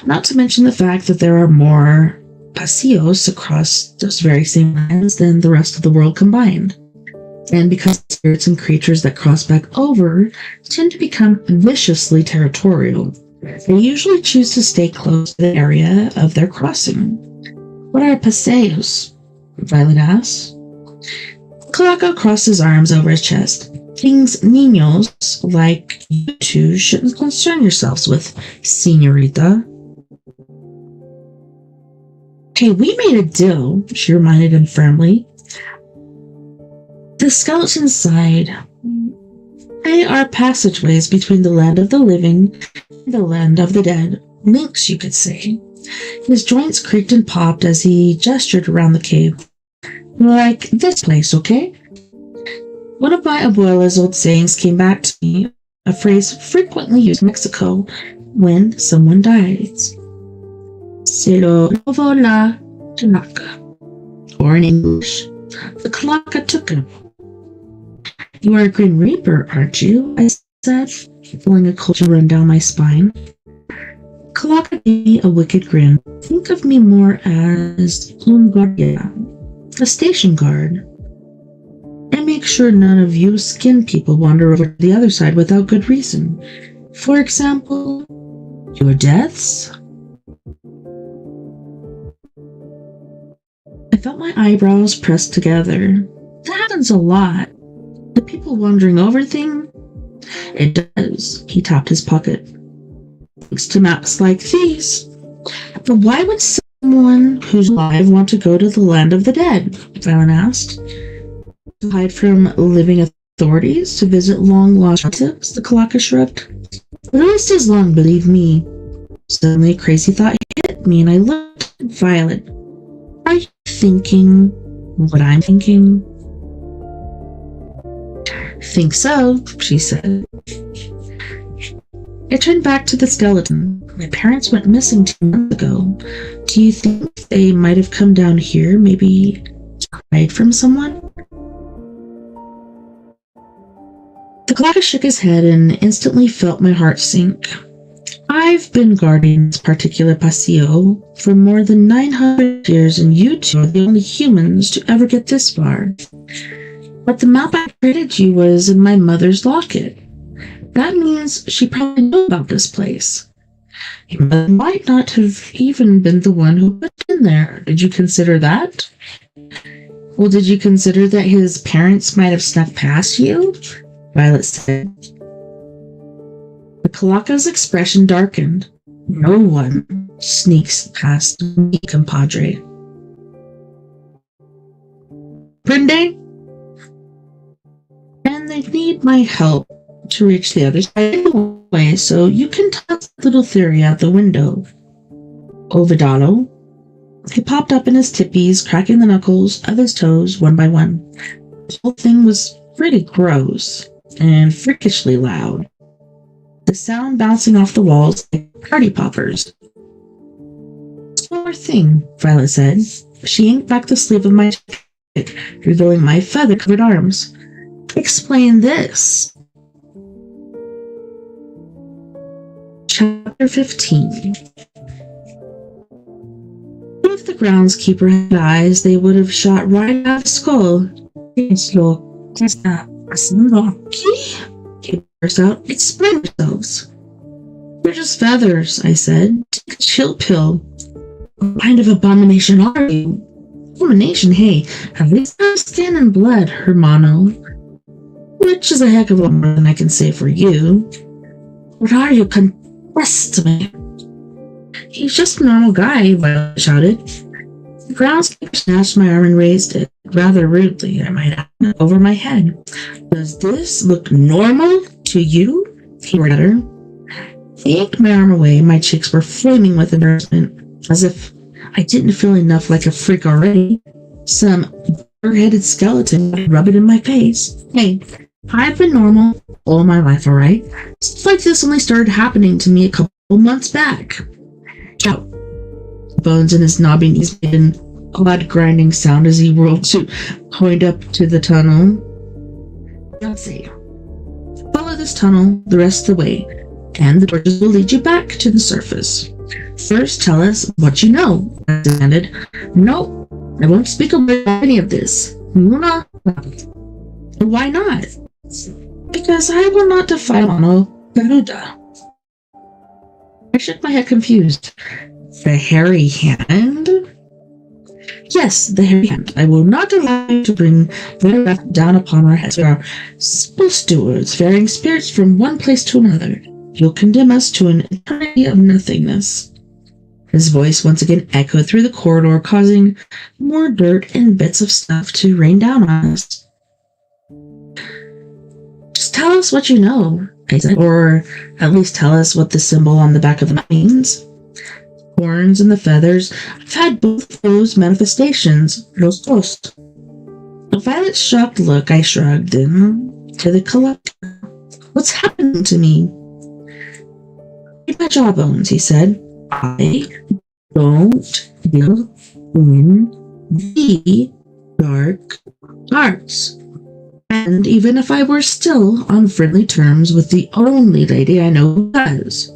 Not to mention the fact that there are more pasillos across those very same lands than the rest of the world combined. And because spirits and creatures that cross back over tend to become viciously territorial, they usually choose to stay close to the area of their crossing. What are pasillos? Violet asked. Calejo crossed his arms over his chest. Things niños like you two shouldn't concern yourselves with, Senorita. Hey, we made a deal, she reminded him firmly. The skeleton sighed. They are passageways between the land of the living and the land of the dead. Links, you could say. His joints creaked and popped as he gestured around the cave. Like this place, okay? One of my abuela's old sayings came back to me, a phrase frequently used in Mexico when someone dies. Se lo robó la chalaca. Or in English, the Calejo took him. You are a Grim Reaper, aren't you? I said, feeling a cold chill run down my spine. Calejo gave me a wicked grin. Think of me more as un guardia, a station guard. And make sure none of you skin people wander over to the other side without good reason. For example, your deaths? I felt my eyebrows pressed together. That happens a lot. people wandering over thing? It does. He tapped his pocket. Thanks to maps like these. But why would someone who's alive want to go to the land of the dead? Valen asked. To hide from living authorities? To visit long-lost relatives? The Calejo shrugged. The list is long, believe me. Suddenly a crazy thought hit me, and I looked at Violet. Are you thinking what I'm thinking? Think so, she said. I turned back to the skeleton. My parents went missing 2 months ago. Do you think they might have come down here, maybe to hide from someone? The Calejo shook his head and instantly felt my heart sink. I've been guarding this particular pasillo for more than 900 years, and you two are the only humans to ever get this far. But the map I traded you was in my mother's locket. That means she probably knew about this place. Your mother might not have even been the one who put it in there. Did you consider that? Well, did you consider that his parents might have snuck past you? Violet said. The Calejo's expression darkened. No one sneaks past me, compadre. Prende? And they need my help to reach the other side anyway, so you can toss that little theory out the window. Ovidalo. He popped up in his tippies, cracking the knuckles of his toes one by one. The whole thing was pretty gross and freakishly loud. The sound bouncing off the walls like party poppers. One more thing, Violet said. She inked back the sleeve of my jacket, revealing my feather-covered arms. Explain this. Chapter 15. If the groundskeeper had eyes, they would have shot right out of his skull. It's lo que está pasando aquí? He burst out. Explain yourselves. They're just feathers, I said. Take a chill pill. What kind of abomination are you? Abomination, hey. At least I have skin and blood, hermano. Which is a heck of a lot more than I can say for you. What are you? Confess to me. He's just a normal guy, Violet shouted. The groundskeeper snatched my arm and raised it, rather rudely, I might add, over my head. Does this look normal to you? He roared at her. He yanked my arm away. My cheeks were flaming with embarrassment, as if I didn't feel enough like a freak already. Some burr-headed skeleton would rub it in my face. Hey, I've been normal all my life, alright? Stuff like this only started happening to me a couple months back. Ciao. The bones in his knobby knees made an odd grinding sound as he rolled to point up to the tunnel. Let's see. Follow this tunnel the rest of the way, and the torches will lead you back to the surface. First, tell us what you know, I demanded. No, I won't speak about any of this. No. Why not? Because I will not defy Mano Garuda. I shook my head confused. The hairy hand? Yes, the hairy hand. I will not allow you to bring their wrath down upon our heads. We are simple stewards, ferrying spirits from one place to another. You'll condemn us to an eternity of nothingness. His voice once again echoed through the corridor, causing more dirt and bits of stuff to rain down on us. Just tell us what you know, I said, or at least tell us what the symbol on the back of the map means. Horns and the feathers. I've had both those manifestations. Los dos. A violet shocked look, I shrugged him to the collector. What's happening to me? Read my jawbones, he said. I don't deal in the dark arts. And even if I were still on friendly terms with the only lady I know who does,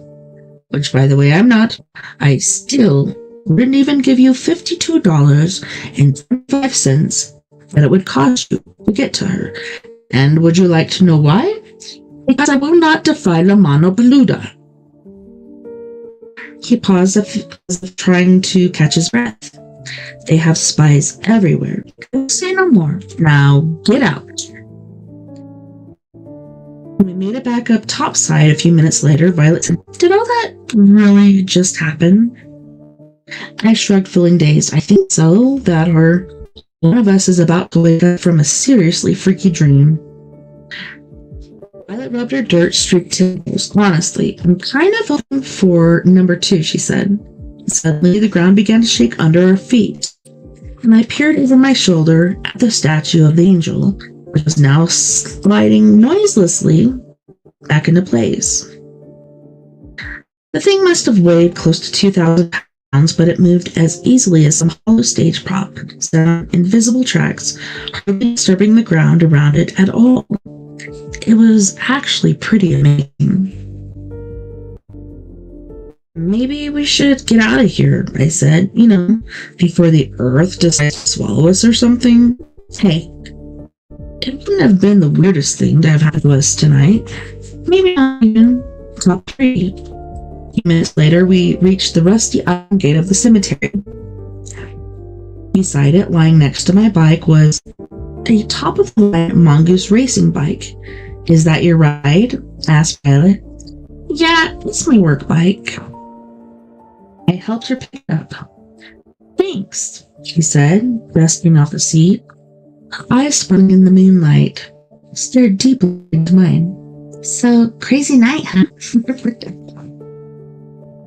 which, by the way, I'm not, I still wouldn't even give you $52.25 that it would cost you to get to her. And would you like to know why? Because I will not defy La Mano Peluda. He paused as if trying to catch his breath. They have spies everywhere. Say no more. Now, get out. We made it back up topside a few minutes later. Violet said, "Did all that really just happen?" I shrugged, feeling dazed. "I think so. That or one of us is about to wake up from a seriously freaky dream." Violet rubbed her dirt-streaked temples. "Honestly, I'm kind of hoping for number 2, she said. Suddenly, the ground began to shake under our feet, and I peered over my shoulder at the statue of the angel, which was now sliding noiselessly back into place. The thing must have weighed close to 2,000 pounds, but it moved as easily as some hollow stage prop, set on invisible tracks, hardly disturbing the ground around it at all. It was actually pretty amazing. "Maybe we should get out of here," I said, before the earth decides to swallow us or something. Hey, it wouldn't have been the weirdest thing to have happened to us tonight. Maybe not even top 3. A few minutes later, we reached the rusty iron gate of the cemetery. Beside it, lying next to my bike, was a top-of-the-line mongoose racing bike. "Is that your ride?" asked Violet. "Yeah, it's my work bike." I helped her pick it up. "Thanks," she said, resting off the seat. Her eyes sparkling in the moonlight, stared deeply into mine. "So, crazy night, huh?"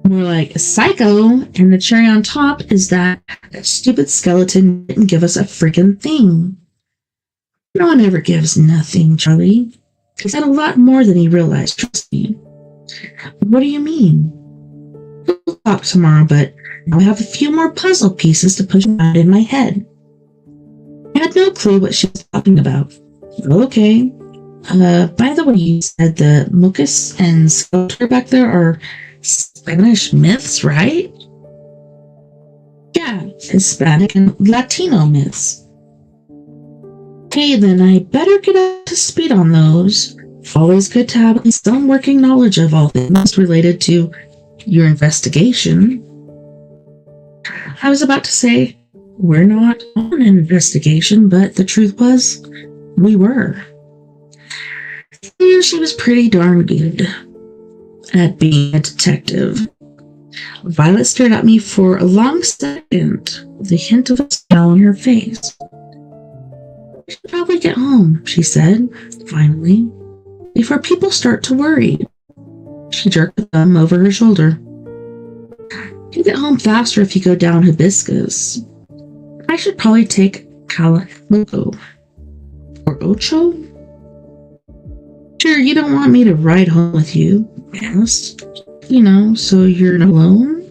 "More like a psycho, and the cherry on top is that stupid skeleton didn't give us a freaking thing." "No one ever gives nothing, Charlie. He said a lot more than he realized, trust me." "What do you mean?" "We'll talk tomorrow, but now I have a few more puzzle pieces to push around in my head." I had no clue what she was talking about. "Okay. By the way, you said the mucus and sculpture back there are Spanish myths, right?" "Yeah, Hispanic and Latino myths." "Okay, then I better get up to speed on those. Always good to have some working knowledge of all things related to your investigation." I was about to say, "We're not on an investigation," but the truth was, we were. And she was pretty darn good at being a detective. Violet stared at me for a long second, with a hint of a smile on her face. "We should probably get home," she said, finally, "before people start to worry." She jerked a thumb over her shoulder. "You get home faster if you go down Hibiscus. I should probably take Calejo. Or Ocho?" "Sure, you don't want me to ride home with you?" I asked. So you're not alone?"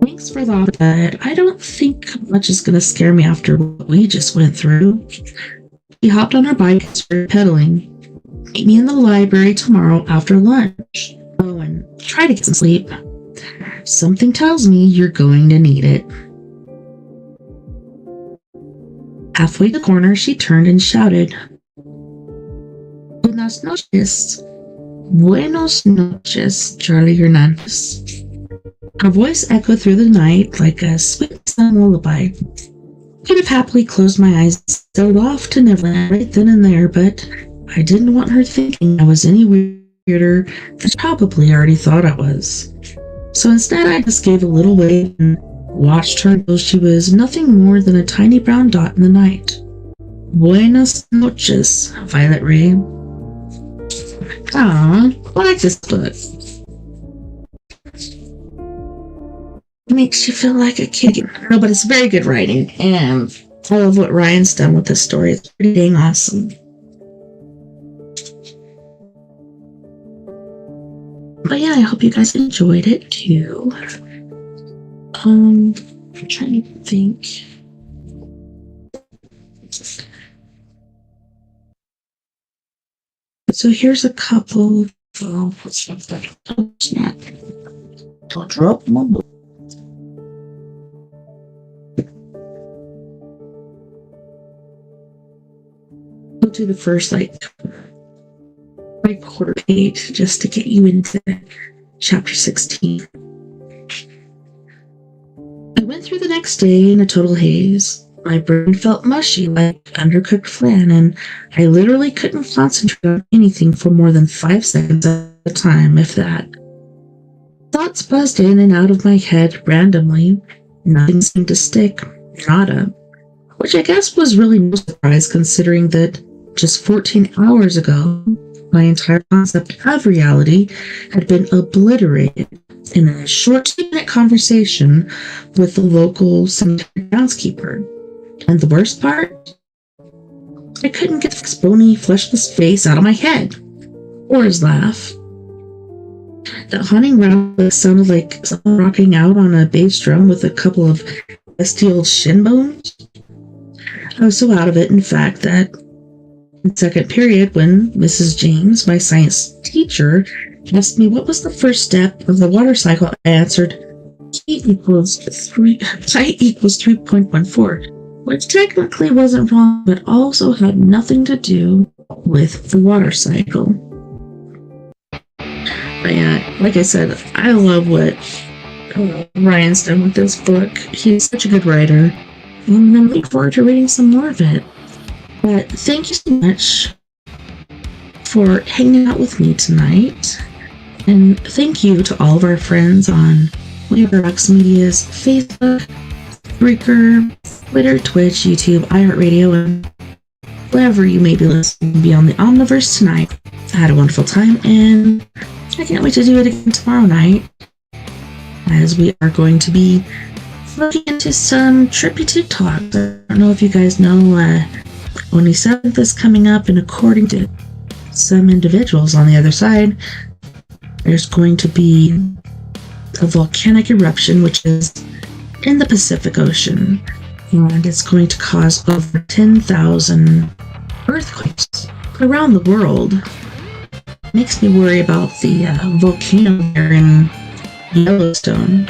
"Thanks for the offer, but I don't think much is going to scare me after what we just went through." She hopped on her bike and started pedaling. "Meet me in the library tomorrow after lunch. Oh, and try to get some sleep. Something tells me you're going to need it." Halfway to the corner, she turned and shouted, "Buenas noches. Buenos noches, Charlie Hernandez." Her voice echoed through the night like a sweet sun lullaby. I could have happily closed my eyes and sailed off to Neverland right then and there, but I didn't want her thinking I was any weirder than she probably already thought I was. So instead, I just gave a little wave and watched her until she was nothing more than a tiny brown dot in the night. "Buenas noches, Violet Ray." Aw, I like this book. It makes you feel like a kid. No, but it's very good writing, and I love what Ryan's done with this story. It's pretty dang awesome. But yeah, I hope you guys enjoyed it too. I'm trying to think. So here's a couple. Oh, snap. Don't drop my book. Go to the first, quarter page just to get you into chapter 16. I went through the next day in a total haze. My brain felt mushy like undercooked flan, and I literally couldn't concentrate on anything for more than 5 seconds at a time, if that. Thoughts buzzed in and out of my head randomly. Nothing seemed to stick. Nada. Which I guess was really no surprise considering that just 14 hours ago, my entire concept of reality had been obliterated in a short 2-minute conversation with the local cemetery groundskeeper. And the worst part? I couldn't get his bony, fleshless face out of my head. Or his laugh. That haunting rattle sounded like someone rocking out on a bass drum with a couple of rusty old shin bones. I was so out of it, in fact, that in second period, when Mrs. James, my science teacher, asked me what was the first step of the water cycle, I answered, pi equals 3.14, which technically wasn't wrong, but also had nothing to do with the water cycle. But yeah, like I said, I love what Ryan's done with this book. He's such a good writer, and I'm looking forward to reading some more of it. But thank you so much for hanging out with me tonight. And thank you to all of our friends on Rocks Media's Facebook, Breaker, Twitter, Twitch, YouTube, iHeartRadio, and wherever you may be listening beyond the Omniverse tonight. I had a wonderful time, and I can't wait to do it again tomorrow night, as we are going to be looking into some trippy TikToks. I don't know if you guys know, 27th is coming up, and according to some individuals on the other side, there's going to be a volcanic eruption, which is in the Pacific Ocean, and it's going to cause over 10,000 earthquakes around the world. Makes me worry about the volcano here in Yellowstone.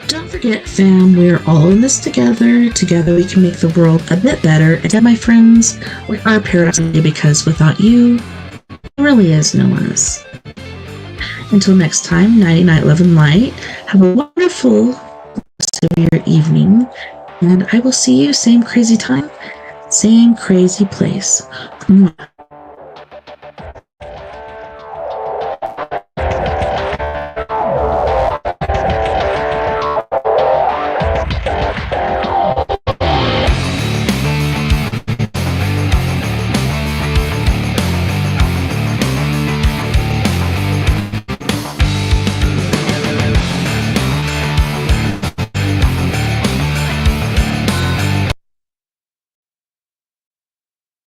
Don't forget, fam, we're all in this together. Together we can make the world a bit better. And my friends, we are Paradox Media, because without you, there really is no us. Until next time, nighty night, love and light. Have a wonderful rest of your evening, and I will see you same crazy time, same crazy place. Mwah.